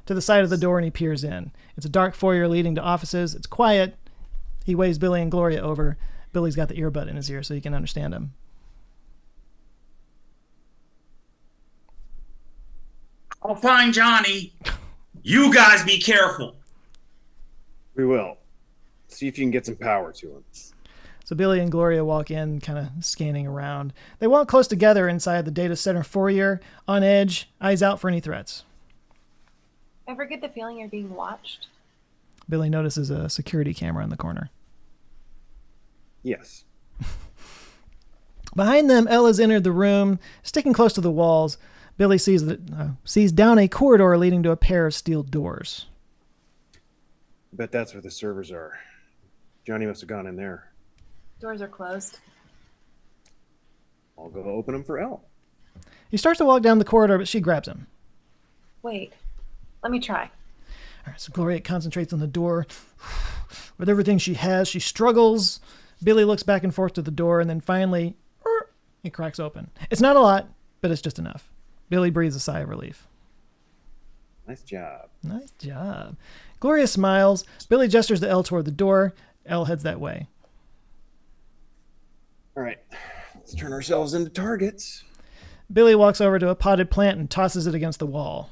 to the side of the door, and he peers in. It's a dark foyer leading to offices. It's quiet. He waves Billy and Gloria over. Billy's got the earbud in his ear so he can understand him. I'll find Johnny. You guys be careful. We will. See if you can get some power to him. So Billy and Gloria walk in, kind of scanning around. They walk close together inside the data center foyer, on edge, eyes out for any threats. Ever get the feeling you're being watched? Billy notices a security camera in the corner. Yes. Behind them, Ella's entered the room, sticking close to the walls. Billy sees down a corridor leading to a pair of steel doors. Bet that's where the servers are. Johnny must have gone in there. Doors are closed. I'll go open them for Elle. He starts to walk down the corridor, but she grabs him. Wait. Let me try. All right, so Gloria concentrates on the door. With everything she has, she struggles. Billy looks back and forth to the door, and then finally, it cracks open. It's not a lot, but it's just enough. Billy breathes a sigh of relief. Nice job. Nice job. Gloria smiles. Billy gestures to Elle toward the door. Elle heads that way. All right, let's turn ourselves into targets. Billy walks over to a potted plant and tosses it against the wall.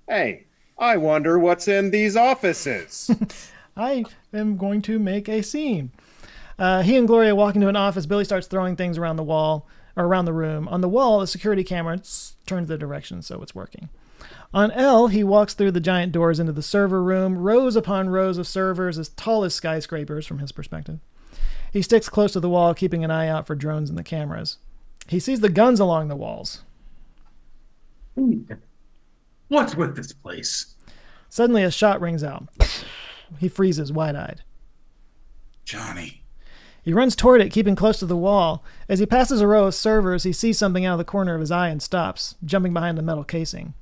Hey, I wonder what's in these offices. I am going to make a scene. He and Gloria walk into an office. Billy starts throwing things around the wall, or around the room. On the wall, the security camera turns the direction, so it's working. On Elle, he walks through the giant doors into the server room, rows upon rows of servers as tall as skyscrapers from his perspective. He sticks close to the wall, keeping an eye out for drones in the cameras. He sees the guns along the walls. What's with this place? Suddenly, a shot rings out. He freezes, wide-eyed. Johnny. He runs toward it, keeping close to the wall. As he passes a row of servers, he sees something out of the corner of his eye and stops, jumping behind a metal casing.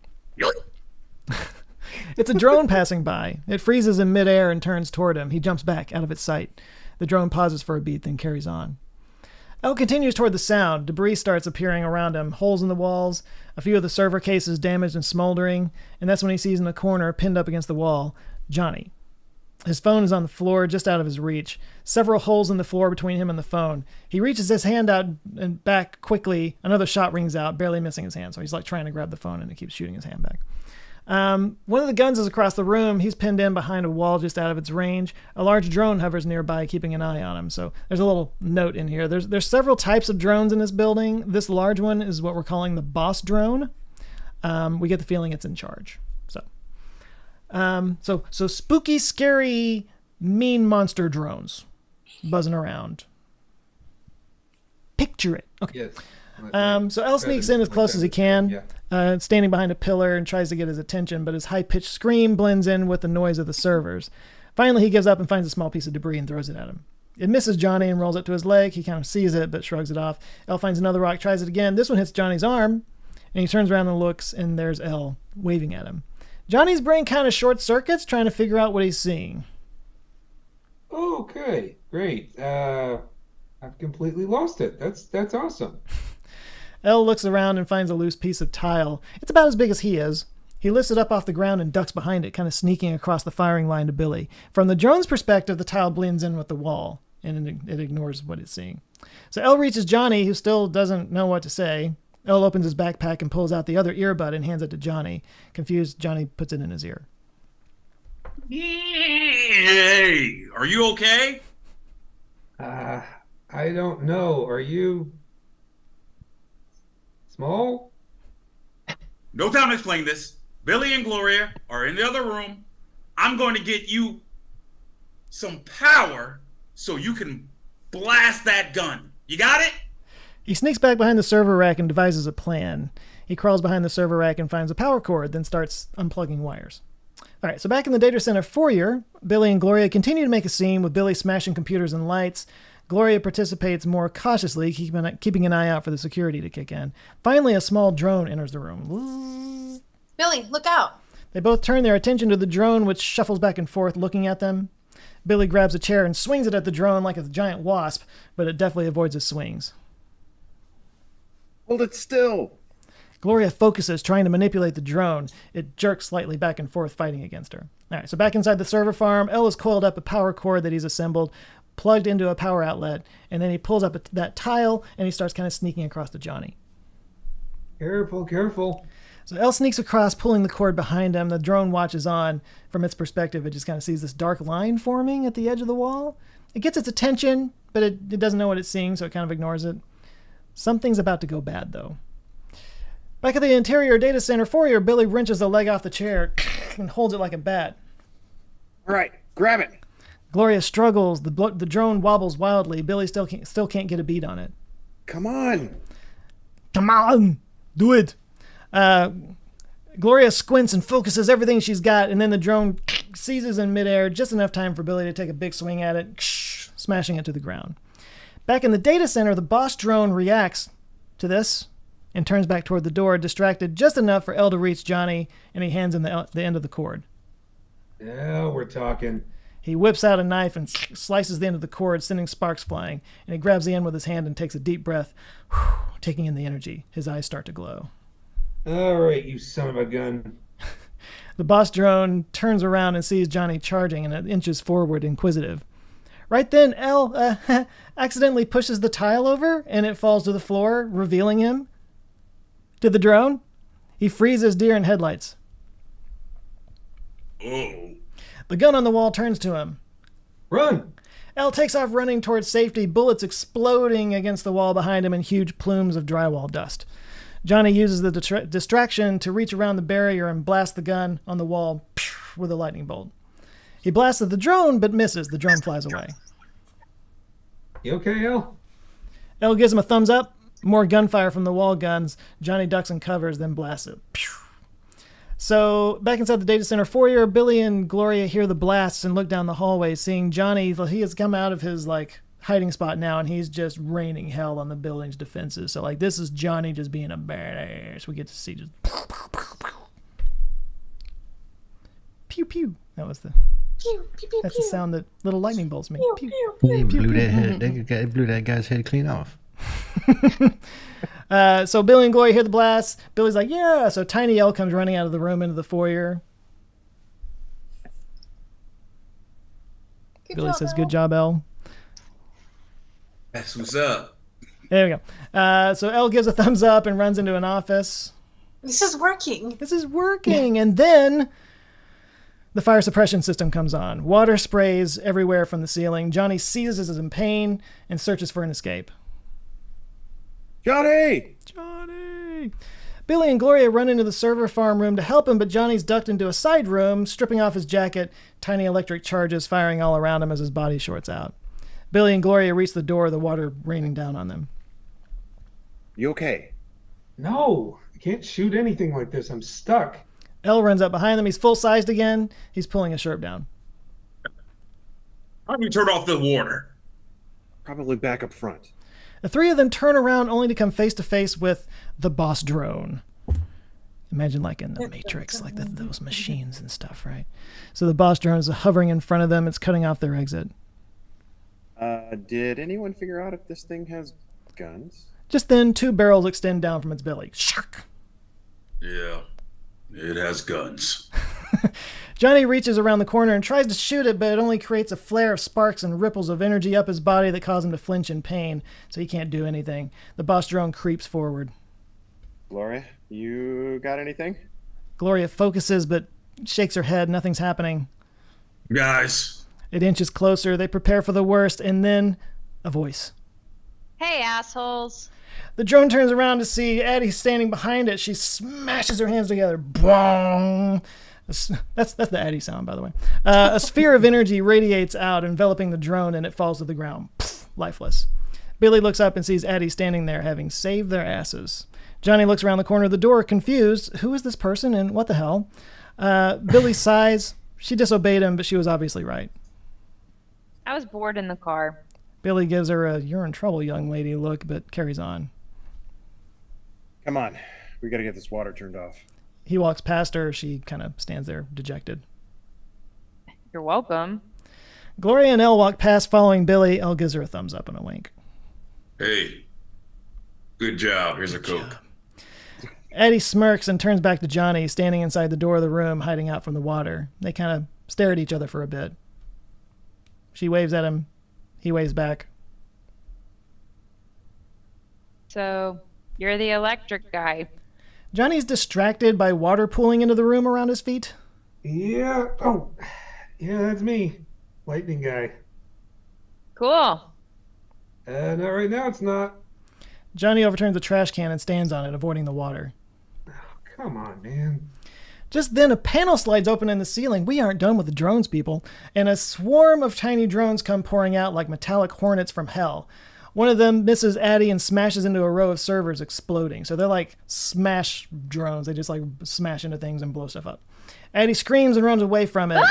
It's a drone passing by. It freezes in midair and turns toward him. He jumps back out of its sight. The drone pauses for a beat, then carries on. Elle continues toward the sound. Debris starts appearing around him, holes in the walls, a few of the server cases damaged and smoldering, and that's when he sees in the corner, pinned up against the wall, Johnny. His phone is on the floor, just out of his reach. Several holes in the floor between him and the phone. He reaches his hand out and back quickly. Another shot rings out, barely missing his hand, so he's like trying to grab the phone, and he keeps shooting his hand back. One of the guns is across the room. He's pinned in behind a wall just out of its range. A large drone hovers nearby, keeping an eye on him. So there's a little note in here. There's several types of drones in this building. This large one is what we're calling the boss drone. We get the feeling it's in charge. So spooky, scary, mean monster drones buzzing around. Picture it. Okay. Yes. So Elle sneaks in as close as he can, standing behind a pillar and tries to get his attention, but his high-pitched scream blends in with the noise of the servers. Finally, he gives up and finds a small piece of debris and throws it at him. It misses Johnny and rolls it to his leg. He kind of sees it, but shrugs it off. Elle finds another rock, tries it again. This one hits Johnny's arm, and he turns around and looks, and there's Elle waving at him. Johnny's brain kind of short circuits, trying to figure out what he's seeing. Okay, great. I've completely lost it. That's awesome. Elle looks around and finds a loose piece of tile. It's about as big as he is. He lifts it up off the ground and ducks behind it, kind of sneaking across the firing line to Billy. From the drone's perspective, the tile blends in with the wall, and it ignores what it's seeing. So Elle reaches Johnny, who still doesn't know what to say. Elle opens his backpack and pulls out the other earbud and hands it to Johnny. Confused, Johnny puts it in his ear. Hey, are you okay? I don't know. Are you small? No time to explain this. Billy and Gloria are in the other room. I'm going to get you some power so you can blast that gun. You got it? He sneaks back behind the server rack and devises a plan. He crawls behind the server rack and finds a power cord, then starts unplugging wires. All right, so back in the data center foyer, Billy and Gloria continue to make a scene with Billy smashing computers and lights. Gloria participates more cautiously, keeping an eye out for the security to kick in. Finally, a small drone enters the room. Billy, look out. They both turn their attention to the drone, which shuffles back and forth, looking at them. Billy grabs a chair and swings it at the drone like a giant wasp, but it definitely avoids his swings. Hold it still. Gloria focuses, trying to manipulate the drone. It jerks slightly back and forth, fighting against her. All right, so back inside the server farm, Elle has coiled up a power cord that he's assembled, plugged into a power outlet, and then he pulls up that tile, and he starts kind of sneaking across to Johnny. Careful, careful. So Elle sneaks across, pulling the cord behind him. The drone watches on. From its perspective, it just kind of sees this dark line forming at the edge of the wall. It gets its attention, but it doesn't know what it's seeing, so it kind of ignores it. Something's about to go bad, though. Back at the interior data center foyer, Billy wrenches the leg off the chair and holds it like a bat. All right, grab it. Gloria struggles. The drone wobbles wildly. Billy still can't get a beat on it. Come on. Come on. Do it. Gloria squints and focuses everything she's got, and then the drone seizes in midair, just enough time for Billy to take a big swing at it, smashing it to the ground. Back in the data center, the boss drone reacts to this and turns back toward the door, distracted just enough for El to reach Johnny, and he hands him the end of the cord. Yeah, we're talking. He whips out a knife and slices the end of the cord, sending sparks flying, and he grabs the end with his hand and takes a deep breath, taking in the energy. His eyes start to glow. All right, you son of a gun. The boss drone turns around and sees Johnny charging and inches forward, inquisitive. Right then, El accidentally pushes the tile over, and it falls to the floor, revealing him to the drone. He freezes deer in headlights. Oh. The gun on the wall turns to him. Run! El takes off running towards safety, bullets exploding against the wall behind him in huge plumes of drywall dust. Johnny uses the distraction to reach around the barrier and blast the gun on the wall with a lightning bolt. He blasts at the drone, but misses. The drone flies away. You okay, El? El gives him a thumbs up. More gunfire from the wall guns. Johnny ducks and covers, then blasts it. So, back inside the data center foyer, Billy and Gloria hear the blasts and look down the hallway, seeing Johnny. He has come out of his, hiding spot now, and he's just raining hell on the building's defenses. So, this is Johnny just being a badass. We get to see just... Pew, pew. That was the... Pew, pew, pew, That's the sound that little lightning bolts make. Pew, Pew. pew, He blew that guy's head clean off. So Billy and Gloria hear the blast. Billy's like, yeah. So Tiny El comes running out of the room into the foyer. Billy says, good job, El. That's what's up. There we go. So El gives a thumbs up and runs into an office. This is working. This is working. And then the fire suppression system comes on. Water sprays everywhere from the ceiling. Johnny seizes his in pain and searches for an escape. Johnny! Johnny! Billy and Gloria run into the server farm room to help him, but Johnny's ducked into a side room, stripping off his jacket, tiny electric charges firing all around him as his body shorts out. Billy and Gloria reach the door, the water raining down on them. You okay? No, I can't shoot anything like this. I'm stuck. El runs up behind them. He's full-sized again. He's pulling his shirt down. How do we turn off the water? Probably back up front. The three of them turn around only to come face-to-face with the boss drone. Imagine in the Matrix, those machines and stuff, right? So the boss drone is hovering in front of them. It's cutting off their exit. Did anyone figure out if this thing has guns? Just then, two barrels extend down from its belly. Shark! Yeah, it has guns. Johnny reaches around the corner and tries to shoot it, but it only creates a flare of sparks and ripples of energy up his body that cause him to flinch in pain, so he can't do anything. The boss drone creeps forward. Gloria, you got anything? Gloria focuses, but shakes her head. Nothing's happening. Guys. It inches closer. They prepare for the worst, and then a voice. Hey, assholes. The drone turns around to see Addie standing behind it. She smashes her hands together. Bong! That's the Addie sound, by the way. A sphere of energy radiates out, enveloping the drone, and it falls to the ground, lifeless. Billy looks up and sees Addie standing there, having saved their asses. Johnny looks around the corner of the door, confused. Who is this person, and what the hell? Billy sighs. She disobeyed him, but she was obviously right. I was bored in the car. Billy gives her a "you're in trouble, young lady" look, but carries on. Come on. We gotta get this water turned off. He walks past her. She kind of stands there, dejected. You're welcome. Gloria and Elle walk past, following Billy. Elle gives her a thumbs up and a wink. Hey, good job. Here's a Coke. Eddie smirks and turns back to Johnny, standing inside the door of the room, hiding out from the water. They kind of stare at each other for a bit. She waves at him. He waves back. So, you're the electric guy. Johnny's distracted by water pooling into the room around his feet. Yeah. Oh, yeah, that's me. Lightning guy. Cool. Not right now, it's not. Johnny overturns a trash can and stands on it, avoiding the water. Oh, come on, man. Just then, a panel slides open in the ceiling. We aren't done with the drones, people. And a swarm of tiny drones come pouring out like metallic hornets from hell. One of them misses Addie and smashes into a row of servers, exploding. So they're like smash drones. They just like smash into things and blow stuff up. Addie screams and runs away from it.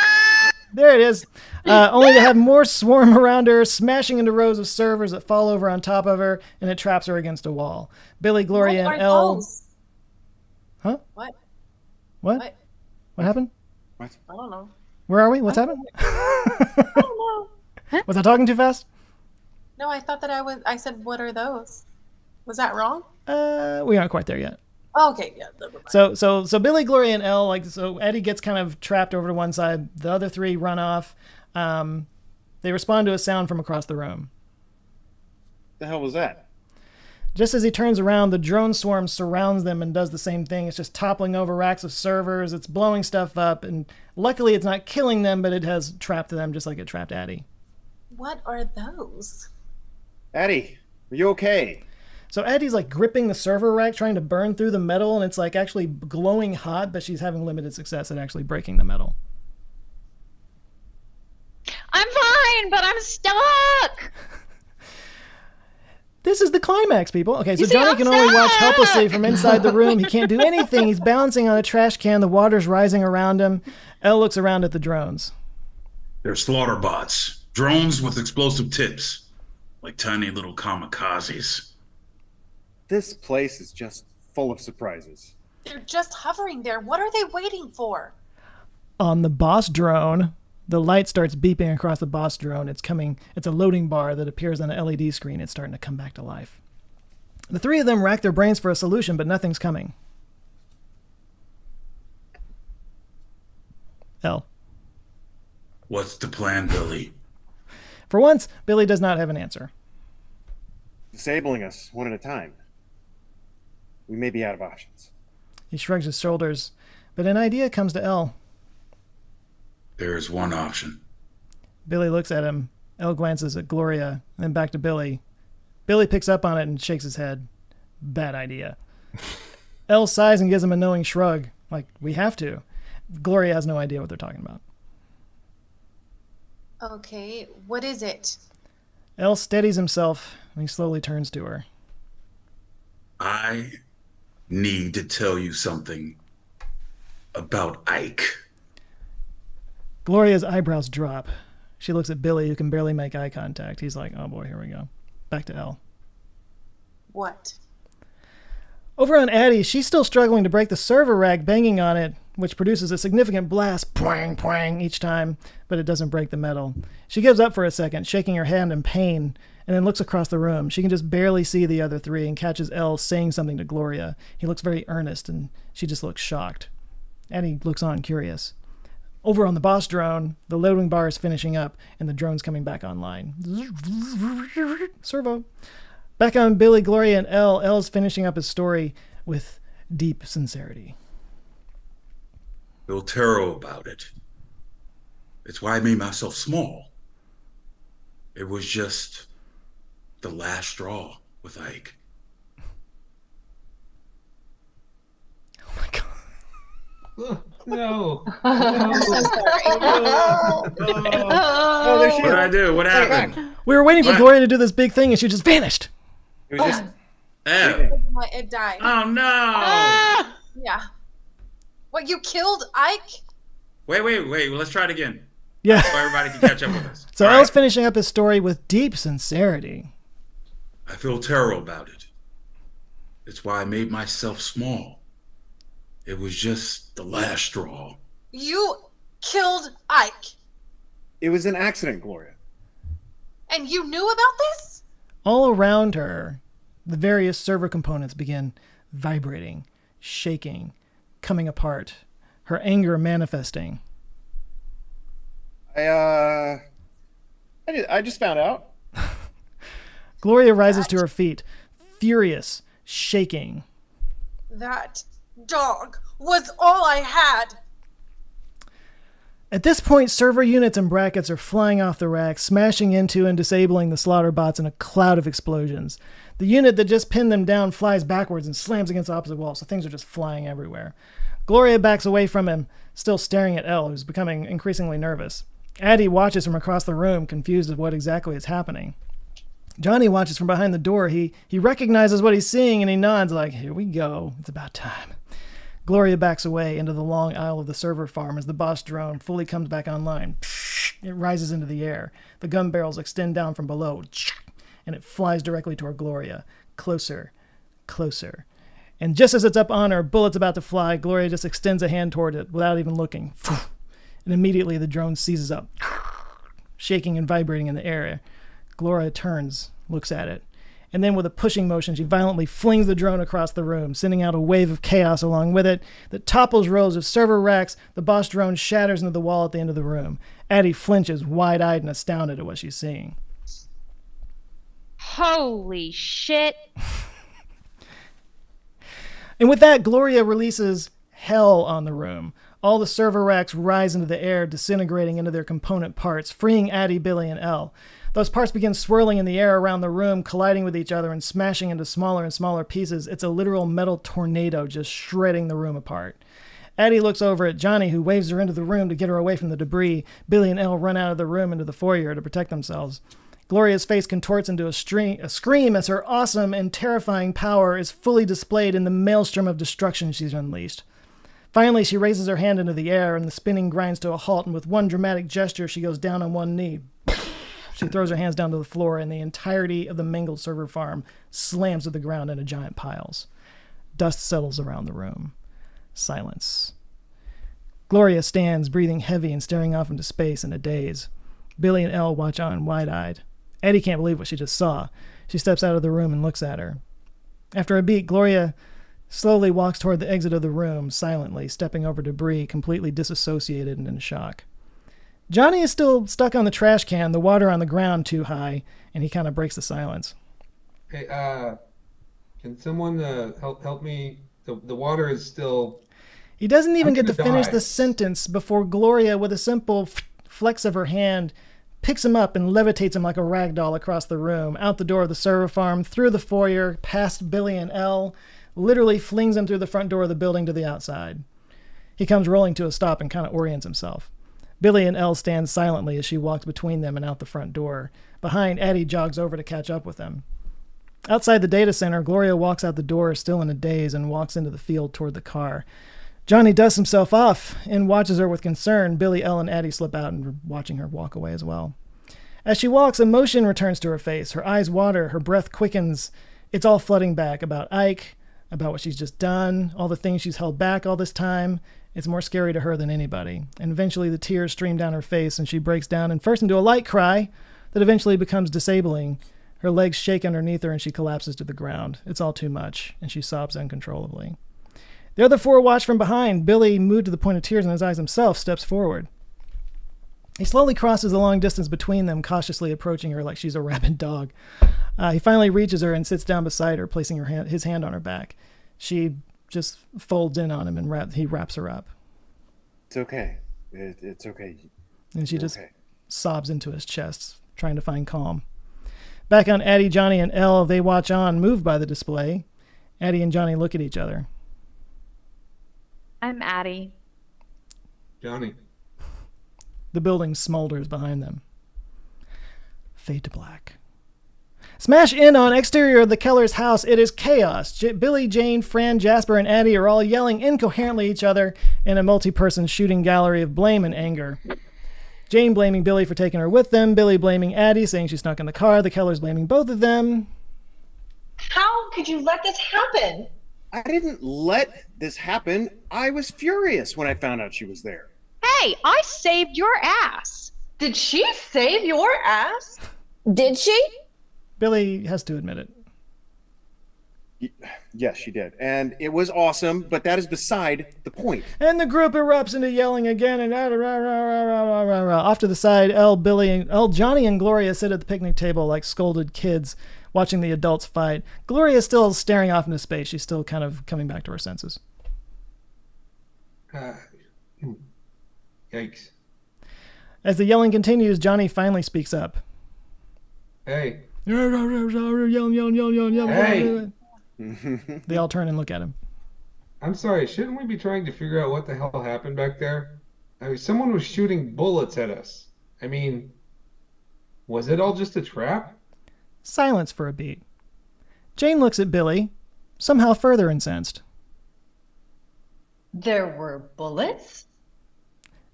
There it is. Only to have more swarm around her, smashing into rows of servers that fall over on top of her, and it traps her against a wall. Billy, Gloria, and Elle... Huh? What? What? What happened? What? I don't know. Where are we? What's happening? I don't know. Was I talking too fast? No, I thought that I said, what are those? Was that wrong? We aren't quite there yet. Oh, okay, yeah. Never mind. So Billy, Gloria, and Elle, so Eddie gets kind of trapped over to one side. The other three run off. They respond to a sound from across the room. The hell was that? Just as he turns around, the drone swarm surrounds them and does the same thing. It's just toppling over racks of servers. It's blowing stuff up, and luckily it's not killing them, but it has trapped them just like it trapped Addie. What are those? Addie, are you okay? So Addie's like gripping the server rack, trying to burn through the metal, and it's like actually glowing hot, but she's having limited success at actually breaking the metal. I'm fine, but I'm stuck. This is the climax, people. Okay, so Johnny can only watch helplessly from inside the room. He can't do anything. He's balancing on a trash can. The water's rising around him. Elle looks around at the drones. They're slaughter bots. Drones with explosive tips. Like tiny little kamikazes. This place is just full of surprises. They're just hovering there. What are they waiting for? On the boss drone, the light starts beeping across the boss drone. It's a loading bar that appears on an LED screen. It's starting to come back to life. The three of them rack their brains for a solution, but nothing's coming. Elle. What's the plan, Billy? For once, Billy does not have an answer. Disabling us one at a time. We may be out of options. He shrugs his shoulders, but an idea comes to Elle. There is one option. Billy looks at him. Elle glances at Gloria, and then back to Billy. Billy picks up on it and shakes his head. Bad idea. Elle sighs and gives him a knowing shrug, like, we have to. Gloria has no idea what they're talking about. Okay, what is it? Elle steadies himself, and he slowly turns to her. I need to tell you something about Ike. Gloria's eyebrows drop. She looks at Billy, who can barely make eye contact. He's like, oh boy, here we go. Back to Elle. What? Over on Addie, she's still struggling to break the server rack, banging on it, which produces a significant blast, poing, poing, each time, but it doesn't break the metal. She gives up for a second, shaking her hand in pain, and then looks across the room. She can just barely see the other three and catches Elle saying something to Gloria. He looks very earnest, and she just looks shocked. Addie looks on, curious. Over on the boss drone, the loading bar is finishing up, and the drone's coming back online. Servo. Back on Billy, Gloria, and Elle. Elle's finishing up his story with deep sincerity. Feel terrible about it. It's why I made myself small. It was just the last straw with Ike. Oh my god. No. Oh, there she What did I is. do? What happened? We were waiting for What? Gloria to do this big thing, and she just vanished. It was just It died. Oh no! Yeah. What, you killed Ike? Wait. Let's try it again. Yeah. So everybody can catch up with us. So All Elle's right. finishing up his story with deep sincerity. I feel terrible about it. It's why I made myself small. It was just the last straw. You killed Ike, it was an accident, Gloria. and you knew about this? All around her, the various server components begin vibrating, shaking, coming apart, her anger manifesting. I just found out. Gloria rises to her feet, furious, shaking. That dog was all I had. At this point, server units and brackets are flying off the rack, smashing into and disabling the slaughter bots in a cloud of explosions. The unit that just pinned them down flies backwards and slams against the opposite wall, so things are just flying everywhere. Gloria backs away from him, still staring at Elle, who's becoming increasingly nervous. Addie watches from across the room, confused at what exactly is happening. Johnny watches from behind the door. He recognizes what he's seeing, and he nods like, here we go. It's about time. Gloria backs away into the long aisle of the server farm as the boss drone fully comes back online. It rises into the air. The gun barrels extend down from below, and it flies directly toward Gloria. Closer, closer. And just as it's up on her, bullet's about to fly, Gloria just extends a hand toward it without even looking. And immediately the drone seizes up, shaking and vibrating in the air. Gloria turns, looks at it. And then with a pushing motion, she violently flings the drone across the room, sending out a wave of chaos along with it that topples rows of server racks. The boss drone shatters into the wall at the end of the room. Addie flinches, wide-eyed and astounded at what she's seeing. Holy shit. And with that, Gloria releases hell on the room. All the server racks rise into the air, disintegrating into their component parts, freeing Addie, Billy, and Elle. Those parts begin swirling in the air around the room, colliding with each other and smashing into smaller and smaller pieces. It's a literal metal tornado just shredding the room apart. Addie looks over at Johnny, who waves her into the room to get her away from the debris. Billy and Elle run out of the room into the foyer to protect themselves. Gloria's face contorts into a scream as her awesome and terrifying power is fully displayed in the maelstrom of destruction she's unleashed. Finally, she raises her hand into the air, and the spinning grinds to a halt, and with one dramatic gesture, she goes down on one knee. She throws her hands down to the floor, and the entirety of the mangled server farm slams to the ground into giant piles. Dust settles around the room. Silence. Gloria stands, breathing heavy and staring off into space in a daze. Billy and Elle watch on, wide-eyed. Eddie can't believe what she just saw. She steps out of the room and looks at her. After a beat, Gloria slowly walks toward the exit of the room, silently, stepping over debris, completely disassociated and in shock. Johnny is still stuck on the trash can, the water on the ground too high, and he kind of breaks the silence. Hey, can someone help me? The water is still... He doesn't even get to finish die. the sentence before Gloria, with a simple flex of her hand, picks him up and levitates him like a rag doll across the room, out the door of the server farm, through the foyer, past Billy and Elle, literally flings him through the front door of the building to the outside. He comes rolling to a stop and kind of orients himself. Billy and Elle stand silently as she walks between them and out the front door. Behind, Addie jogs over to catch up with them. Outside the data center, Gloria walks out the door, still in a daze, and walks into the field toward the car. Johnny dusts himself off and watches her with concern. Billy, Elle, and Addie slip out and are watching her walk away as well. As she walks, emotion returns to her face. Her eyes water, her breath quickens. It's all flooding back about Ike, about what she's just done, all the things she's held back all this time. It's more scary to her than anybody. And eventually the tears stream down her face and she breaks down and first into a light cry that eventually becomes disabling. Her legs shake underneath her and she collapses to the ground. It's all too much, and she sobs uncontrollably. The other four watch from behind. Billy, moved to the point of tears in his eyes himself, steps forward. He slowly crosses the long distance between them, cautiously approaching her like she's a rabid dog. He finally reaches her and sits down beside her, placing his hand on her back. She just folds in on him and he wraps her up. It's okay. It's okay. And she You're just okay. sobs into his chest, trying to find calm. Back on Addie, Johnny, and Elle, they watch on, moved by the display. Addie and Johnny look at each other. I'm Addie. Johnny. The building smolders behind them. Fade to black. Smash in on exterior of the Keller's house. It is chaos. Billy, Jane, Fran, Jasper, and Addie are all yelling incoherently at each other in a multi-person shooting gallery of blame and anger. Jane blaming Billy for taking her with them. Billy blaming Addie, saying she snuck in the car. The Kellers blaming both of them. How could you let this happen? I didn't let this happen. I was furious when I found out she was there. Hey, I saved your ass. Did she save your ass? Did she? Billy has to admit it. Yes, she did. And it was awesome, but that is beside the point. And the group erupts into yelling again and off to the side, Elle, Johnny, and Gloria sit at the picnic table like scolded kids watching the adults fight. Gloria is still staring off into space. She's still kind of coming back to her senses. Yikes. As the yelling continues, Johnny finally speaks up. Hey. Hey. They all turn and look at him. I'm sorry, shouldn't we be trying to figure out what the hell happened back there? I mean, someone was shooting bullets at us. I mean, was it all just a trap? Silence for a beat. Jane looks at Billy, somehow further incensed. There were bullets?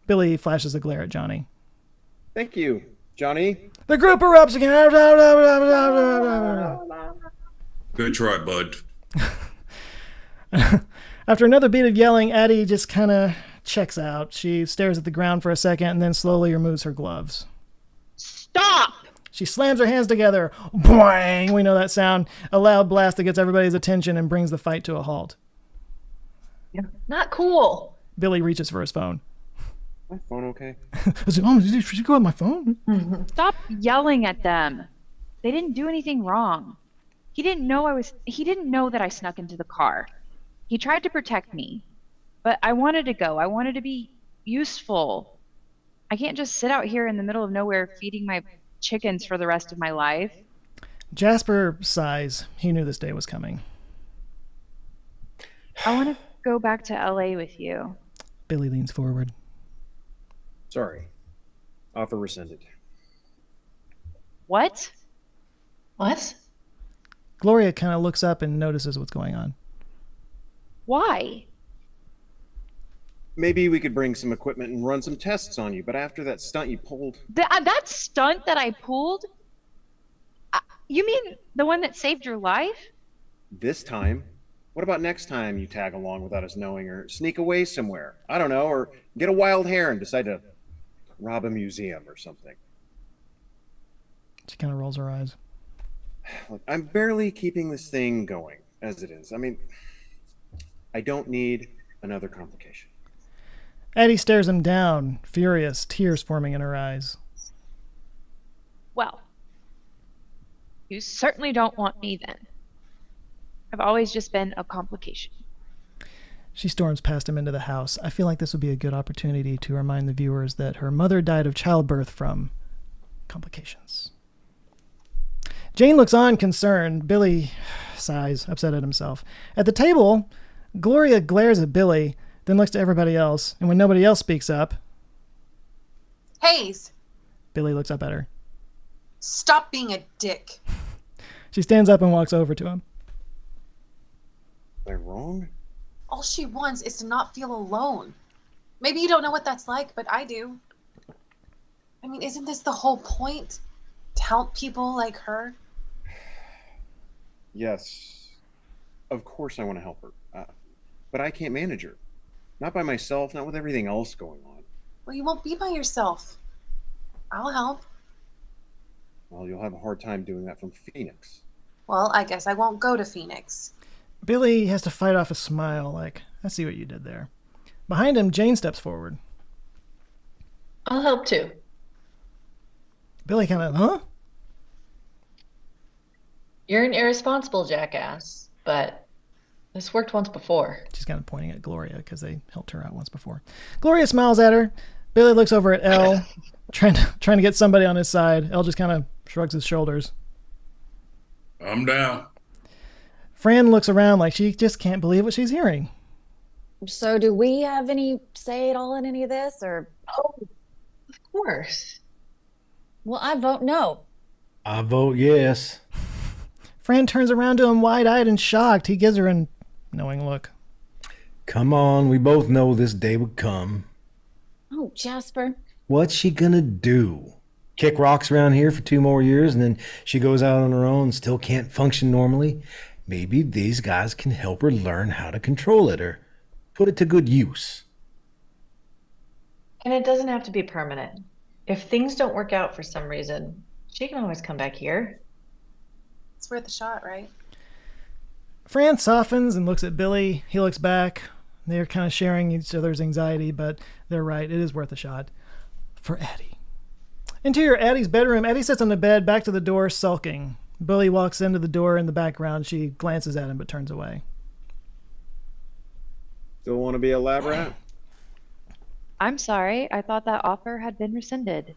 Billy flashes a glare at Johnny. Thank you, Johnny. The group erupts again. Good try, bud. After another beat of yelling, Addie just kind of checks out. She stares at the ground for a second and then slowly removes her gloves. Stop! She slams her hands together. Boing! We know that sound. A loud blast that gets everybody's attention and brings the fight to a halt. Not cool. Billy reaches for his phone. My phone okay? I said, oh, did you go on my phone? Stop yelling at them. They didn't do anything wrong. He didn't know that I snuck into the car. He tried to protect me, but I wanted to go. I wanted to be useful. I can't just sit out here in the middle of nowhere feeding my chickens for the rest of my life. Jasper sighs. He knew this day was coming. I want to go back to LA with you. Billy leans forward. Sorry. Offer rescinded. What? What? Gloria kind of looks up and notices what's going on. Why? Maybe we could bring some equipment and run some tests on you, but after that stunt you pulled... That stunt that I pulled? You mean the one that saved your life? This time? What about next time you tag along without us knowing, or sneak away somewhere? I don't know, or get a wild hair and decide to rob a museum or something. She kind of rolls her eyes. Look, I'm barely keeping this thing going, as it is. I mean, I don't need another complication. Addie stares him down, furious, tears forming in her eyes. Well, you certainly don't want me then. I've always just been a complication. She storms past him into the house. I feel like this would be a good opportunity to remind the viewers that her mother died of childbirth from complications. Jane looks on, concerned. Billy sighs, upset at himself. At the table, Gloria glares at Billy, then looks to everybody else, and when nobody else speaks up... Hayes! Billy looks up at her. Stop being a dick. She stands up and walks over to him. Am I wrong? All she wants is to not feel alone. Maybe you don't know what that's like, but I do. I mean, isn't this the whole point? To help people like her? Yes. Of course I want to help her. But I can't manage her. Not by myself, not with everything else going on. Well, you won't be by yourself. I'll help. Well, you'll have a hard time doing that from Phoenix. Well, I guess I won't go to Phoenix. Billy has to fight off a smile like, I see what you did there. Behind him, Jane steps forward. I'll help too. Billy kind of, huh? You're an irresponsible jackass, but this worked once before. She's kind of pointing at Gloria because they helped her out once before. Gloria smiles at her. Billy looks over at Elle, trying to get somebody on his side. Elle just kind of shrugs his shoulders. I'm down. Fran looks around like she just can't believe what she's hearing. So do we have any say at all in any of this, or? Oh, of course. Well, I vote no. I vote yes. Fran turns around to him wide-eyed and shocked. He gives her a knowing look. Come on, we both know this day would come. Oh, Jasper. What's she gonna do? Kick rocks around here for 2 more years and then she goes out on her own and still can't function normally? Maybe these guys can help her learn how to control it or put it to good use. And it doesn't have to be permanent. If things don't work out for some reason, she can always come back here. It's worth a shot, right? Fran softens and looks at Billy. He looks back. They're kind of sharing each other's anxiety, but they're right. It is worth a shot. For Addie. Interior Addie's bedroom. Addie sits on the bed, back to the door, sulking. Billy walks into the door in the background. She glances at him, but turns away. Still want to be a lab rat? I'm sorry. I thought that offer had been rescinded.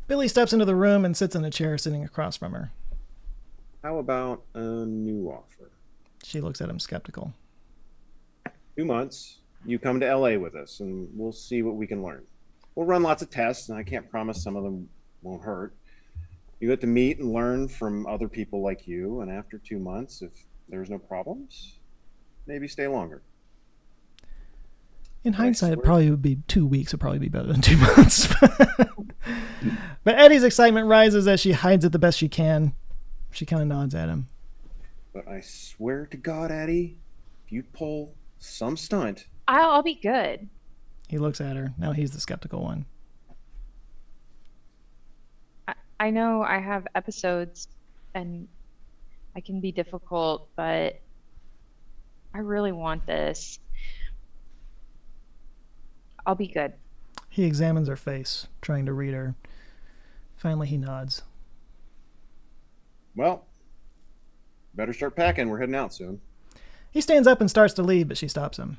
Billy steps into the room and sits in a chair sitting across from her. How about a new offer? She looks at him skeptical. 2 months. You come to LA with us, and we'll see what we can learn. We'll run lots of tests, and I can't promise some of them won't hurt. You get to meet and learn from other people like you, and after 2 months, if there's no problems, maybe stay longer. In I hindsight, it swear- probably would be 2 weeks would probably be better than 2 months. But Eddie's excitement rises as she hides it the best she can. She kind of nods at him. But I swear to God, Addie, if you pull some stunt, I'll be good. He looks at her. Now he's the skeptical one. I know I have episodes and I can be difficult, but I really want this. I'll be good. He examines her face, trying to read her. Finally, he nods. well, better start packing. We're heading out soon. He stands up and starts to leave, but she stops him.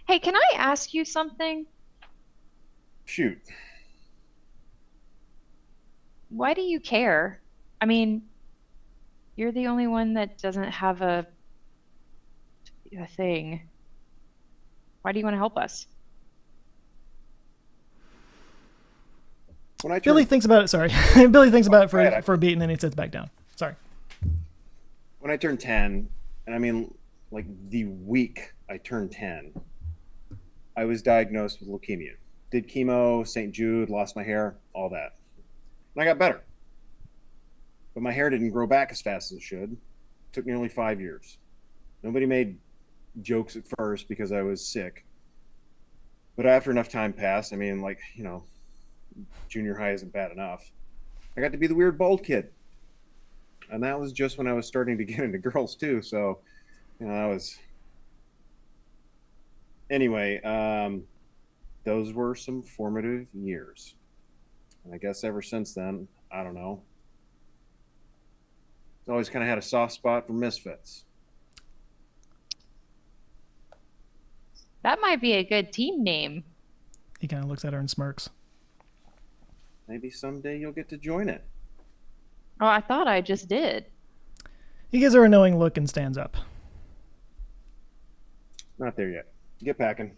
Hey, can I ask you something? Shoot. Why do you care? I mean, you're the only one that doesn't have a thing. Why do you want to help us? When I Billy turned, thinks about it. Sorry. Billy thinks about it Right, for a beat, and then he sits back down. Sorry. when I turned 10, and I mean, like the week I turned 10, I was diagnosed with leukemia. Did chemo, St. Jude, lost my hair, all that. And I got better. But my hair didn't grow back as fast as it should. It took nearly 5 years. Nobody made jokes at first because I was sick. But after enough time passed, I mean, like, you know, junior high isn't bad enough. I got to be the weird bald kid. And that was just when I was starting to get into girls too. So, you know, that was... Anyway, those were some formative years. And I guess ever since then, I don't know. I've always kind of had a soft spot for Misfits. That might be a good team name. He kind of looks at her and smirks. Maybe someday you'll get to join it. Oh, I thought I just did. He gives her a knowing look and stands up. Not there yet. Get packing.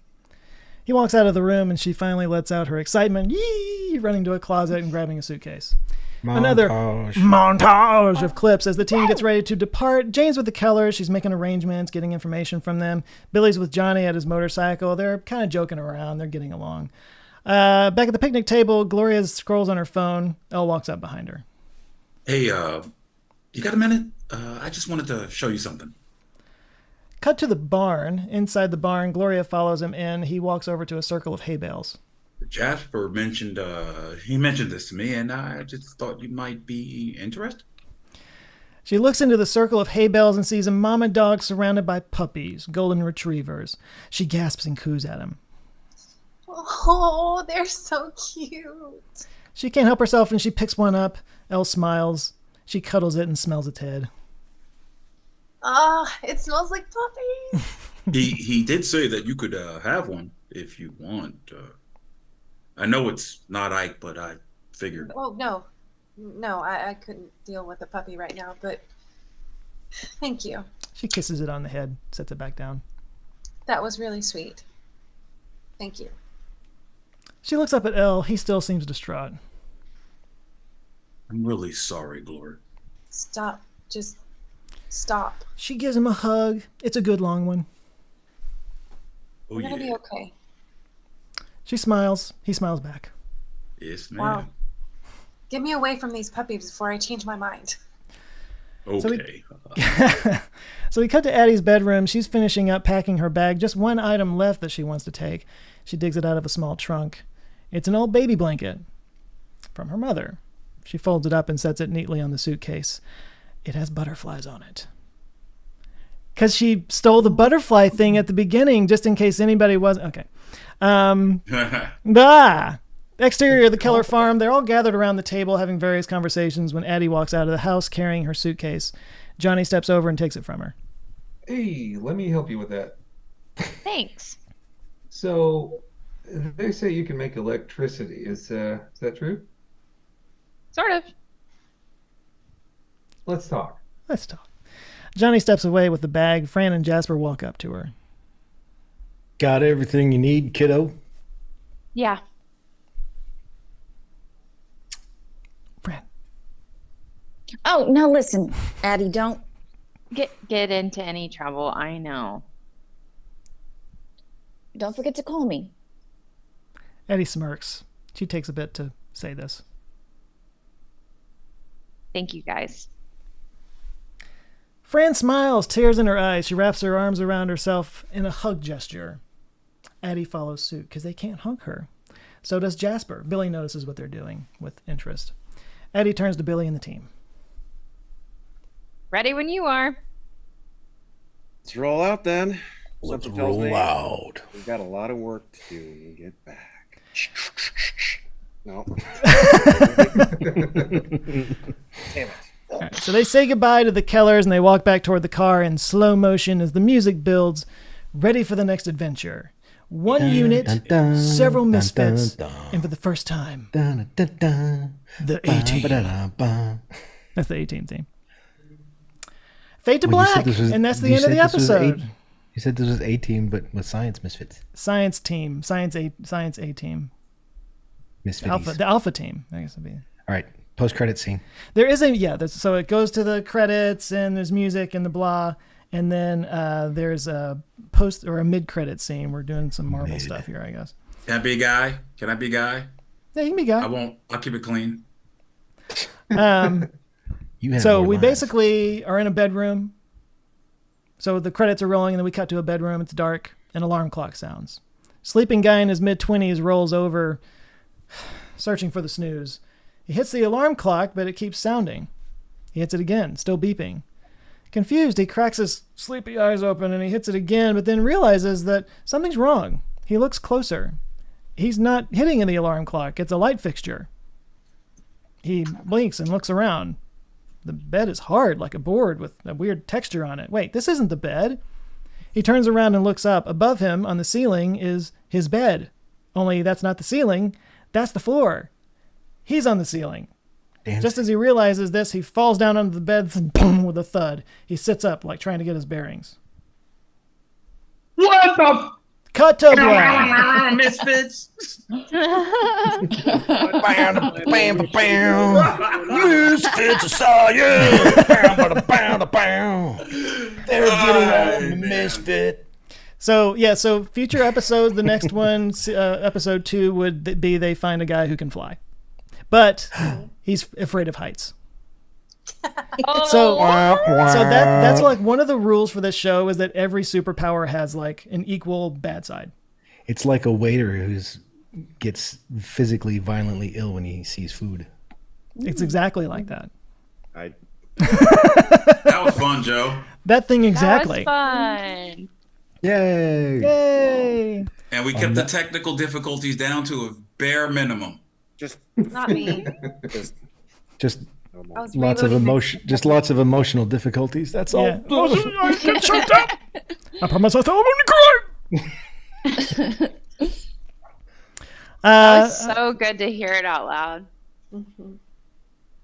He walks out of the room, and she finally lets out her excitement, yee, running to a closet and grabbing a suitcase. Another montage of clips as the team gets ready to depart. Jane's with the Kellers. She's making arrangements, getting information from them. Billy's with Johnny at his motorcycle. They're kind of joking around. They're getting along. Back at the picnic table, Gloria scrolls on her phone. Elle walks up behind her. Hey, you got a minute? I just wanted to show you something. Cut to the barn. Inside the barn, Gloria follows him in. He walks over to a circle of hay bales. Jasper mentioned, he mentioned this to me, and I just thought you might be interested. She looks into the circle of hay bales and sees a mama dog surrounded by puppies, golden retrievers. She gasps and coos at him. Oh, they're so cute. She can't help herself and she picks one up. Elle smiles. She cuddles it and smells its head. Ah, it smells like puppies. He did say that you could have one if you want. I know it's not Ike, but I figured. Oh, no, I couldn't deal with a puppy right now, but thank you. She kisses it on the head, sets it back down. That was really sweet. Thank you. She looks up at Elle. He still seems distraught. I'm really sorry, Gloria. Stop. Just stop. She gives him a hug. It's a good long one. Oh, We're gonna be okay. She smiles. He smiles back. Yes, ma'am. Wow. Get me away from these puppies before I change my mind. Okay. So we cut to Addie's bedroom. She's finishing up packing her bag. Just one item left that she wants to take. She digs it out of a small trunk. It's an old baby blanket from her mother. She folds it up and sets it neatly on the suitcase. It has butterflies on it. Because she stole the butterfly thing at the beginning, just in case anybody wasn't... Okay. Exterior of the Keller farm. They're all gathered around the table having various conversations when Addie walks out of the house carrying her suitcase. Johnny steps over and takes it from her. Hey, let me help you with that. Thanks. So, they say you can make electricity. Is that true? Sort of. Let's talk. Let's talk. Johnny steps away with the bag. Fran and Jasper walk up to her. Got everything you need, kiddo? Yeah. Fran, Oh, now listen, Addie, don't. Get into any trouble. I know. Don't forget to call me. Eddie smirks. She takes a bit to say this. Thank you, guys. Fran smiles, tears in her eyes. She wraps her arms around herself in a hug gesture. Addie follows suit because they can't hug her. So does Jasper. Billy notices what they're doing with interest. Addie turns to Billy and the team. Ready when you are. Let's roll out then. Let's Something tells roll me out. We've got a lot of work to do when we get back. No. Damn it. All right, so they say goodbye to the Kellers and they walk back toward the car in slow motion as the music builds, ready for the next adventure. One unit, several misfits, and for the first time, the A-Team. That's the A-Team theme. Fade to black, and that's the end of the episode. You said this was A-Team, but with Science Misfits. Science team, Science A-Team. Misfits. The Alpha team, I guess it'd be. All right, post-credit scene. There is so it goes to the credits and there's music and the blah, and then there's a post or a mid-credit scene. We're doing some Marvel stuff here, I guess. Can I be a guy? Can I be a guy? Yeah, you can be a guy. I won't. I'll keep it clean. So we basically are in a bedroom. So the credits are rolling, and then we cut to a bedroom. It's dark. An alarm clock sounds. Sleeping guy in his mid-20s rolls over, searching for the snooze. He hits the alarm clock, but it keeps sounding. He hits it again, still beeping. Confused, he cracks his sleepy eyes open, and he hits it again, but then realizes that something's wrong. He looks closer. He's not hitting the alarm clock. It's a light fixture. He blinks and looks around. The bed is hard, like a board with a weird texture on it. Wait, this isn't the bed. He turns around and looks up. Above him on the ceiling is his bed. Only that's not the ceiling. That's the floor. He's on the ceiling. Damn. Just as he realizes this, he falls down onto the bed, boom, with a thud. He sits up, like trying to get his bearings. What the? Cut to black. Misfits. Misfits of Science. They're getting on the misfit. So future episodes, the next one, episode 2, would be they find a guy who can fly. But he's afraid of heights. So that's like one of the rules for this show is that every superpower has like an equal bad side. It's like a waiter who gets physically violently ill when he sees food. It's exactly like that. That was fun, Joe. That thing exactly. That was fun. Yay! And we kept the technical difficulties down to a bare minimum. Not me. Just lots of emotion. Just lots of emotional difficulties. That's all. Yeah. I get choked up. I promise I thought I'm gonna cry. That was so good to hear it out loud.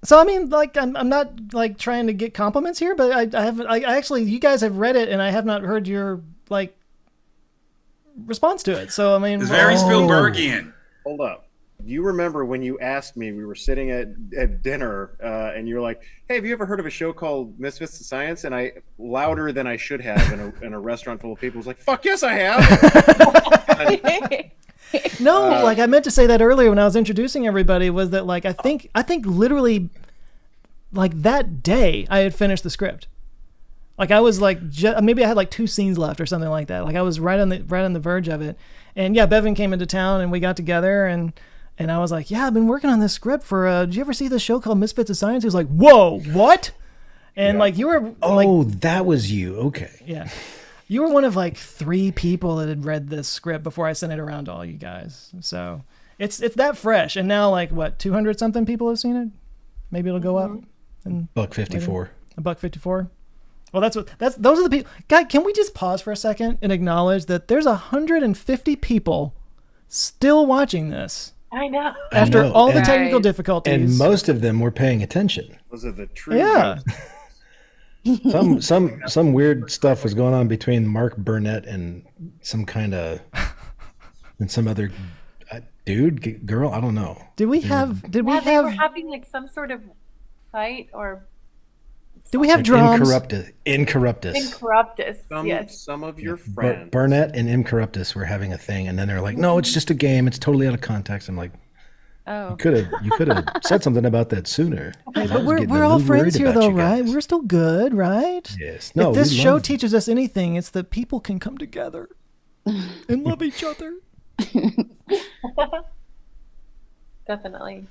So I mean, like, I'm not like trying to get compliments here, but I haven't. I actually, you guys have read it, and I have not heard your like response to it. So I mean, it's very Spielbergian. Hold up. You remember when you asked me, we were sitting at dinner, and you're like, "Hey, have you ever heard of a show called Misfits of Science?" And I, louder than I should have in a restaurant full of people, was like, "Fuck yes, I have." No, like I meant to say that earlier when I was introducing everybody, was that like I think literally like that day I had finished the script. Like I was like maybe I had like 2 scenes left or something like that. Like I was right on the verge of it. And yeah, Bevan came into town and we got together and I was like, "Yeah, I've been working on this script for did you ever see this show called Misfits of Science?" He was like, "Whoa, what?" And like you were that was you. Okay. Yeah. You were one of like 3 people that had read this script before I sent it around to all you guys. So it's that fresh. And now like what, 200 something people have seen it? Maybe it'll go up. And $1.54. $1.54. Well, those are the people. Guy, can we just pause for a second and acknowledge that there's 150 people still watching this? I know. After all the technical difficulties. And most of them were paying attention. Those are the true. Yeah. Some weird stuff was going on between Mark Burnett and some other girl. I don't know. They were having like some sort of fight or Do we have drums? Incorruptus. Yes. Some of your friends. Burnett and Incorruptus were having a thing, and then they're like, "No, it's just a game. It's totally out of context." I'm like, Oh. You could have said something about that sooner. Hey, but we're all friends here, though, right? We're still good, right? Yes. No, if this we show love- teaches us anything, it's that people can come together and love each other. Definitely.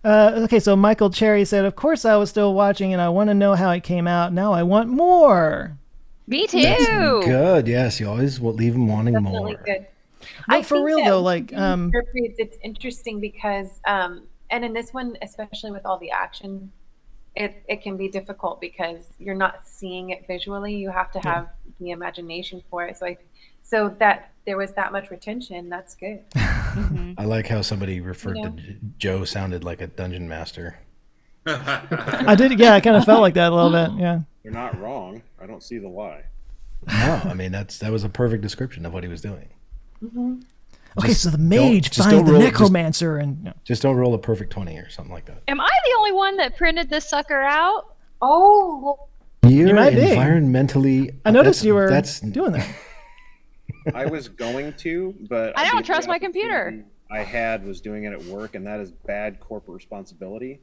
Okay, so Michael Cherry said, "Of course I was still watching, and I want to know how it came out. Now I want more." Me too. That's good. Yes, you always will leave them wanting Definitely more. good. But for think real that though, like it's interesting because and in this one, especially with all the action, it can be difficult because you're not seeing it visually. You have to have the imagination for it. So that there was that much retention. That's good. I like how somebody referred to Joe sounded like a dungeon master. I did. Yeah, I kind of felt like that a little bit. Yeah. You're not wrong. I don't see the lie. No, I mean that was a perfect description of what he was doing. Okay, so the mage finds the necromancer, and just don't roll a perfect 20 or something like that. Am I the only one that printed this sucker out? Oh, You're might be. environmentally. I noticed you were doing that. I was going to, but I don't the trust my opportunity computer. I had was doing it at work, and that is bad corporate responsibility.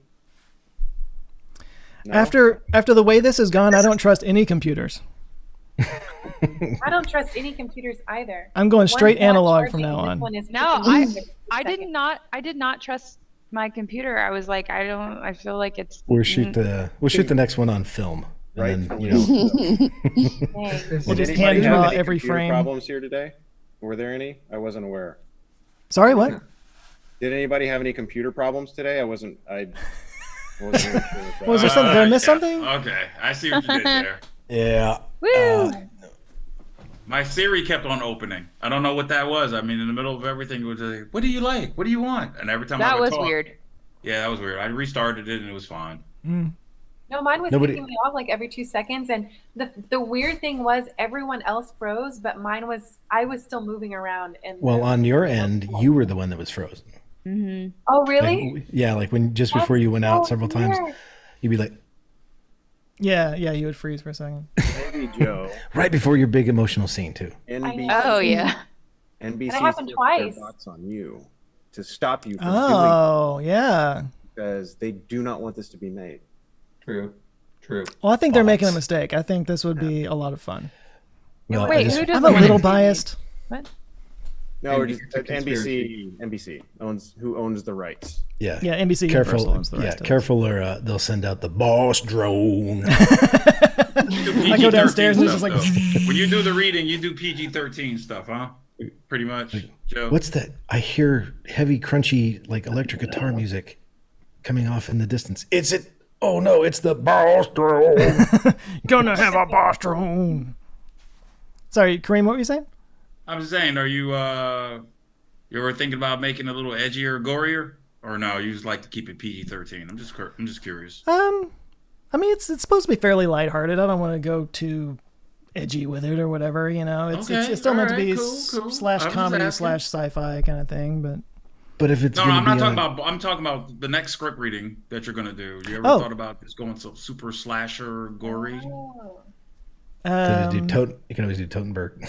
No? After the way this has gone, I don't trust any computers. I don't trust any computers either. I'm going straight One's not analog from charging, now this on. one is No, freaking I did not trust my computer. I was like, I feel like it's. We'll shoot the next one on film, and then We'll just Did hand anybody draw have any every computer frame. Problems here today? Were there any? I wasn't aware. Sorry, what? Did anybody have any computer problems today? I wasn't even sure with that. Was there something? Did I miss something? Okay, I see what you did there. Yeah. Woo! My Siri kept on opening. I don't know what that was. I mean, in the middle of everything, it was like, "What do you like? What do you want?" And every time I That would was talk, weird. Yeah, that was weird. I restarted it and it was fine. No, mine was kicking me off like every 2 seconds, and the weird thing was everyone else froze, but I was still moving around. And Well, on your end, you were the one that was frozen. Mm-hmm. Oh, really? Like when just before you went out several times, you'd be like, Yeah, you would freeze for a second. Maybe Joe. right before your big emotional scene too. NBC, Oh yeah. NBC That happened twice. their box on you to stop you from Oh, yeah. doing it because they do not want this to be made. True. Well, I think they're making a mistake. I think this would be a lot of fun. Well, Wait, who does I'm a little biased. What? No, we're just It's a conspiracy. NBC owns the rights. Yeah. Yeah, NBC Careful. Universal owns the Yeah, rest of it. careful, or they'll send out the boss drone. I go downstairs and it's just like. When you do the reading, you do PG-13 stuff, huh? Pretty much, Joe. What's that? I hear heavy, crunchy, like electric guitar music coming off in the distance. It's it. Oh no, it's the boss drone. Gonna have a boss drone. Sorry, Kareem, what were you saying? I'm saying, are you ever thinking about making it a little edgier, gorier, or no? You just like to keep it PG-13. I'm just curious. I mean, it's supposed to be fairly lighthearted. I don't want to go too edgy with it or whatever. You know, it's still meant to be slash comedy slash sci-fi kind of thing. But if it's no, I'm not talking about. I'm talking about the next script reading that you're gonna do. You ever thought about just going so super slasher, gory? You can always do Totenberg.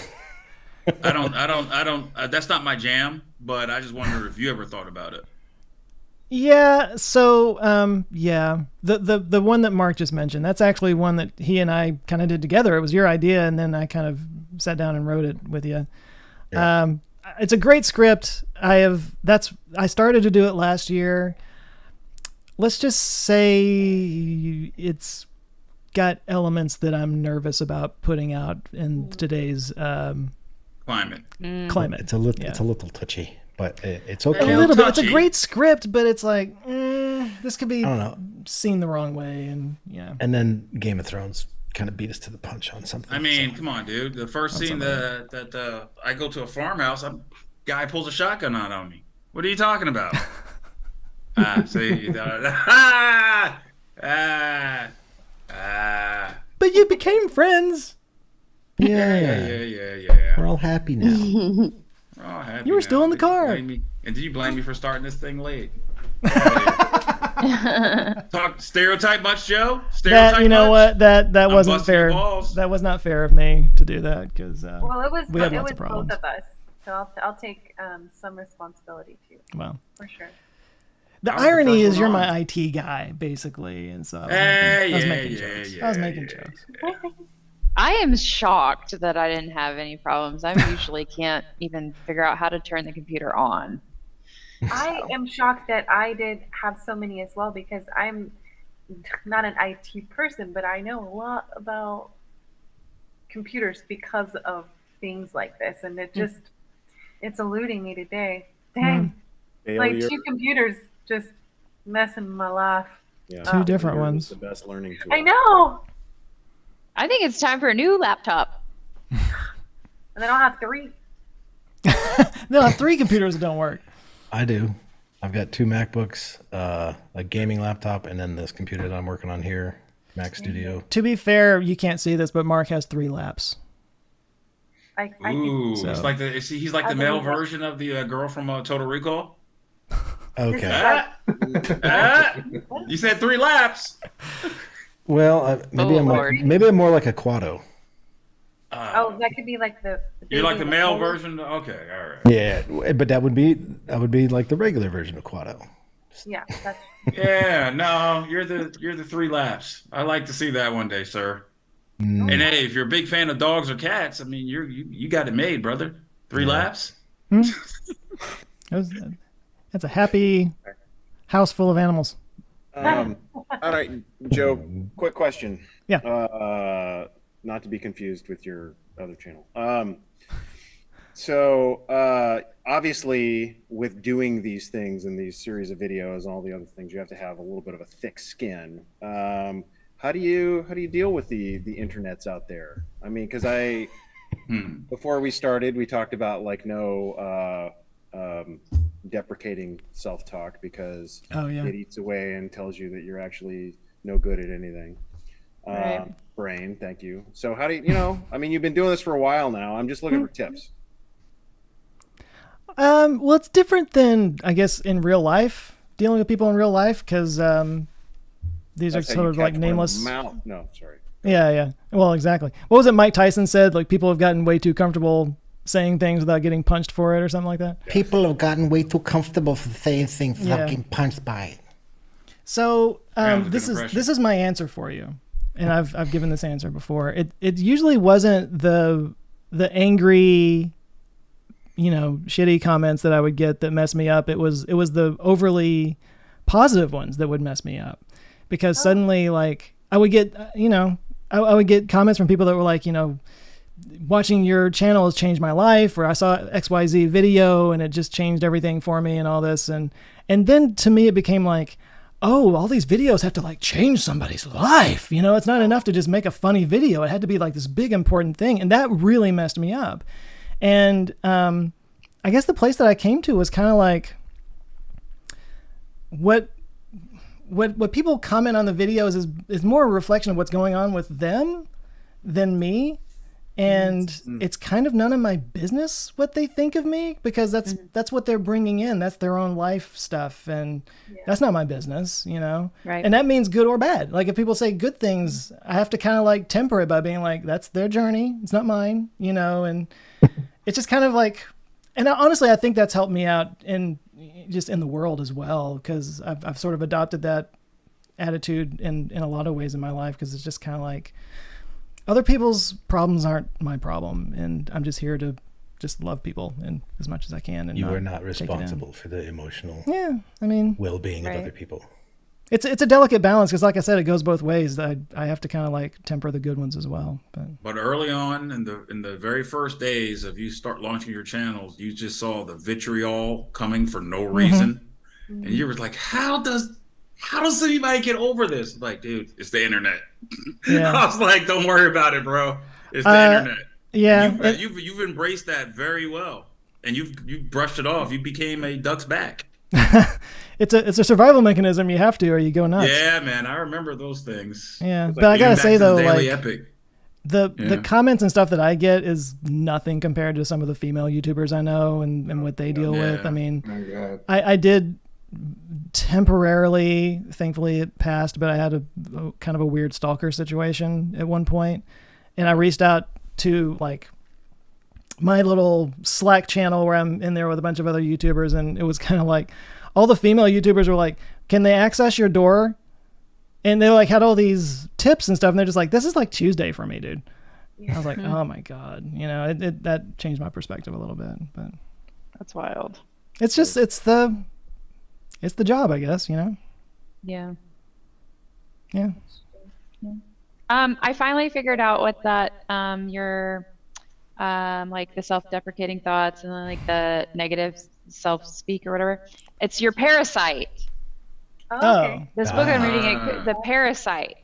I don't. That's not my jam. But I just wonder if you ever thought about it. Yeah. So yeah, the one that Mark just mentioned, that's actually one that he and I kind of did together. It was your idea, and then I kind of sat down and wrote it with you. Yeah. It's a great script. I started to do it last year. Let's just say it's got elements that I'm nervous about putting out in today's climate. It's a little touchy, but it's okay. A little bit. It's a great script, but it's like this could be seen the wrong way, and yeah. And then Game of Thrones kind of beat us to the punch on something. I mean, come on, dude. The first scene that I go to a farmhouse, a guy pulls a shotgun out on me. What are you talking about? But you became friends. Yeah. We're all happy now. We're all happy. You were still in the car. And did you blame me for starting this thing late? Talk stereotype much, Joe? Stereotype That, you know much? what, that I'm wasn't busting your fair. balls. That was not fair of me to do that because Well, it was we had it lots was of problems. both of us, so I'll take some responsibility too. Well, for sure. the I was the irony first is you're one my IT guy basically, and so I was making jokes. yeah, I was making jokes. I am shocked that I didn't have any problems. I usually can't even figure out how to turn the computer on. I am shocked that I did have so many as well because I'm not an IT person, but I know a lot about computers because of things like this, and it's eluding me today. Dang, like Failure. 2 computers just messing my life. Yeah. Two different Failure is ones. The best learning tool. I know, I think it's time for a new laptop. and then I'll have 3. No, I have 3 computers that don't work. I do. I've got 2 MacBooks, a gaming laptop, and then this computer that I'm working on here, Mac Studio. To be fair, you can't see this, but Mark has 3 laps. Ooh, So- it's like he's like the male version of the girl from Total Recall. Okay. You said 3 laps. Well, maybe maybe I'm more like a Quado. Oh, that could be like the You're like the baby male in the version. Okay, all right. Yeah, but that would be like the regular version of Quado. Yeah, that's Yeah, no, you're the 3 laps. I like to see that one day, sir. Mm. And hey, if you're a big fan of dogs or cats, I mean, you got it made, brother. 3 laps. That's a happy house full of animals. All right, Joe. Quick question. Yeah. Not to be confused with your other channel. So obviously, with doing these things and these series of videos and all the other things, you have to have a little bit of a thick skin. How do you deal with the internets out there? I mean, because before we started, we talked about like no deprecating self-talk because it eats away and tells you that you're actually no good at anything. Right. Brain, thank you. So how do you I mean, you've been doing this for a while now. I'm just looking for tips. Well, it's different than, I guess, in real life, dealing with people in real life, because these That's are how sort you of like catch one nameless. No, sorry. Yeah. Well, exactly. What was it Mike Tyson said? Like, people have gotten way too comfortable saying things without getting punched for it or something like that. People have gotten way too comfortable for saying things without Yeah. getting punched by it. So Sounds a this good is impression. this is my answer for you, and I've given this answer before. It usually wasn't the angry, shitty comments that I would get that messed me up. It was the overly positive ones that would mess me up, because suddenly, like, I would get I would get comments from people that were like, watching your channel has changed my life, or I saw XYZ video and it just changed everything for me and all this, and then to me it became like, oh, all these videos have to like change somebody's life. It's not enough to just make a funny video. It had to be like this big important thing. And that really messed me up. And I guess the place that I came to was kind of like, what people comment on the videos is more a reflection of what's going on with them than me. And it's kind of none of my business what they think of me, because that's what they're bringing in. That's their own life stuff. And that's not my business, Right. And that means good or bad. Like, if people say good things, I have to kind of like temper it by being like, that's their journey. It's not mine, and it's just kind of like, and honestly, I think that's helped me out in the world as well. Cause I've sort of adopted that attitude in a lot of ways in my life. Cause it's just kind of like, other people's problems aren't my problem, and I'm just here to just love people and as much as I can. And You are not take it in. responsible for the emotional well-being of other people. It's a delicate balance, because like I said, it goes both ways. I have to kind of like temper the good ones as well. But early on in the very first days of you start launching your channels, you just saw the vitriol coming for no reason, and you were like, how does anybody get over this? Like, dude, it's the internet. Yeah. I was like, don't worry about it, bro. It's the internet. Yeah. And you've embraced that very well, and you've brushed it off. You became a duck's back. It's a survival mechanism. You have to, or you go nuts. Yeah, man, I remember those things. Yeah, It's but I gotta even back say to the though, Daily like, Epic. the comments and stuff that I get is nothing compared to some of the female YouTubers I know and what they deal with. I mean, Oh my God. I did temporarily, thankfully it passed, but I had a kind of a weird stalker situation at one point, and I reached out to like my little Slack channel where I'm in there with a bunch of other YouTubers, and it was kind of like all the female YouTubers were like, can they access your door? And they like had all these tips and stuff, and they're just like, this is like Tuesday for me, dude. I was like, oh my God, you know, that changed my perspective a little bit, but That's wild. it's just, it's the job, I guess, you know? Yeah. Yeah. I finally figured out what that, your, like the self-deprecating thoughts and then like the negative self-speak or whatever. It's your parasite. Oh, okay. This book I'm reading, the parasite.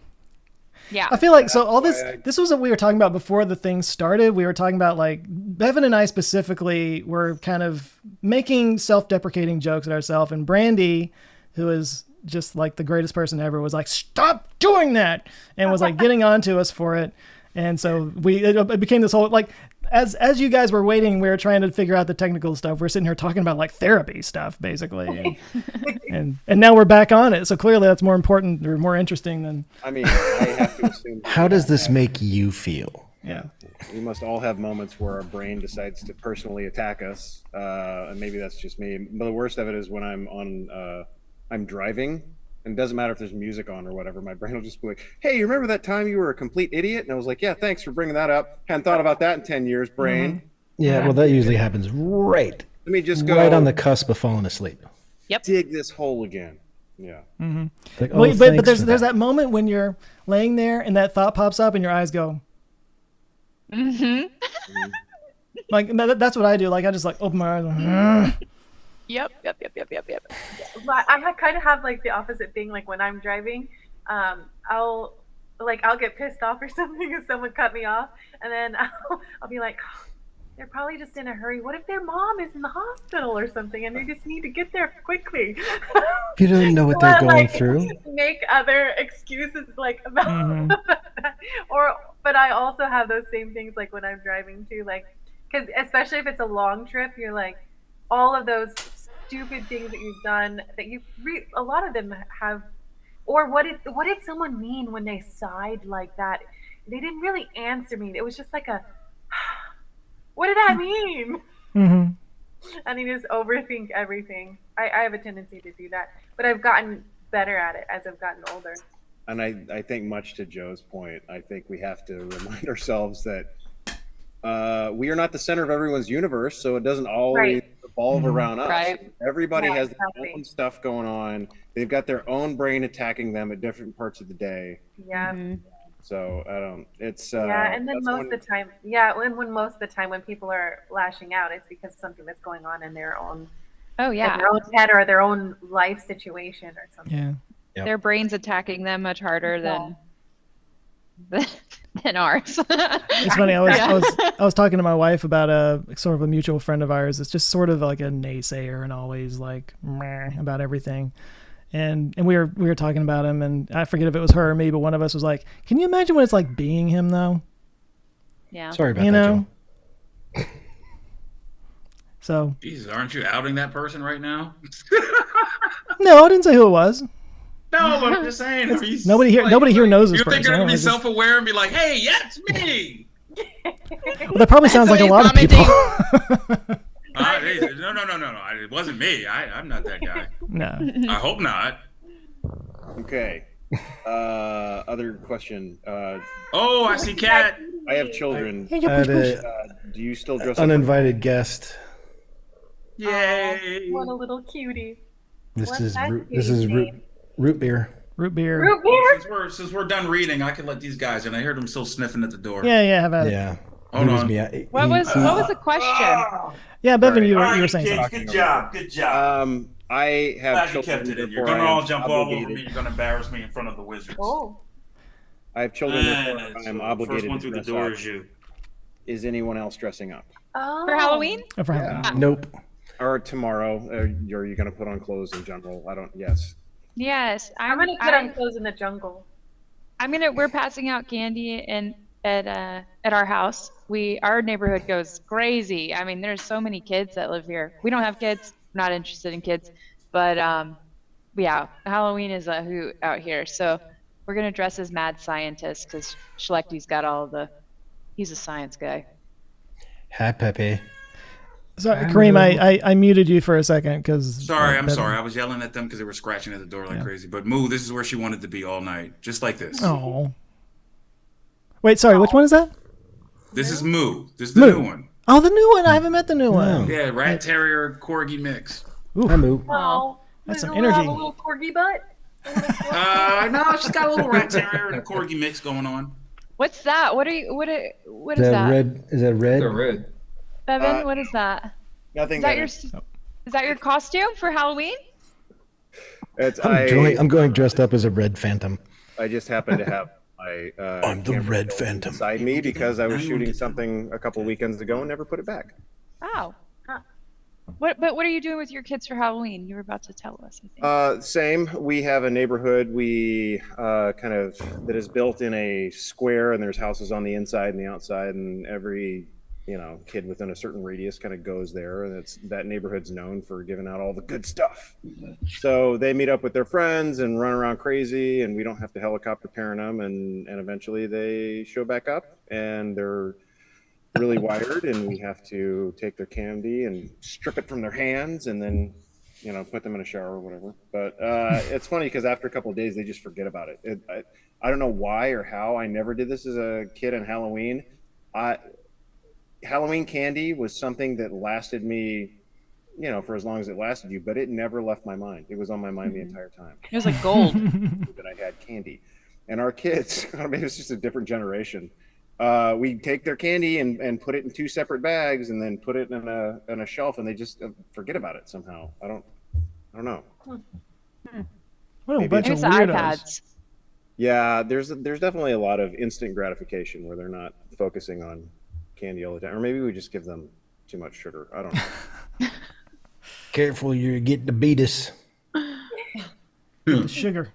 Yeah. I feel like, so all this was what we were talking about before the thing started. We were talking about like Bevan and I specifically were kind of making self-deprecating jokes at ourselves, and Brandy, who is just like the greatest person ever, was like, stop doing that, and was like getting onto us for it. And so it became this whole, like, as you guys were waiting, we were trying to figure out the technical stuff. We're sitting here talking about like therapy stuff, basically. And now we're back on it. So clearly that's more important or more interesting than. I mean, I have to assume. How does this make you feel? Yeah. We must all have moments where our brain decides to personally attack us. And maybe that's just me. But the worst of it is when I'm driving. And it doesn't matter if there's music on or whatever, my brain will just be like, hey, you remember that time you were a complete idiot? And I was like, yeah, thanks for bringing that up. Hadn't thought about that in 10 years, brain. Yeah, well, that usually happens right. Let me just go right on the cusp of falling asleep. Yep. Dig this hole again. Yeah. Mm-hmm. Like, oh, but there's that moment when you're laying there and that thought pops up and your eyes go. Mm-hmm. Like that's what I do. Like I just like open my eyes. Yep. I kind of have like the opposite thing. Like when I'm driving, I'll get pissed off or something if someone cut me off, and then I'll be like, oh, they're probably just in a hurry. What if their mom is in the hospital or something, and they just need to get there quickly? You don't know what they're going through. Make other excuses like about but I also have those same things like when I'm driving too, like because especially if it's a long trip, you're like all of those stupid things that you've done that a lot of them have, or what did someone mean when they sighed like that? They didn't really answer me. It was just like what did that mean? Mm-hmm. And you just overthink everything. I have a tendency to do that, but I've gotten better at it as I've gotten older. And I think much to Joe's point, I think we have to remind ourselves that we are not the center of everyone's universe, so it doesn't always revolve around us. Right. Everybody has their own stuff going on. They've got their own brain attacking them at different parts of the day. Yeah. So I don't. It's and then most of the time, when most of the time when people are lashing out, it's because of something that's going on in their own. Oh yeah. In their own head or their own life situation or something. Yeah. Yep. Their brain's attacking them much harder than ours. It's funny. I was talking to my wife about a sort of a mutual friend of ours. It's just sort of like a naysayer and always like meh about everything. And we were talking about him, and I forget if it was her or me, but one of us was like, "Can you imagine what it's like being him, though?" Yeah. Sorry about that, Joe. So. Jesus, aren't you outing that person right now? No, I didn't say who it was. No, but I'm just saying. Nobody here knows this person. You think they're gonna be self-aware and be like, "Hey, yeah, it's me." Well, that probably sounds like a lot of people. No. It wasn't me. I'm not that guy. No. I hope not. Okay. Other question. I see Kat. I have children. Do you still dress up? Uninvited guest. Yay! What a little cutie. This is root beer. Root beer. Root beer. Since we're done reading, I can let these guys in. I heard them still sniffing at the door. Yeah, have at it. Yeah. Hold on. What was the question? Yeah, Bevan, you were saying something. Good job. I have Glad you kept it in. You're gonna all jump all over me. You're gonna embarrass me in front of the wizards. Oh. I have children before I'm obligated first one through to the dress door up. is you. Is anyone else dressing up? Oh. For Halloween? For Halloween. Nope. Or tomorrow? Are you going to put on clothes in general? Yes. Yes. I'm gonna put on clothes in the jungle. We're passing out candy at our house. Our neighborhood goes crazy. I mean, there's so many kids that live here. We don't have kids. We're not interested in kids. But yeah, Halloween is a hoot out here. So we're gonna dress as mad scientists because Schlechty's got all the. He's a science guy. Hi, Pepe. Sorry, Kareem, I muted you for a second because. Sorry, I'm sorry. I was yelling at them because they were scratching at the door like crazy. But Moo, this is where she wanted to be all night, just like this. Oh. Wait, sorry. Which one is that? This is Moo. This is the new one. Oh, the new one. I haven't met the new one. Yeah, rat terrier corgi mix. Hi, Moo. Oh, That's some does it have energy. a little corgi butt? No, she's got a little rat terrier and a corgi mix going on. What's that? What is Is that? red? Is that red? They're red. Bevan, what is that? Nothing. Is that your costume for Halloween? I'm going dressed up as a red phantom. I just happen to have my. I'm the red phantom. Beside me because I was shooting something a couple weekends ago and never put it back. Oh. But what are you doing with your kids for Halloween? You were about to tell us, I think. Same. We have a neighborhood that is built in a square, and there's houses on the inside and the outside, and every kid within a certain radius kind of goes there, and that neighborhood's known for giving out all the good stuff. So they meet up with their friends and run around crazy, and we don't have to helicopter parent them, and eventually they show back up, and they're really wired, and we have to take their candy and strip it from their hands and then put them in a shower or whatever. But it's funny because after a couple of days they just forget about it. I don't know why or how. I never did this as a kid on Halloween. Halloween candy was something that lasted me for as long as it lasted you, but it never left my mind. It was on my mind the entire time. It was like gold. That I had candy. And our kids, maybe it's just a different generation. We take their candy and put it in two separate bags and then put it in a shelf, and they just forget about it somehow. I don't know. What a bunch of weirdos. iPads. Yeah, there's definitely a lot of instant gratification where they're not focusing on candy all the time, or maybe we just give them too much sugar. I don't know. Careful, you're getting to beat us. Sugar.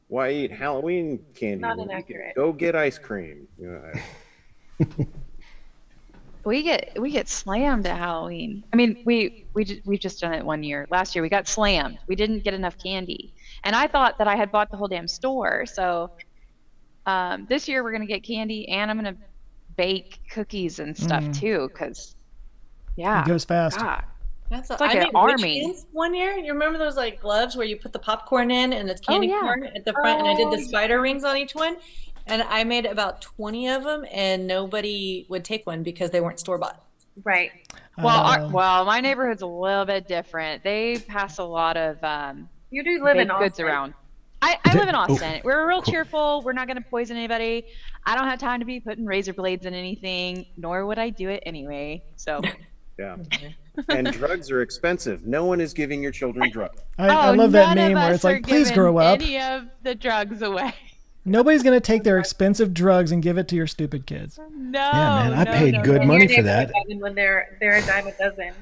Why eat Halloween candy? Not inaccurate. Go get ice cream. We get slammed at Halloween. I mean, we've just done it one year. Last year we got slammed. We didn't get enough candy, and I thought that I had bought the whole damn store. So this year we're gonna get candy, and I'm gonna bake cookies and stuff too, because it goes fast. God. That's It's like I an made army. witch beans one year. You remember those like gloves where you put the popcorn in and it's candy yeah. corn at the front, and I did the Oh, spider rings on each one, and I made about 20 of them, and nobody would take one because they weren't store bought. Right. Well, my neighborhood's a little bit different. They pass a lot of You do live in baked goods Austin. around. I live in Austin. We're real cheerful. We're not going to poison anybody. I don't have time to be putting razor blades in anything, nor would I do it anyway. So. Yeah. And drugs are expensive. No one is giving your children drugs. I love that none of meme where us it's like, are please giving grow up. Any of the drugs away. Nobody's going to take their expensive drugs and give it to your stupid kids. No. Yeah, man, I paid good In money your for that. neighborhood, when they're a dime a dozen.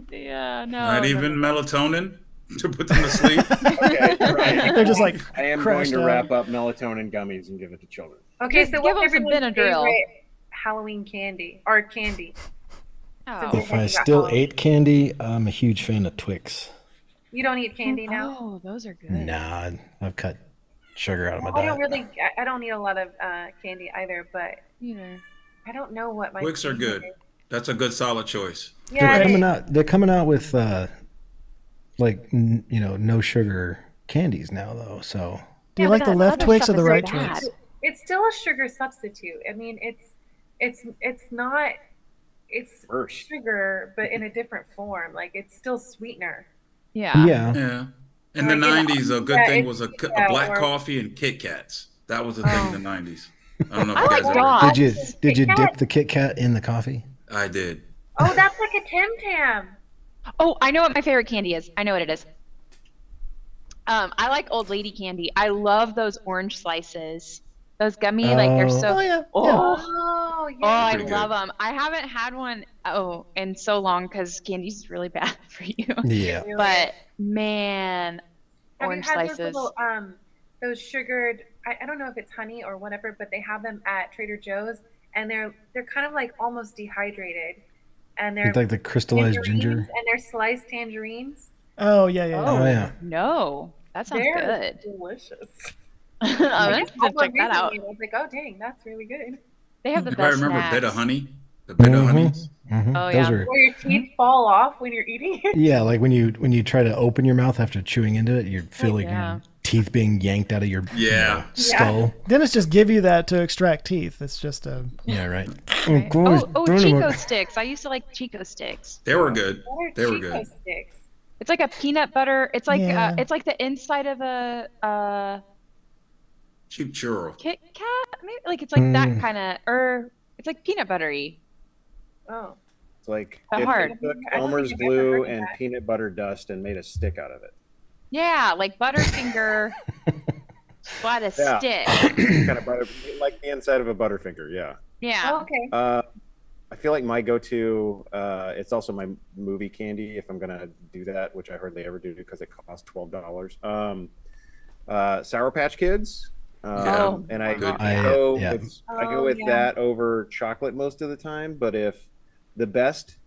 Yeah, no. Not even melatonin to put them to sleep. Okay, right. They're just like I am going crashed to out. wrap up melatonin gummies and give it to children. Okay, Just so give what's us a everyone's Benadryl. favorite Halloween candy or candy? Oh. If I still ate candy, I'm a huge fan of Twix. You don't eat candy now? Oh, those are good. Nah, I've cut sugar out of my I don't diet. I don't eat a lot of candy either, but You know. I don't know what my Twix are good. favorite is. That's a good solid choice. Yeah, They're coming out with no sugar candies now though. So Do you Yeah, like but the that left other Twix stuff or the is right bad. Twix? it's still a sugar substitute. I mean, it's not it's Worse. sugar, but in a different form. Like it's still sweetener. Yeah. Yeah. In the Like, 90s, a good yeah, thing it- was a yeah, black or- coffee and Kit Kats. That was a thing in the 90s. I don't know if I you like guys dogs. ever. did you Kit dip Kat? the Kit Kat in the coffee? I did. Oh, that's like a Tim Tam. Oh, I know what my favorite candy is. I know what it is. I like old lady candy. I love those orange slices. Those gummy, like they're so. Oh, yeah. Oh, Oh, oh, yeah. I Pretty love good. them. I haven't had one in so long because candy's really bad for you. Yeah. But man, Have orange you had slices. those little those sugared? I don't know if it's honey or whatever, but they have them at Trader Joe's, and they're kind of like almost dehydrated, and they're It's like the crystallized tangerines, ginger. and they're sliced tangerines. Oh yeah, yeah. Oh, yeah. No, that sounds They're good. delicious. I'm gonna have to check that out. I was like, oh dang, that's really good. They have the You best probably remember snacks. Bit of Honey? The Bit of Honeys? Oh Those yeah. are Where your teeth fall off when you're eating it. yeah, like when you try to open your mouth after chewing into it, you feel like Yeah. your teeth being yanked out of your Yeah. skull. Dentists just give you that to extract teeth. It's just a. Yeah, right. Right. course, Oh, Chico sticks. I used to like Chico sticks. They were good. What are They were Chico good. sticks? It's like a peanut butter. It's like Yeah. it's like the inside of a Cheap churro. Kit Kat. Maybe like it's like that kind of, or it's like peanut buttery. Oh. It's like That if hard. they took I don't Elmer's think I've ever glue heard of and that. peanut butter dust and made a stick out of it. Yeah, like Butterfinger, but a Yeah. stick. Kind of butter, like the inside of a Butterfinger. Yeah. Yeah. Oh, okay. I feel like my go-to, it's also my movie candy if I'm gonna do that, which I hardly ever do because it costs $12. Sour Patch Kids. Oh, And I good. go Yeah. with, I go Oh, with yeah. that over chocolate most of the time. But if the best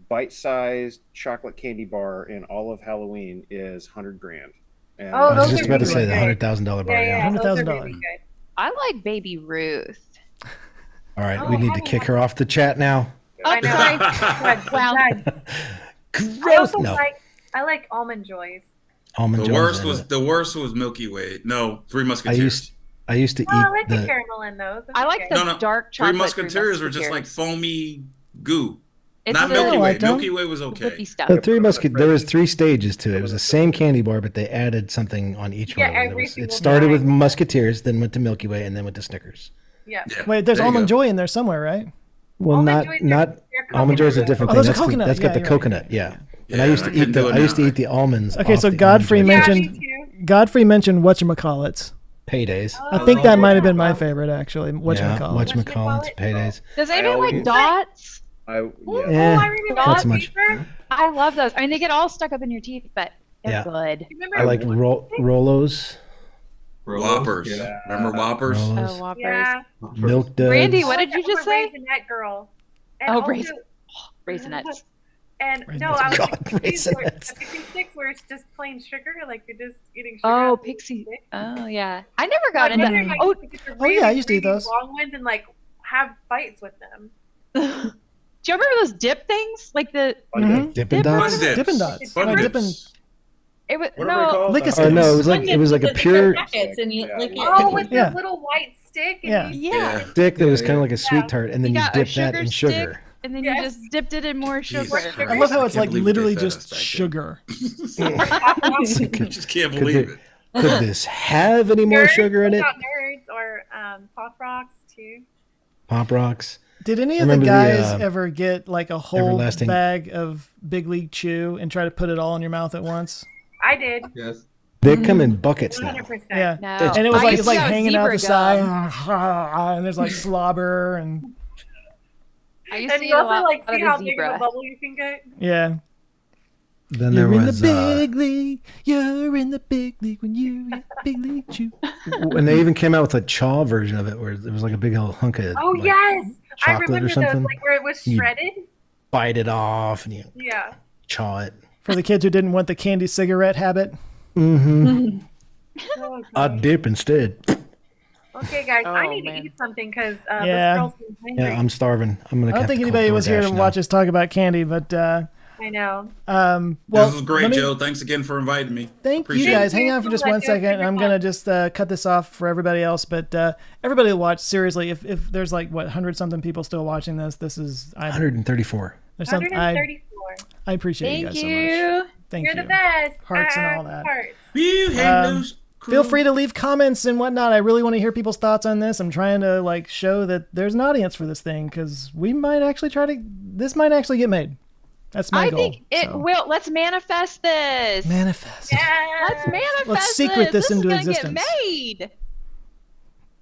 bite-sized chocolate candy bar in all of Halloween is 100 grand. And Oh, I was those just are about to really say the good. $100,000 bar. Yeah, Yeah. yeah, those are $100,000. really good. I like Baby Ruth. All right, Oh, we need I to don't kick her off the chat now. Oh, I know. sorry. Good, Wow. good. I Gross. also No. I like Almond Joys. Almond The Joys worst in was it. Milky Way. No, Three I Musketeers. used to eat Oh, I like the the. caramel in those. That's I like okay. the dark chocolate. Three Musketeers were just like Musketeers. foamy goo. It's Not the- Milky I Way. liked them. Milky Way was the okay. whippy stuff. The Three Musketeers. There was 3 stages to it. It was the same candy bar, but they added something on each Yeah, one. of them. every It single started with time. Musketeers, then went to Milky Way, and then went to Snickers. Yeah. Yeah. Wait, there's There you Almond go. Joy in there somewhere, right? Well, Almond not Joys are- not they're Almond Joy is a coconut. different Oh, thing. those are That's coconut. that's got Yeah, the you're right. coconut. Yeah. And I Yeah, used to I eat couldn't do it I used to now. eat the almonds. Okay, off so the Godfrey Almond Joys. Yeah, me mentioned too. Godfrey mentioned whatchamacallits. Paydays. I think that might have been my favorite actually. Whatchamacallits. Whatchamacallits, paydays. Does anybody like always- dots? Yeah. Oh, Eh, I remember not that so much. paper. I love those. I mean, they get all stuck up in your teeth, but they're Yeah. good. Remember I like Rolos, Whoppers. Yeah. Remember Whoppers? Rolos, Oh, Whoppers. Yeah. Milk Duds. Randy, what did you I'm a just say? Raisinette girl. And Oh, also- Raisinets. And Raisinets. no, I was God, confused where- Raisinets. a Pixie Stick where it's just plain sugar, like you're just eating sugar. Oh, out of a Pixie. stick. Oh, yeah. I never got into. Then I Oh, used to get the Oh, yeah, I used to eat really those. long ones and like have fights with them. do you remember those dip things? Like the Mhm. Dippin' Dots. Fun dips. Dippin' Dots. Fun Like dips. Dippin'. it was What are they no. called? Lick a Or stick. no, it was like a pure packets and you Yeah. lick it. Oh, with Yeah. the little white stick. And Yeah. you- Yeah. stick that was kind of like a Yeah. sweet tart, and then You you got a dip that in sugar sugar. stick, and then Yes. you just dipped it in more sugar. Jesus Christ. I love how it's can't like believe literally they fed just us back then. sugar. Just can't Could believe they- it. Could this have any more Nerds, sugar in what it? about Nerds or Pop Rocks too. Pop Rocks. Did any I of the remember guys the, ever get like a whole Everlasting- bag of Big League Chew and try to put it all in your mouth at once? I did. Yes. They come in buckets now. 100%. Yeah. No. And it was I like used it's to like go hanging out the zebra side, gum. and there's like slobber and I used And to eat you a also lot like of see the how big of zebra. a bubble you can get. yeah. Then You're there in was the big league. You're in the big league when you get Big League Chew. and they even came out with a chaw version of it where it was like a big old hunk of Oh like, yes, I chocolate or remember those, something. like where it was You- shredded. bite it off and you Yeah. chaw it. For the kids who didn't want the candy cigarette habit. Mm-hmm. Oh, I God. dip instead. Okay, guys, I Oh, need man. to eat something because Yeah. this girl's been hungry. Yeah, I'm starving. I'm gonna. I don't have think to call anybody was here to DoorDash now. watch us talk about candy, but I know. well, this was great, let me- Joe. Thanks again for inviting me. Thank Appreciate you guys. it. Hang on for just Let one Joe second. figure I'm it gonna out. just cut this off for everybody else, but everybody will watch. Seriously, if there's like 100-something people still watching this, this is 134. there's some, 134. I appreciate you Thank guys so you. much. Thank You're you. the best. Hearts and all that. Hearts. You Halos Feel free to leave comments and whatnot. I really want to hear people's thoughts on this. I'm trying to like show that there's an audience for this thing because we might actually this might actually get made. That's my I goal. think it so. will. Let's manifest this. Manifest. Let's manifest Let's secret this into is gonna existence. Get made.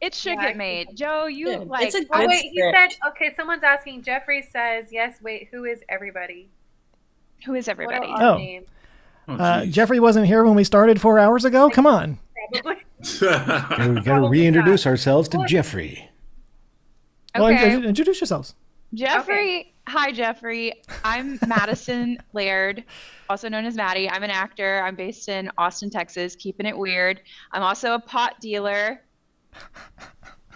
It should Yeah, get made. Joe, you Good. like. It's a Oh good wait, he script. said. Okay, someone's asking. Jeffrey says yes. Wait, who is everybody? Who is What everybody? are our Oh. names? Jeffrey wasn't here when we started 4 hours ago. Come on. Probably. We gotta reintroduce ourselves to Jeffrey. Well, Okay. introduce yourselves. Jeffrey Hi, Jeffrey. I'm Madison Laird, also known as Maddie. I'm an actor. I'm based in Austin, Texas, keeping it weird. I'm also a pot dealer.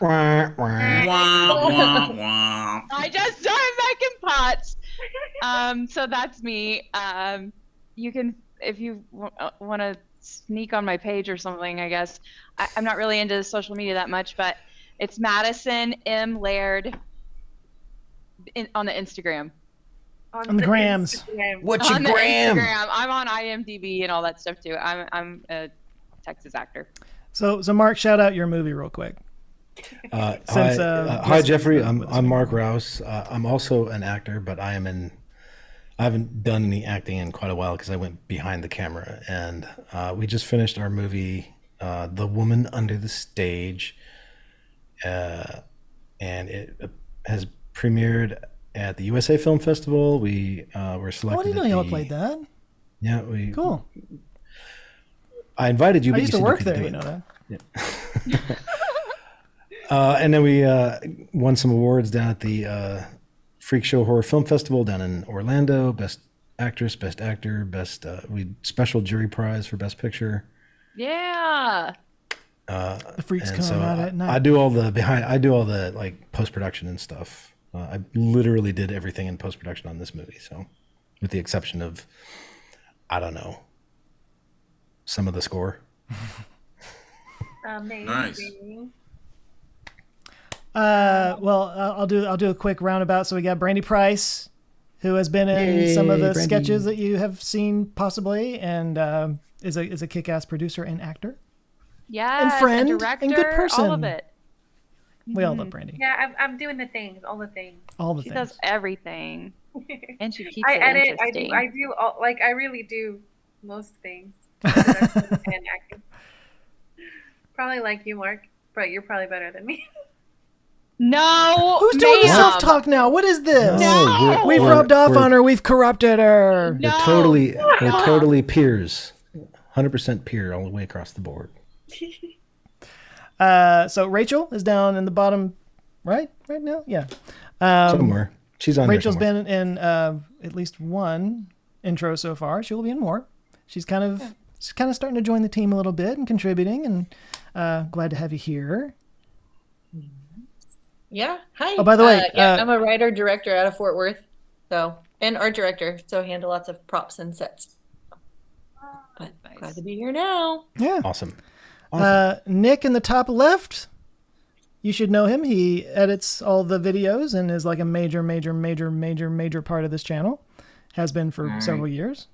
Wah, wah, wah. I just started making pots. So that's me. You can, if you want to sneak on my page or something, I guess. I'm not really into social media that much, but it's Madison M. Laird on the Instagram. On the grams. What's your On the gram? Instagram. I'm on IMDb and all that stuff too. I'm a Texas actor. So Mark, shout out your movie real quick. Hi, Jeffrey. I'm Mark Rouse. I'm also an actor, but I haven't done any acting in quite a while because I went behind the camera, and we just finished our movie, The Woman Under the Stage, and it has premiered at the USA Film Festival. We were selected. Oh, I didn't know y'all played that. Yeah, cool. I invited you. I But used you to said work you there. couldn't You do know it. that. Yeah. And then we won some awards down at the Freak Show Horror Film Festival down in Orlando. Best actress, best actor, best we special jury prize for best picture. Yeah. The freaks and coming out at night. I do all the like post production and stuff. I literally did everything in post production on this movie. So, with the exception of, I don't know, some of the score. Amazing. Nice. Well, I'll do a quick roundabout. So we got Brandy Price, who has been in some of the Brandy. sketches that you have seen possibly, and is a kick-ass producer and actor. Yes. And friend and director, good person. all of it. We all love Brandy. Yeah, I'm doing the things, all the things. All the She things. does everything, and she keeps I it edit. interesting. I do all, like I really do most things. And acting. Probably like you, Mark, but you're probably better than me. No. Who's doing the ma'am. self-talk now? What is this? No, We've rubbed off on her. We've corrupted her. We're totally peers. 100% peer all the way across the board. So Rachel is down in the bottom right now. Yeah. Somewhere. She's on Rachel's there somewhere. been in at least one intro so far. She will be in more. She's kind of starting to join the team a little bit and contributing, and glad to have you here. Yeah. Hi. Oh, by the way, I'm a writer director out of Fort Worth, and art director, so handle lots of props and sets. But glad to be here now. Yeah. Awesome. Nick in the top left. You should know him. He edits all the videos and is like a major part of this channel. Has been for several years.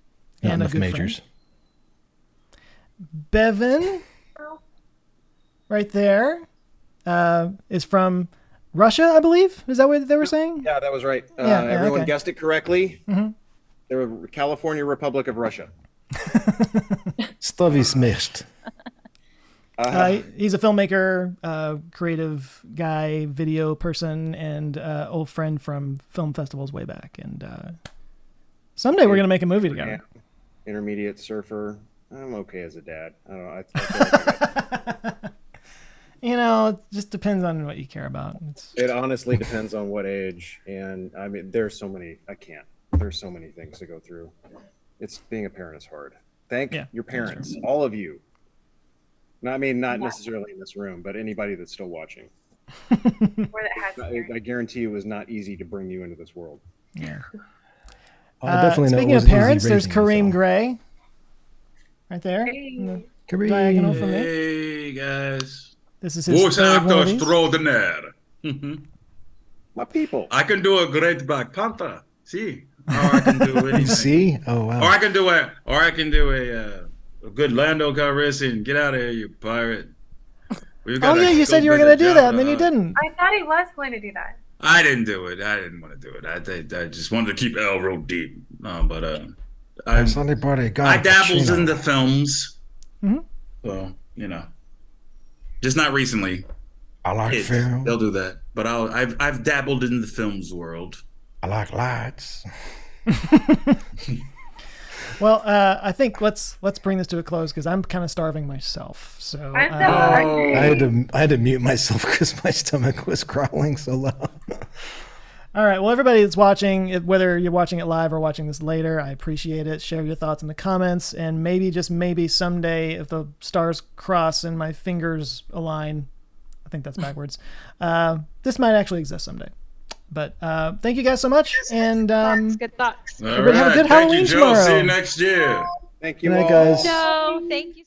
Not and a enough good majors. friend. Bevan, right there, is from Russia, I believe. Is that what they were saying? Yeah, that was right. Yeah, Everyone okay. guessed it correctly. Mm-hmm. The California Republic of Russia. Stovi smished. He's a filmmaker, creative guy, video person, and old friend from film festivals way back. And someday we're going to make a movie together. Intermediate surfer. I'm okay as a dad. I don't know. I feel like You know, it just depends on what you care about. it honestly depends on what age. And I mean, there's so many. There's so many things to go through. Being a parent is hard. Thank your parents, all of you. I mean, not necessarily in this room, but anybody that's still watching. Or that has I guarantee you it was not easy to bring you into this world. Yeah. I definitely know it Speaking of wasn't easy parents, there's raising Kareem you, Gray. Right there. in the Kareem. Diagonal from me. Hey guys. This is his Voice third one of actor these. extraordinaire. My people. I can do a great Black Panther. See? Or I can do anything. You see? Oh wow. Or I can do a good Lando Calrissian. Get out of here, you pirate. Oh yeah, you said you were going to do that, and then you didn't. I thought he was going to do that. I didn't do it. I didn't want to do it. I just wanted to keep El real deep. I dabbled in the films. Mm-hmm. So, just not recently. I like Kids, film. they'll do that. But I've dabbled in the films world. I like lights. Well, I think let's bring this to a close because I'm kind of starving myself. So I'm so hungry. I had to mute myself because my stomach was growling so loud. All right. Well, everybody that's watching, whether you're watching it live or watching this later, I appreciate it. Share your thoughts in the comments, and maybe, just maybe, someday, if the stars cross and my fingers align, I think that's backwards, this might actually exist someday. But thank you guys so much, and Good thoughts. All everybody have a right. good Thank Halloween you, Joe. tomorrow. See you next year. Thank you Good night, all. guys. No, thank you.